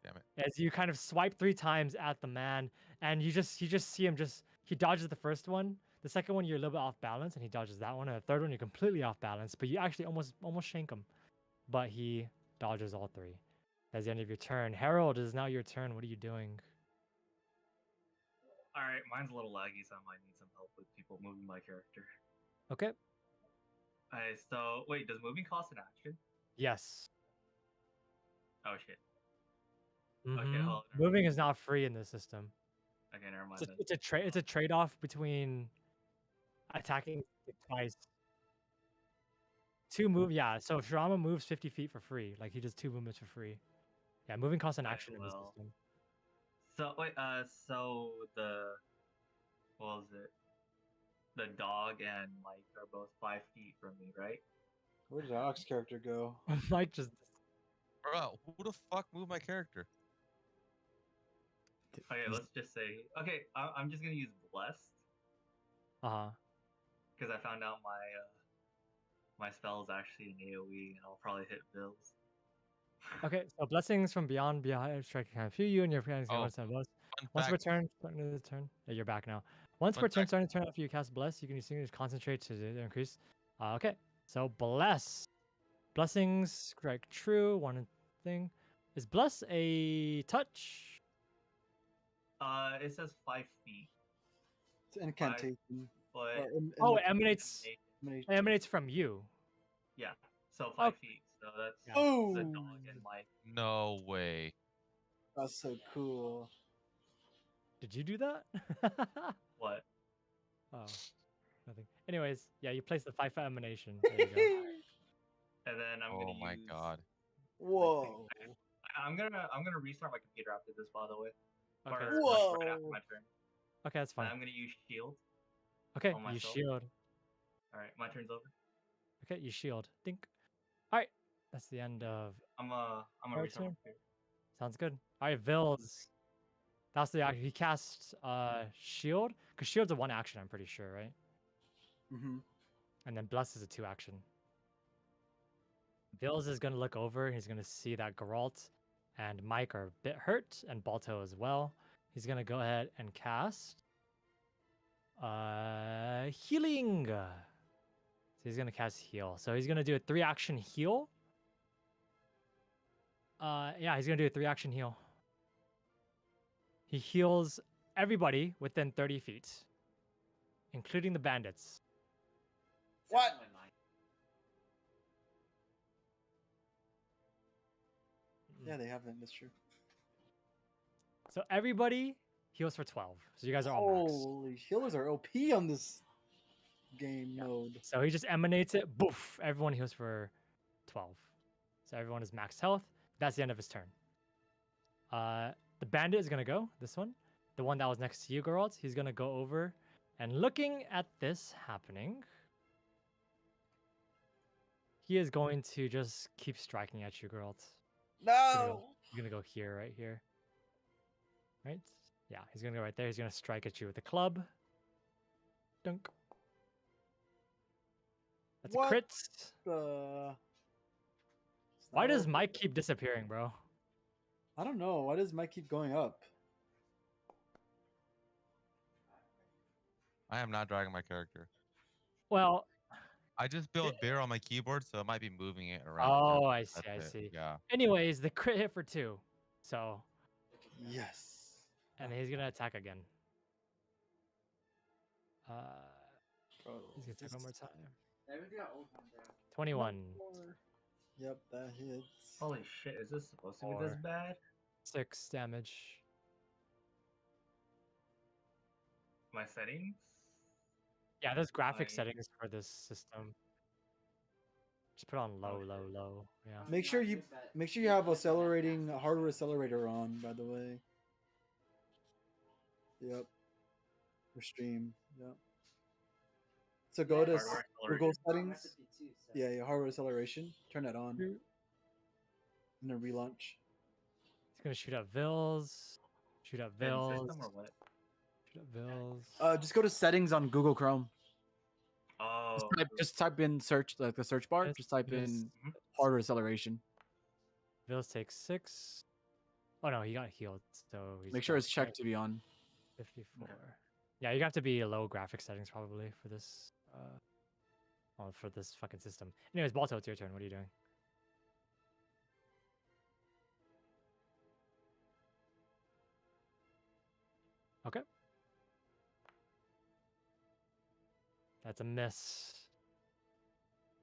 Damn it. As you kind of swipe 3 times at the man, and you just see him he dodges the first one. The second one you're a little bit off balance, and he dodges that one. And the third one you're completely off balance, but you actually almost shank him. But he dodges all 3. That's the end of your turn. Harold, it is now your turn. What are you doing? All right, mine's a little laggy, so I might need some help with people moving my character. Okay. Alright, so wait, does moving cost an action? Yes. Oh shit. Mhm. hold on. Moving is not free in this system. Okay, never mind It's a, then. it's a trade. It's a trade-off between attacking twice. 2 move. Yeah. So Shirama moves 50 feet for free. Like he does 2 movements for free. Yeah. Moving costs an I action in this will. system. So wait, so what was it? The dog and Mike are both 5 feet from me, right? Where did Alex character go? Mike just. Bro, who the fuck moved my character? Okay, let's just say. Okay, I'm just gonna use blessed Uh-huh. because I found out my spell is actually an AOE, and I'll probably hit bills. Okay. So blessings from beyond strike can feel you and your friends can Oh, once Fun per fact. turn, starting to the turn. Yeah, you're back now. Once Fun per turn, fact. starting to turn after you cast bless, you can use just concentrate to increase. Okay. So bless. Blessings strike true. One thing. Is bless a touch? It says 5 feet, It's an incantation. but Oh, it emanates. emanation- It emanates from you. Yeah, so 5 Oh. feet. So that's Yeah. Oh, the dog and Mike. No way. that's so cool. Did you do that? What? Oh, nothing. Anyways, yeah, you place the 5-foot emanation. There you go. And then I'm gonna Oh my use. god. Whoa. I'm gonna restart my computer after this, by the way. Okay, Or, that's like, Whoa. right after my turn. Okay, that's And fine. I'm gonna use shield. Okay, on you myself. shield. All right, my turn's over. Okay, you shield. Think. All right, that's the end of. I'm gonna Alright, restart my sir. computer. Sounds good. All right, Vils. That's the action. He casts shield because shield's a 1 action. I'm pretty sure, right? Mm-hmm. And then bless is a 2 action. Vils is gonna look over. He's gonna see that Geralt and Mike are a bit hurt, and Balto as well. He's gonna go ahead and cast healing. So he's gonna cast heal. So he's gonna do a 3-action heal. Yeah, he's gonna do a 3-action heal. He heals everybody within 30 feet, including the bandits. What? Yeah, they have that. That's true. So everybody heals for 12. So you guys are all max. Holy, healers are OP on this game mode. So he just emanates it. Boof! Everyone heals for 12. So everyone is max health. That's the end of his turn. The bandit is gonna go. This one, the one that was next to you, Geralt. He's gonna go over and looking at this happening, he is going to just keep striking at you, Geralt. No. He's gonna go here, right here. Right? Yeah, he's gonna go right there. He's gonna strike at you with a club. Dunk. That's What? a crit. The... Why does Mike keep disappearing, bro? I don't know. Why does Mike keep going up? I am not dragging my character. Well, I just built bear on my keyboard, so it might be moving it around. oh, I see, That's I it. see. Yeah. Anyways, the crit hit for 2. So, Yes. and he's gonna attack again. Bro, He's gonna attack one more time. There we go. Oh, my God. 21. Yep, that hits. Holy shit! Is this supposed to be this 4. bad? 6 damage. My settings. Yeah, there's graphic I- settings for this system. Just put on low, Oh, low, shit. low. Yeah. Make sure you have accelerating hardware accelerator on, by the way. Yep. For stream. Yep. So go to Hardware Google acceleration. settings. Recipe 2 says- Yeah, hardware acceleration. Turn that on. He's And then relaunch. gonna shoot at Vils. Shoot at In Vils. system or what? Shoot at Vils. Just go to settings on Google Chrome. Oh, Oh. Just type in search, like the search bar. Yes, Just type yes. in Mhm. harder acceleration. Vils takes 6. Oh no, he got healed, so he's Make sure dead. it's checked to be on. 54. Yeah, you have to be low graphic settings probably for this. Well, for this fucking system. Anyways, Balto, it's your turn. What are you doing? Okay. That's a miss.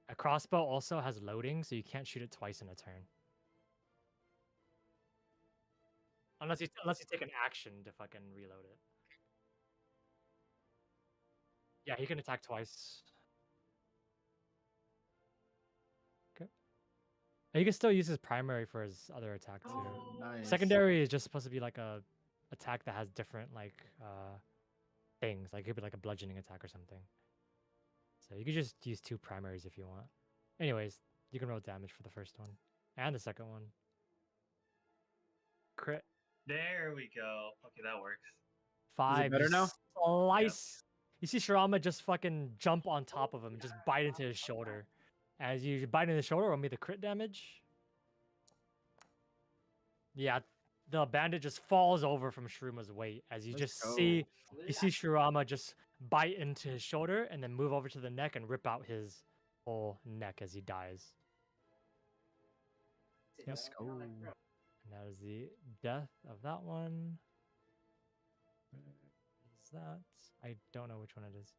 A crossbow also has loading, so you can't shoot it twice in a turn. Unless you take an action to fucking reload it. Yeah, he can attack twice. Okay. And he can still use his primary for his other attack too. Nice. Secondary is just supposed to be like a attack that has different like things. Like it could be like a bludgeoning attack or something. So you could just use 2 primaries if you want. Anyways, you can roll damage for the first one and the second one. Crit. There we go. Okay, that works. 5. better you now? Slice. You see Shirama just fucking jump on top of him and just bite into his shoulder. As you bite into the shoulder, roll me the crit damage. Yeah, the bandit just falls over from Shirama's weight as you Let's just go. see Shirama just bite into his shoulder and then move over to the neck and rip out his whole neck as he dies. Yep. Let's go. And that is the death of that one. Where is that? I don't know which one it is.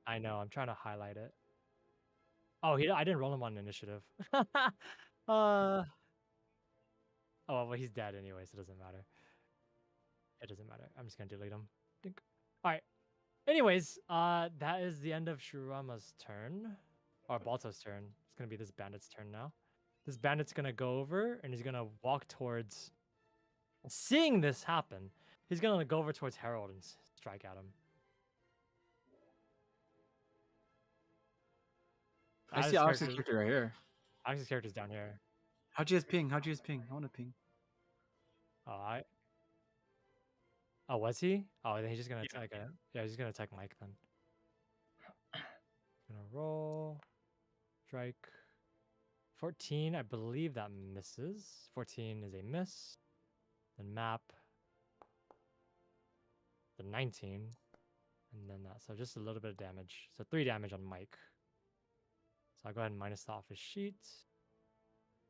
I know, I'm trying to highlight it. Oh, I didn't roll him on initiative. Oh, well, he's dead anyway, so it doesn't matter. It doesn't matter. I'm just gonna delete him. Dink. All right. Anyways, that is the end of Shurama's turn, or Balto's turn. It's gonna be this bandit's turn now. This bandit's gonna go over and he's gonna walk towards. Seeing this happen, he's gonna go over towards Harold and strike at him. I see Alex's character right here. Alex's character's down here. How'd you guys ping? I want to ping. Oh, was he? Oh, then he's just gonna attack it. Yeah, he's gonna attack Mike then. Gonna roll. Strike. 14, I believe that misses. 14 is a miss. Then map. The 19. And then that. So just a little bit of damage. So 3 damage on Mike. So I'll go ahead and minus that off his sheet.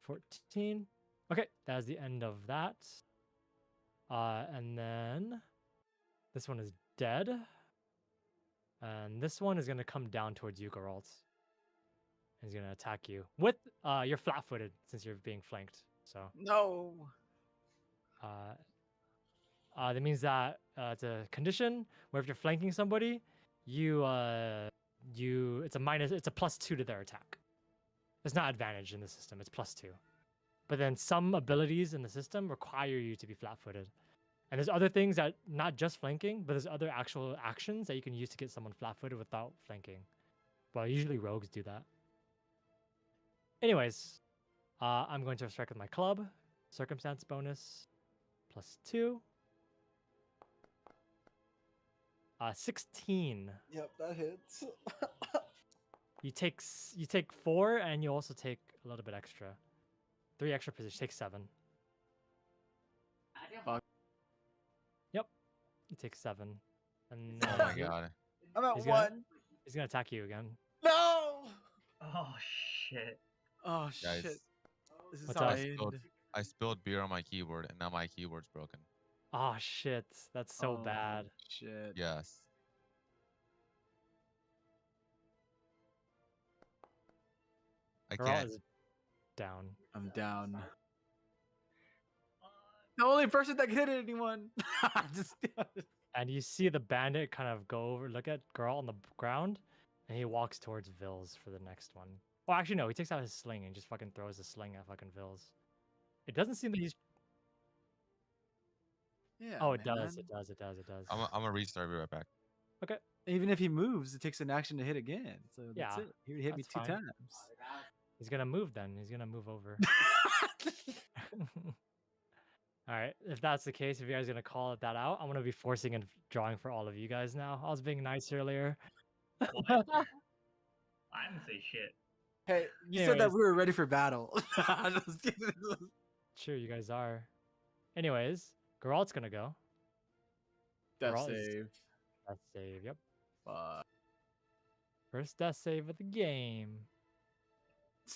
14. Okay, that is the end of that. And then this one is dead. And this one is going to come down towards you, Geralt. He's going to attack you. With, you're flat-footed since you're being flanked. So No. that means that it's a condition where if you're flanking somebody, it's a +2 to their attack. It's not advantage in the system, it's +2. But then some abilities in the system require you to be flat-footed. And there's other things that, not just flanking, but there's other actual actions that you can use to get someone flat-footed without flanking. Well, usually rogues do that. Anyways, I'm going to strike with my club. Circumstance bonus, +2. 16. Yep, that hits. You take 4, and you also take a little bit extra. 3 extra positions. Take 7. Fuck. Yep. You take 7. And Oh my god. I'm at He's 1. gonna- he's gonna attack you again. No. Oh shit. Oh Guys, shit. This is What's how up? I end. I spilled beer on my keyboard and now my keyboard's broken. Oh shit. That's so Oh, bad. Shit. Yes. I Geralt can't. is down. I'm down. The only person that can hit anyone. Just And you see the bandit kind of go over, look at Geralt on the ground, and he walks towards Vils for the next one. Oh, actually, no. He takes out his sling and just fucking throws the sling at fucking Vils. It doesn't seem that he's. yeah. Oh, it does. man. It does. It does. It does. I'm gonna restart. I'll be right back. Even if he moves, it takes an action to hit again. So that's Yeah, it. He hit me that's 2 fine. times. He's gonna move then. He's gonna move over. All right, if that's the case, if you guys are gonna call it that out, I'm gonna be forcing and drawing for all of you guys now. I was being nice earlier. What? I didn't say shit. Hey, you said that Anyways. we were ready for battle. Just kidding. Sure, you guys are. Anyways, Geralt's gonna go. Death Geralt is- save. Death save, yep. Fuck. First death save of the game.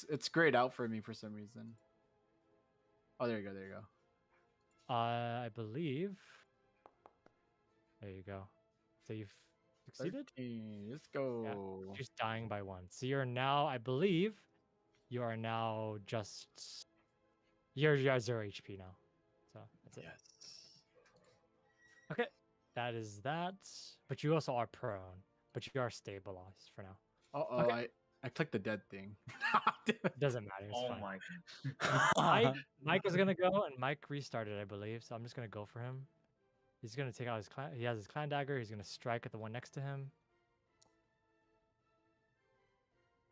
It's grayed out for me for some reason. Oh, there you go. There you go. I believe. There you go. So you've succeeded? 13. Let's go. Just dying by one. So you're now, I believe, you are now just. You're at 0 HP now. So that's it. Yes. Okay. That is that. But you also are prone. But you are stabilized for now. Uh-oh, Okay. I clicked the dead thing. Doesn't matter. It's Oh fine. my. Mike was gonna go, and Mike restarted, I believe. So I'm just gonna go for him. He's gonna take out his clan. He has his clan dagger. He's gonna strike at the one next to him.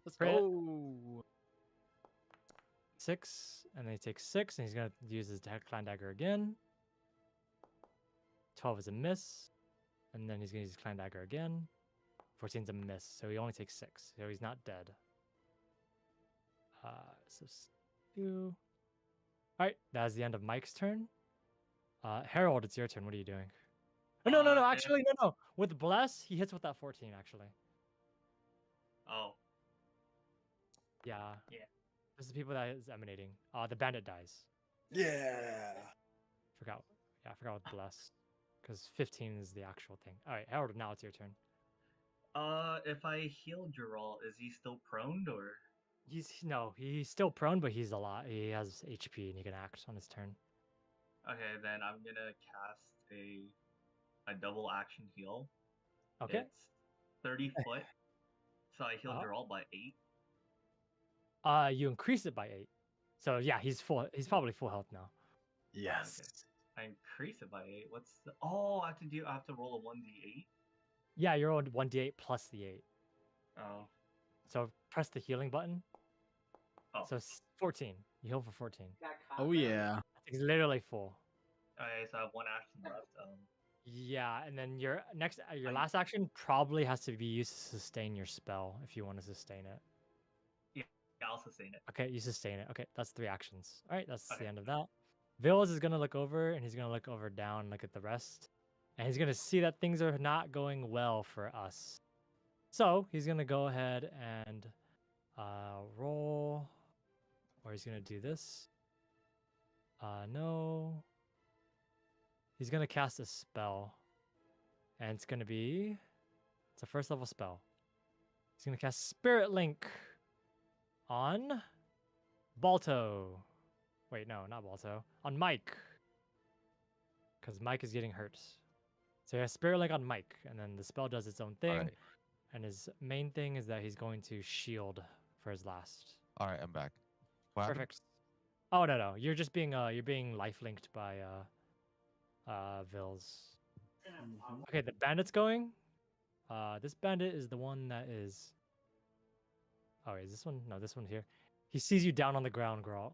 Let's Crit. go. 6, and then he takes 6, and he's gonna use his clan dagger again. 12 is a miss, and then he's gonna use his clan dagger again. 14 is a miss, so he only takes 6, so he's not dead. So Stu. All right, that's the end of Mike's turn. Harold, it's your turn. What are you doing? Oh, no, if- actually, no. With bless, he hits with that 14. Actually, Oh. yeah. Yeah. This is the people that is emanating. The bandit dies. Yeah. Forgot. Yeah, I forgot with bless, because 15 is the actual thing. All right, Harold, now it's your turn. If I heal Geralt, is he still prone or? He's still prone, but he's a lot. He has HP and he can act on his turn. Okay, then I'm gonna cast a double action heal. Okay. It's 30 foot, so I heal Uh-huh. Geralt by 8. You increase it by 8. So yeah, he's full. He's probably full health now. Yes. I increase it by 8. What's the? Oh, I have to roll a 1d8. Yeah, you're on 1d8 plus the 8. Oh. So press the healing button. Oh. So 14. You heal for 14. Oh yeah. It's literally full. Okay, so I have one action left. Yeah, and then your last action probably has to be used to sustain your spell if you want to sustain it. Yeah, I'll sustain it. Okay, you sustain it. Okay, that's 3 actions. All right, that's Okay. the end of that. Vils is gonna look over, and he's gonna look over down and look at the rest, and he's gonna see that things are not going well for us. So he's gonna go ahead and roll, or he's gonna do this. No. He's gonna cast a spell, and it's a first level spell. He's gonna cast Spirit Link on Balto. Wait, no, not Balto. On Mike, because Mike is getting hurt. So he has Spirit Link on Mike, and then the spell does its own thing. Alright. And his main thing is that he's going to shield for his last. All right, I'm back. What happened? Perfect. Oh no, you're just being life linked by Vils. Okay, the bandit's going. This bandit is the one that is. Oh, wait, is this one? No, this one here. He sees you down on the ground, Geralt.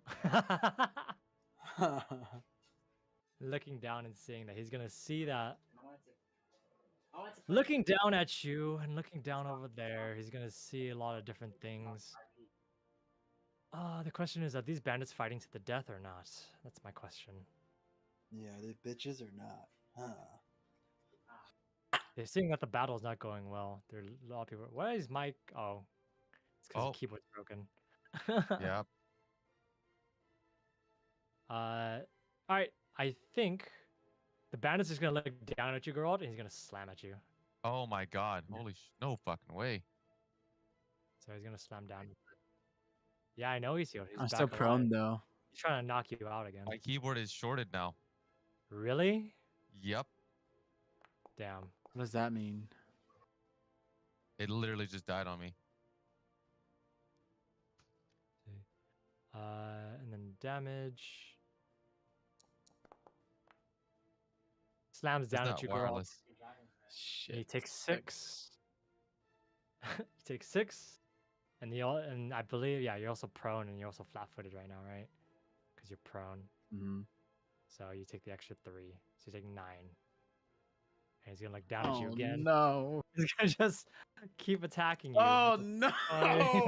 Looking down and seeing that he's gonna see that. Looking down at you and looking down over there, he's gonna see a lot of different things. The question is, are these bandits fighting to the death or not? That's my question. Yeah, are they bitches or not? Huh. They're seeing that the battle's not going well. There are a lot of people. Why is Mike? Oh, it's because Oh. the keyboard's broken. Yeah. All right. I think the bandit's just gonna look down at you, Geralt, and he's gonna slam at you. Oh my God! Holy no fucking way! So he's gonna slam down. Yeah, I know he's healed. He's I'm back still prone alive. though. He's trying to knock you out again. My keyboard is shorted now. Really? Yep. Damn. What does that mean? It literally just died on me. And then damage. Slams down not at you, Geralt. wireless. Shit. He takes 6. He takes 6. And I believe, yeah, you're also prone and you're also flat-footed right now, right? Because you're prone. Mm-hmm. So you take the extra 3. So you take 9. And he's gonna look down at you Oh again. no! He's gonna just keep attacking you. Oh That's no! funny.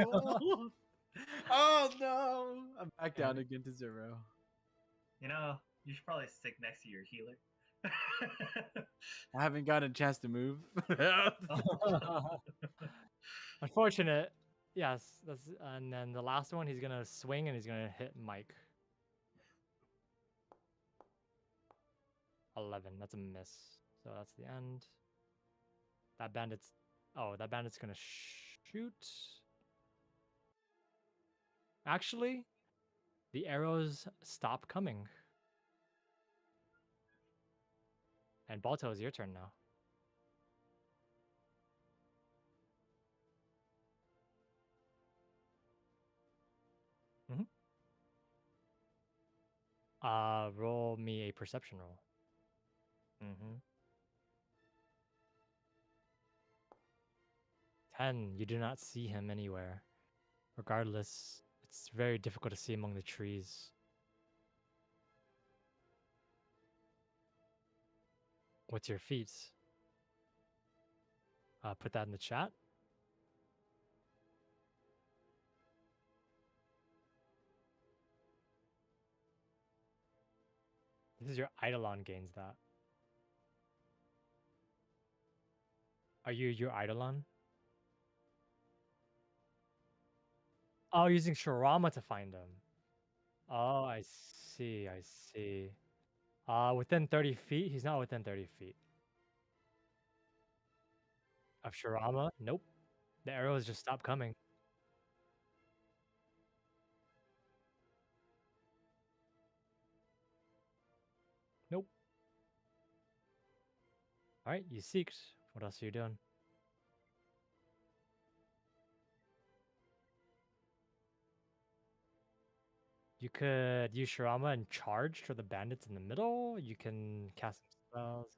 Oh no! I'm back down Okay. again to 0. You know, you should probably stick next to your healer. I haven't gotten a chance to move. Unfortunate. Yes, that's and then the last one he's gonna swing and he's gonna hit Mike. 11. That's a miss. So that's the end. That bandit's gonna shoot. Actually, the arrows stop coming. And Balto, is your turn now. Roll me a perception roll. 10. You do not see him anywhere. Regardless, it's very difficult to see among the trees. What's your feat? Put that in the chat. This is your Eidolon gains that. Are you your Eidolon? Oh, using Shirama to find him. Oh, I see. I see. Within 30 feet? He's not within 30 feet. Of Shirama? Nope. The arrows just stopped coming. Nope. Alright, you seeked. What else are you doing? You could use Shirama and charge for the bandits in the middle. You can cast some spells.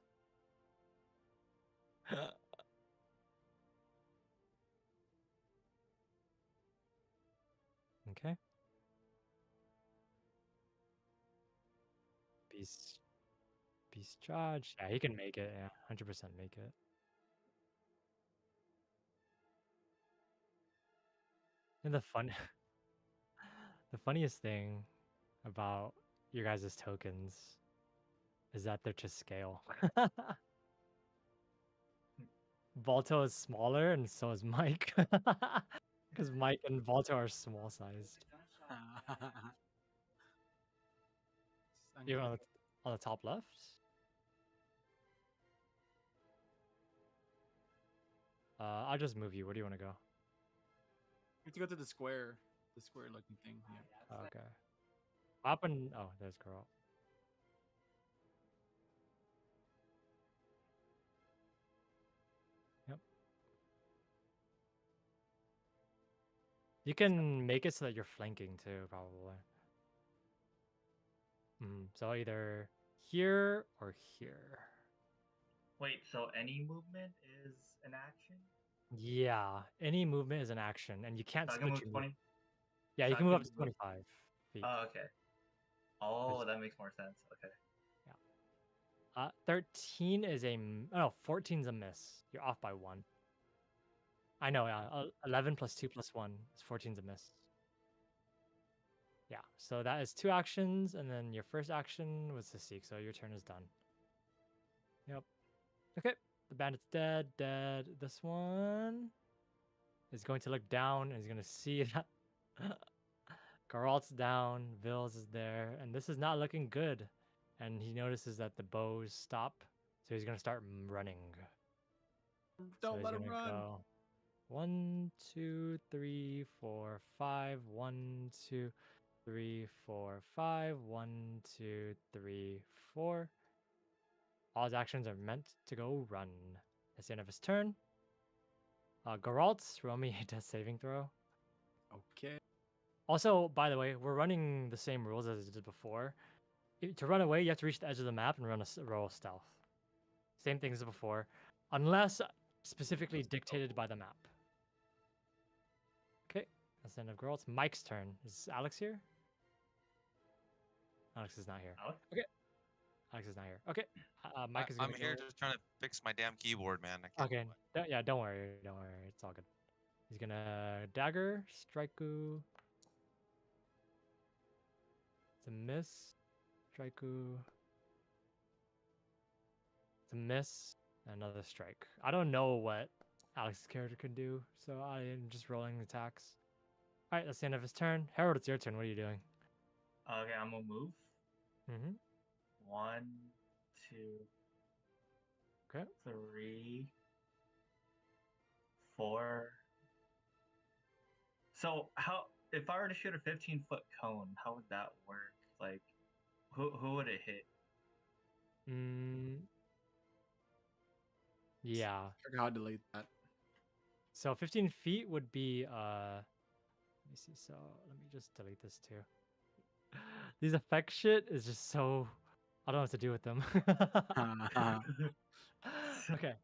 Okay. Beast charge. Yeah, he can make it. Yeah, 100% make it. And the funniest thing about your guys' tokens is that they're to scale. Balto is smaller, and so is Mike. Because Mike and Balto are small sized. You're on the top left? I'll just move you. Where do you want to go? You have to go to the square looking thing. Yeah. Okay. Up and oh, there's girl. Yep. You can make it so that you're flanking too, probably. So either here or here. Wait, so any movement is an action? Yeah, any movement is an action, and you can't So I can split move your 20? Yeah, so you I can move can up to move- 25 feet. Oh, okay. Oh, that makes more sense. Okay. 13 is no, 14 is a miss. You're off by 1. I know, yeah. 11 plus 2 plus 1 is 14 is a miss. Yeah, so that is 2 actions, and then your first action was to seek, so your turn is done. Yep. Okay, the bandit's dead. This one is going to look down, and he's going to see that Geralt's down, Vils is there, and this is not looking good. And he notices that the bows stop, so he's going to start running. Don't let him run. Go 1, 2, 3, 4, 5. 1, 2, 3, 4, 5. 1, 2, 3, 4. All his actions are meant to go run. That's the end of his turn. Geralt, roll me a death saving throw. Okay. Also, by the way, we're running the same rules as it did before. To run away, you have to reach the edge of the map and roll stealth. Same thing as before, unless specifically dictated by the map. Okay, that's the end of Geralt. Mike's turn. Is Alex here? Alex is not here. Alex? Okay. Alex is not here. Okay. Mike is I'm gonna here go. just trying to fix my damn keyboard, man. I can't. Okay. Yeah, don't worry. Don't worry. It's all good. He's gonna dagger, strikeu. It's a miss. Strikeu. It's a miss. Another strike. I don't know what Alex's character could do, so I am just rolling attacks. All right, that's the end of his turn. Harold, it's your turn. What are you doing? Okay, I'm gonna move. Mm-hmm. 1, 2, Okay. 3, 4. So how if I were to shoot a 15-foot cone, how would that work? Like, who would it hit? Yeah. Figure how to delete that. So 15 feet would be let me see. So let me just delete this too. These effect shit is just so I don't know what to do with them. Okay.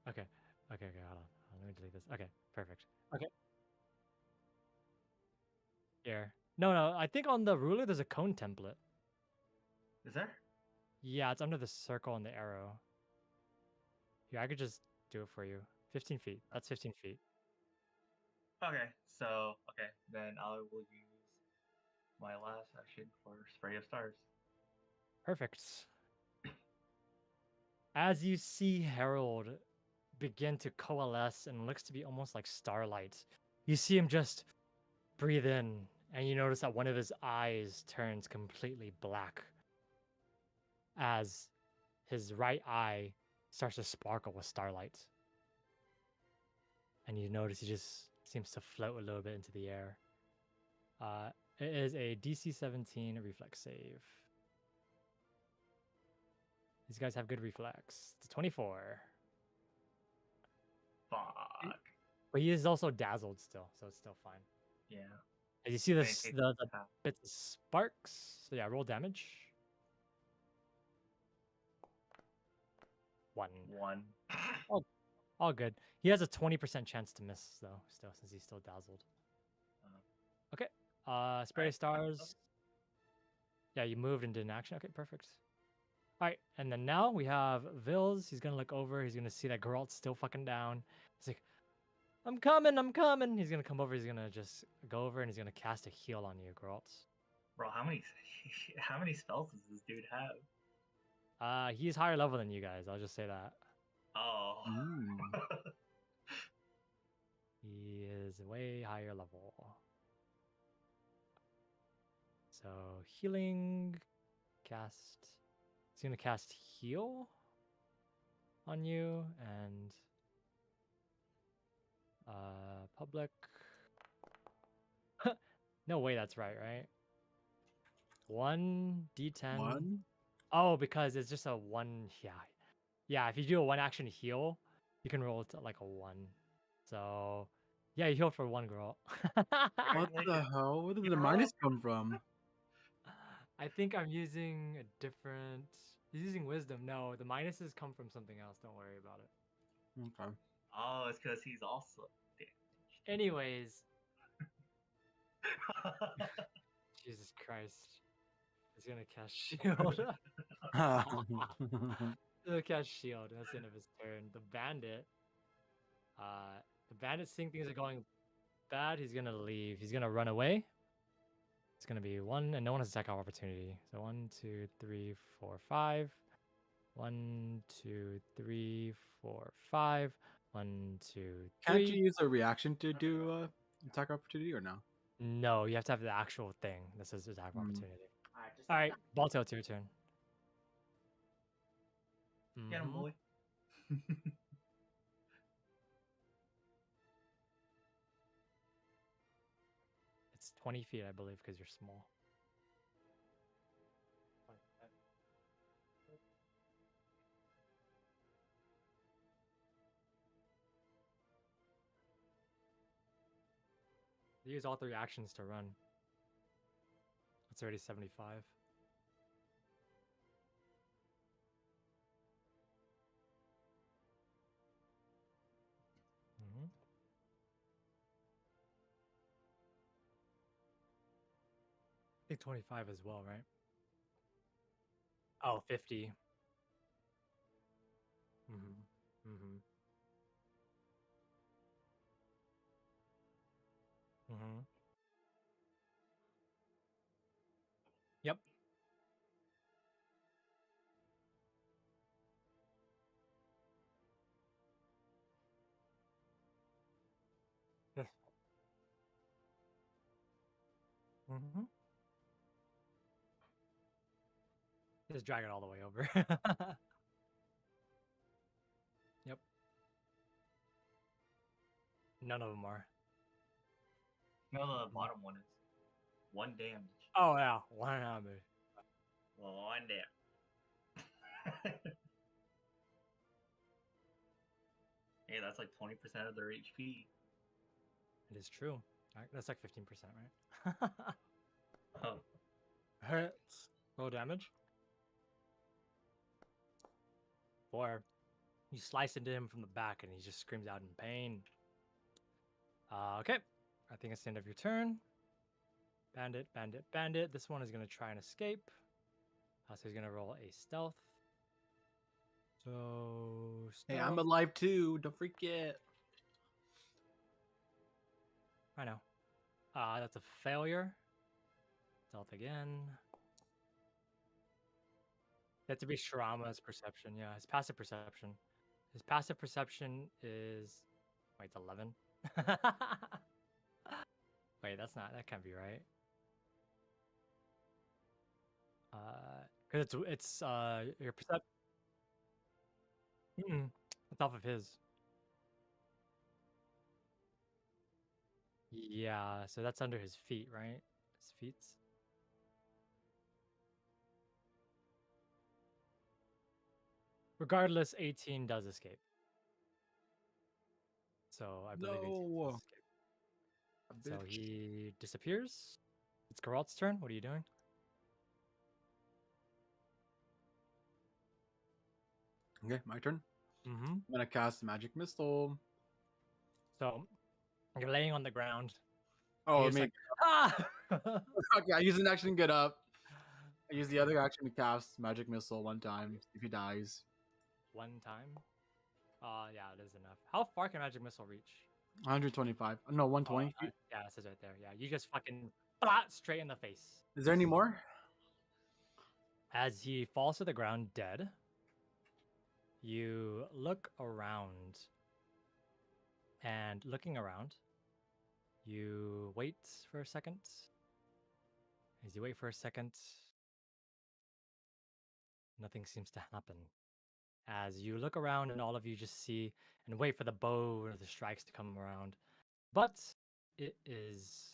Okay. Okay, hold on. Let me delete this. Okay, perfect. Okay. Here. No, I think on the ruler there's a cone template. Is there? Yeah, it's under the circle and the arrow. Yeah, I could just do it for you. 15 feet. That's 15 feet. Okay, so then I will use my last action for Spray of Stars. Perfect. As you see Harold begin to coalesce and looks to be almost like starlight, you see him just breathe in, and you notice that one of his eyes turns completely black as his right eye starts to sparkle with starlight. And you notice he just seems to float a little bit into the air. It is a DC 17 reflex save. These guys have good reflex. It's a 24. Fuck. But he is also dazzled still, so it's still fine. Yeah. As you see Then this, take the half. bits of sparks. So yeah, roll damage. 1. 1. All good. He has a 20% chance to miss though, still, since he's still dazzled. Okay. Spray Alright, stars. Yeah, you moved and did an action. Okay, perfect. All right, and then now we have Vils. He's gonna look over. He's gonna see that Geralt's still fucking down. He's like, I'm coming. He's gonna come over. He's gonna just go over and he's gonna cast a heal on you, Geralt. Bro, how many spells does this dude have? He's higher level than you guys. I'll just say that. Oh. He is way higher level. So healing, cast. He's gonna cast heal on you and public. No way, that's right? 1d10. 1? Oh, because it's just a 1. Yeah. If you do a 1 action heal, you can roll to like a 1. So yeah, you heal for 1, girl. What the hell? Where did the minus come from? I think I'm using a different. He's using wisdom. No, the minuses come from something else. Don't worry about it. Okay. Oh, it's because he's also damaged. Anyways, Jesus Christ. He's gonna cast shield. He's gonna cast shield. That's the end of his turn. The bandit seeing things are going bad. He's gonna leave. He's gonna run away. It's gonna be 1, and no one has attack of opportunity. So 1, 2, 3, 4, 5. 1, 2, 3, 4, 5. 1, 2, 3. Can't you use a reaction to do attack opportunity or no? No, you have to have the actual thing that says attack of opportunity. Alright, All right, Balto, it's your turn. Get him, Mhm. boy. It's 20 feet, I believe, because you're small. You use all 3 actions to run. It's already 75. Mhm. I think 25 as well, right? Oh, 50. Mm-hmm. Mm-hmm. Mm-hmm. Yep. Mm-hmm. Just drag it all the way over. Yep. None of them are. No, the bottom one is 1 damage. Oh yeah, one damage. 1 damage. Hey, that's like 20% of their HP. It is true. Alright, that's like 15%, right? Oh, Hurts. Roll damage. 4. You slice into him from the back and he just screams out in pain. Okay. I think it's the end of your turn. Bandit, bandit, bandit. This one is going to try and escape. So he's going to roll a stealth. So, Hey, I'm stealth. alive too. Don't forget. I know. That's a failure. Stealth again. That to be Shirama's perception. Yeah, his passive perception. His passive perception is. Wait, it's 11. Wait, that's not. That can't be right. Because it's your perception. It's off of his. Yeah, so that's under his feet, right? His feet. Regardless, 18 does escape. So I believe 18 does No. escape. So he disappears. It's Geralt's turn. What are you doing? Okay, my turn. Mm-hmm. I'm gonna cast Magic Missile. So you're laying on the ground. Oh, I He's mean, like, ah! okay, I use an action to get up. I use the other action to cast Magic Missile one time if he dies. One time? Yeah, it is enough. How far can Magic Missile reach? 125. No, 120 feet. Yeah, it says right there. Yeah, you just fucking blah, straight in the face. Is there any more? As he falls to the ground dead, you look around. And looking around, you wait for a second. As you wait for a second, nothing seems to happen. As you look around and all of you just see and wait for the bow or the strikes to come around. But it is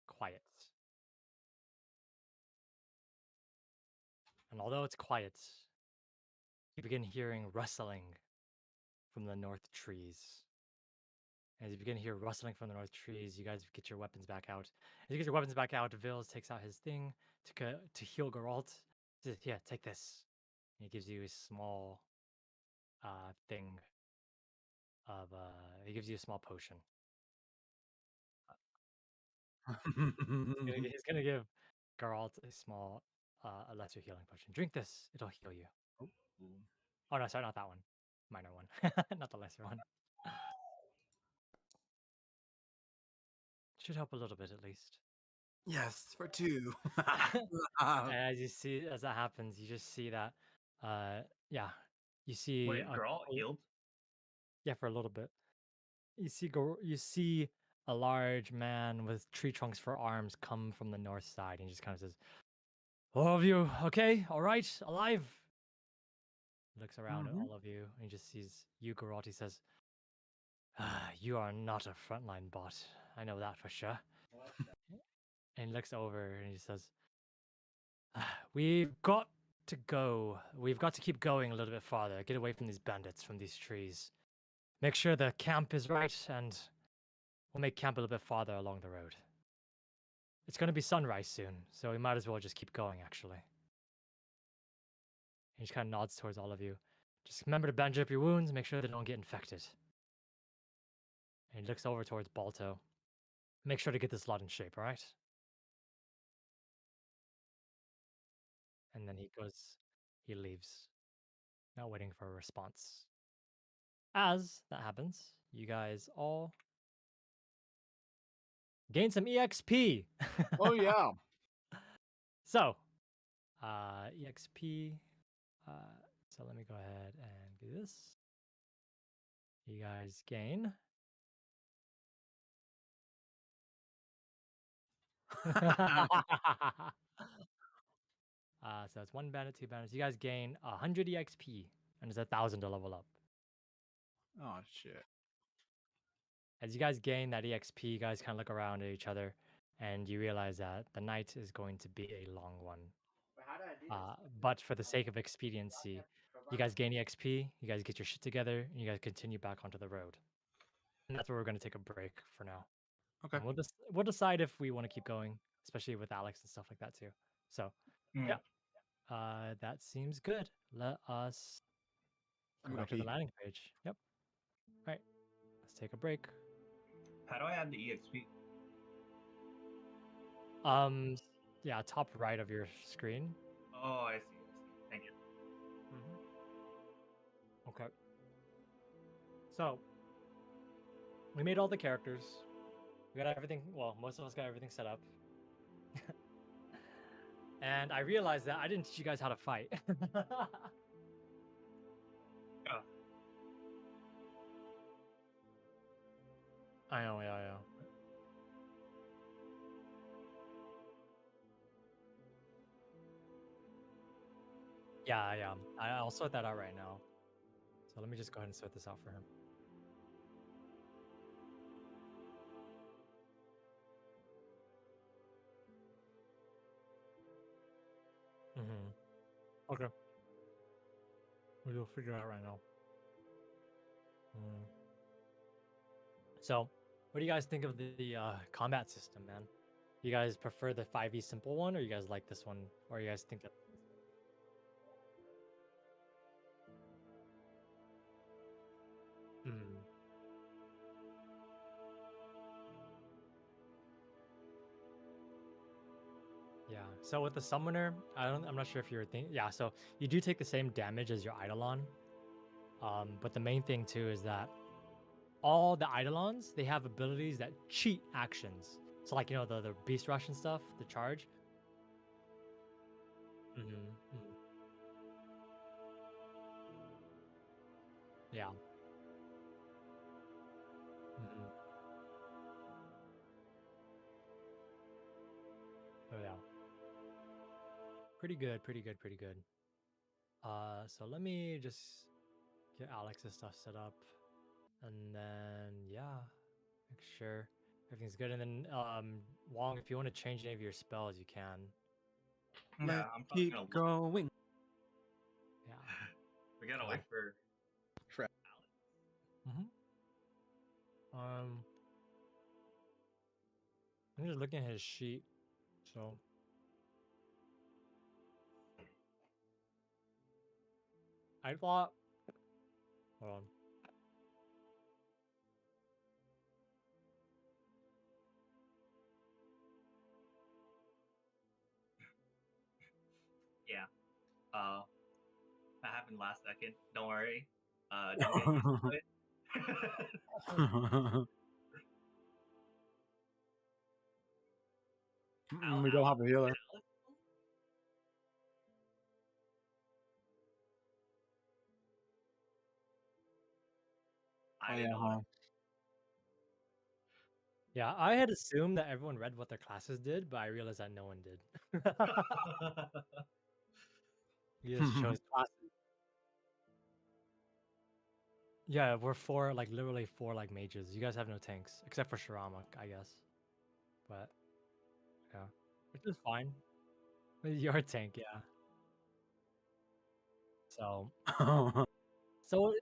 quiet. And although it's quiet, you begin hearing rustling from the north trees. As you begin to hear rustling from the north trees, you guys get your weapons back out. As you get your weapons back out, Vils takes out his thing to heal Geralt. He says, "Yeah, take this." And he gives you a small thing of he gives you a small potion. He's gonna give Geralt a small a lesser healing potion. Drink this; it'll heal you. Oh no, sorry, not that one. Minor one, not the lesser one. Should help a little bit at least. Yes, for 2. As you see, as that happens, you just see that, yeah, you see. wait, Geralt healed? Yeah, for a little bit. You see a large man with tree trunks for arms come from the north side, and he just kind of says, "All of you, okay, all right, alive?" He looks around at all of you, and he just sees you, Geralt. He says, "You are not a frontline bot. I know that for sure." And he looks over and he says, "We've got to go. We've got to keep going a little bit farther. Get away from these bandits, from these trees. Make sure the camp is right, and we'll make camp a little bit farther along the road. It's going to be sunrise soon, so we might as well just keep going, actually." He just kind of nods towards all of you. "Just remember to bandage up your wounds, make sure they don't get infected." And he looks over towards Balto. "Make sure to get this lot in shape, all right?" And then he leaves, not waiting for a response. As that happens, you guys all gain some EXP. Oh yeah. So, EXP. So let me go ahead and do this. You guys gain. So it's 1 bandit, 2 bandits. You guys gain 100 EXP, and it's 1,000 to level up. Oh shit. As you guys gain that EXP, you guys kind of look around at each other, and you realize that the night is going to be a long one. But how do I do this? But for the sake of expediency, you guys gain EXP, you guys get your shit together, and you guys continue back onto the road. And that's where we're going to take a break for now. Okay. And we'll decide if we want to keep going, especially with Alex and stuff like that too. So, yeah, that seems good. Let us Let go me go back to the pee. landing page. Yep. All right, let's take a break. How do I add the EXP? Yeah, top right of your screen. Oh, I see. Thank you. Okay. So, we made all the characters. We got everything. Well, most of us got everything set up. And I realized that I didn't teach you guys how to fight. Oh. I know. Yeah. I'll sort that out right now. So let me just go ahead and sort this out for him. Okay. We'll figure it out right now. So, what do you guys think of the combat system, man? You guys prefer the 5e simple one, or you guys like this one, or you guys think that? Yeah. So with the summoner, I'm not sure if you're thinking. Yeah. So you do take the same damage as your Eidolon. But the main thing too is that all the Eidolons, they have abilities that cheat actions. So like, the beast rush and stuff, the charge. Yeah. Oh yeah. Pretty good. So let me just get Alex's stuff set up, and then yeah, make sure everything's good. And then Wong, if you want to change any of your spells, you can. Yeah, I'm probably Keep gonna look. going. Yeah. We gotta wait for Fred. I'm just looking at his sheet, so. I thought. Hold on. Yeah. That happened last second. Don't worry. Don't get used to it. We don't have a healer. I didn't know. Yeah, I had assumed that everyone read what their classes did, but I realized that no one did. You just chose classes. Yeah, we're literally four mages. You guys have no tanks, except for Shirama, I guess. But yeah, which is fine. You're a tank, yeah. So so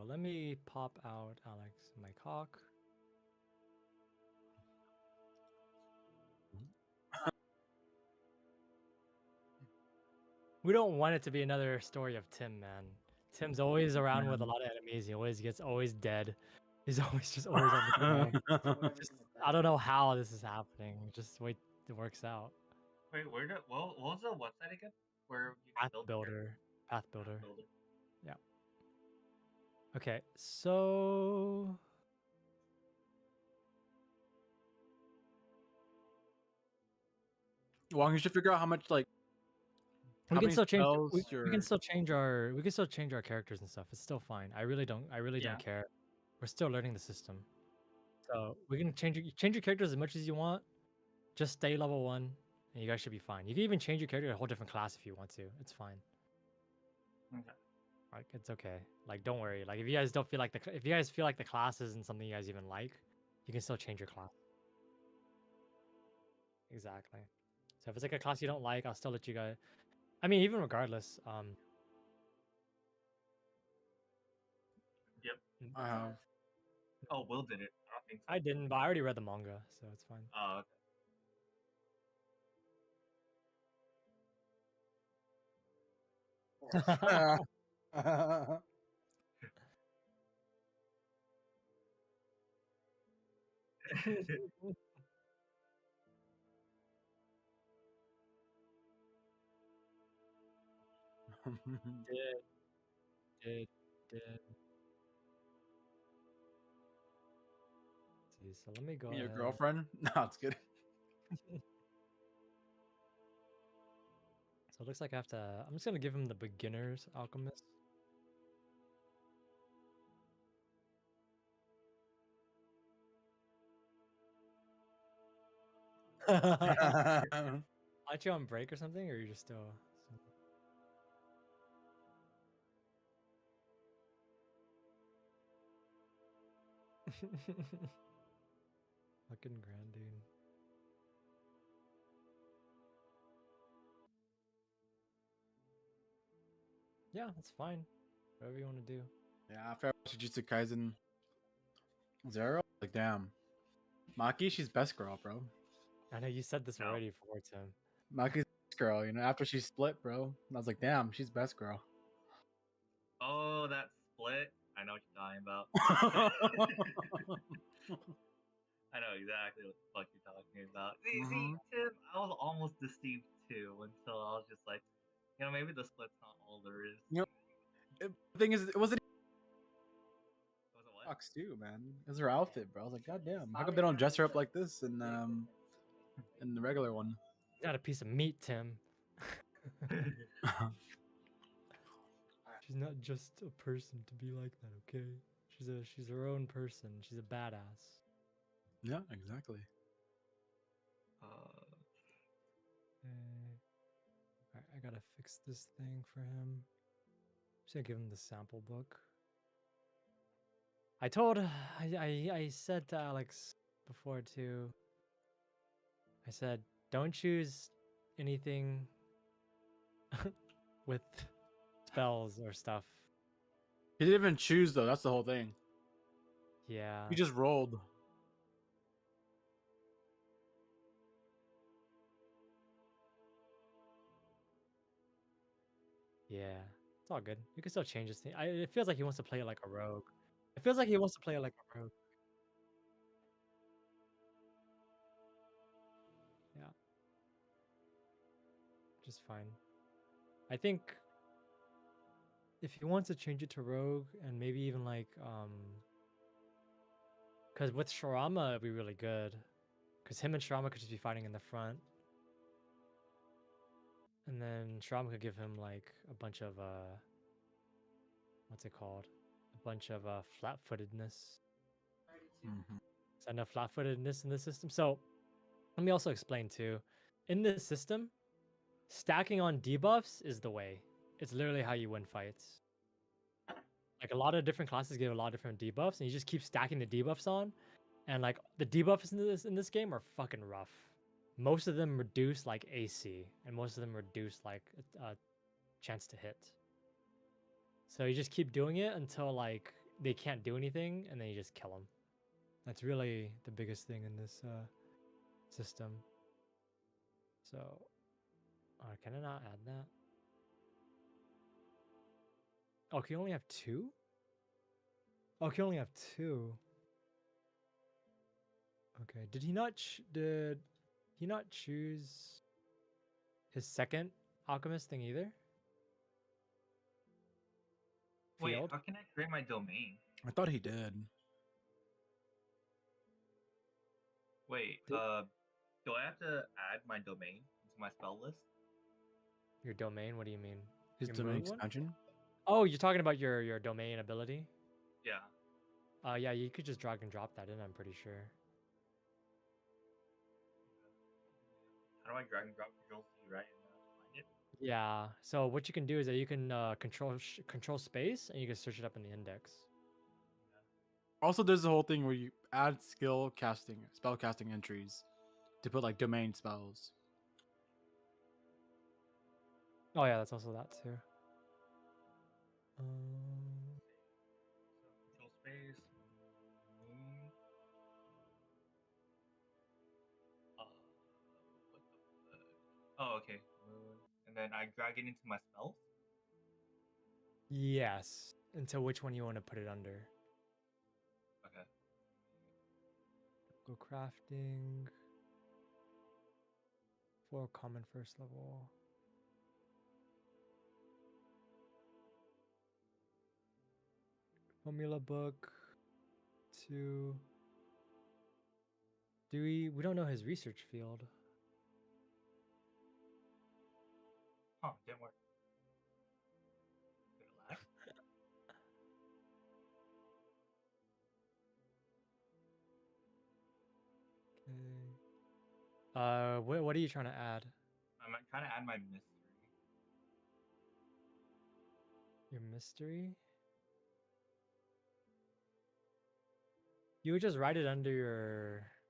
let me pop out Alex my cock. We don't want it to be another story of Tim, man. Tim's always around with a lot of enemies. He always gets dead. He's always on the ground. I don't know how this is happening. Just wait, it works out. Wait, what was the website again? Where you can Path build builder. Path Path builder. builder. Yeah. Okay, so Well, you should figure out how much like we how can many still change. spells We your can still change our. We can still change our characters and stuff. It's still fine. I really don't Yeah. care. We're still learning the system, so we can change your characters as much as you want. Just stay level 1, and you guys should be fine. You can even change your character to a whole different class if you want to. It's fine. Okay. Like it's okay. Like don't worry. Like if you guys don't feel like if you guys feel like the class isn't something you guys even like, you can still change your class. Exactly. So if it's like a class you don't like, I'll still let you guys. I mean, even regardless, Yep. I have. Oh, Will did it. I don't think so. I didn't, but I already read the manga, so it's fine. Oh, okay. did. See, so let me go Your ahead. girlfriend? No, it's good. So it looks like I have to. I'm just gonna give him the beginner's alchemist. Aren't you on break or something, or are you just still? Fucking granding. Yeah, that's fine. Whatever you want to do. Yeah, after I watched Jujutsu Kaisen Zero, like damn, Maki, she's best girl, bro. I know you said this No. already before, Tim. Maki's best girl, you know. After she split, bro, I was like, damn, she's best girl. Oh, that split. I know what you're talking about. I know exactly what the fuck you're talking about. See, Tim, I was almost deceived too until I was just like, maybe the split's not all there is. You know, the thing is, it wasn't Was it what? Fox too, man. It was her outfit, bro. I was like, god damn, how come they don't dress her up like this in the regular one? You got a piece of meat, Tim. She's not just a person to be like that, okay? She's her own person. She's a badass. Yeah, exactly. Alright, I gotta fix this thing for him. I'm just gonna give him the sample book. I said to Alex before too. I said, don't choose anything with spells or stuff. He didn't even choose though. That's the whole thing. Yeah. He just rolled. Yeah, it's all good. You can still change this thing. It feels like he wants to play it like a rogue. It feels like he wants to play it like a rogue. Yeah. Just fine. I think if he wants to change it to rogue and maybe even like because with Shirama it'd be really good. Because him and Shirama could just be fighting in the front. And then Shirama could give him like a bunch of what's it called? A bunch of flat-footedness. So I know flat-footedness in this system. So let me also explain too. In this system, stacking on debuffs is the way. It's literally how you win fights. Like a lot of different classes give a lot of different debuffs, and you just keep stacking the debuffs on. And like the debuffs in this game are fucking rough. Most of them reduce like AC, and most of them reduce like a chance to hit. So you just keep doing it until like they can't do anything, and then you just kill them. That's really the biggest thing in this system. So, can I not add that? Oh, can you only have 2? Oh, can you only have 2? Okay. Did he not choose his second alchemist thing either? Wait, Field? how can I create my domain? I thought he did. Wait, Did- do I have to add my domain into my spell list? Your domain? What do you mean? His Your domain moon one? expansion. Oh, you're talking about your domain ability? Yeah. Yeah, you could just drag and drop that in, I'm pretty sure. How do I drag and drop Control C, right? And then find it? Yeah. So what you can do is that you can control space and you can search it up in the index. Also, there's the whole thing where you add spell casting entries to put like domain spells. Oh yeah, that's also that too. So control space, moon. What the fuck? Oh, okay, moon. And then I drag it into my spells. Yes. Until which one you want to put it under? Okay. Go crafting. For common first level. Formula book. 2. We don't know his research field. Huh, didn't work. Did it lag? Okay. What are you trying to add? I'm trying to add my mystery. Your mystery? You would just write it under your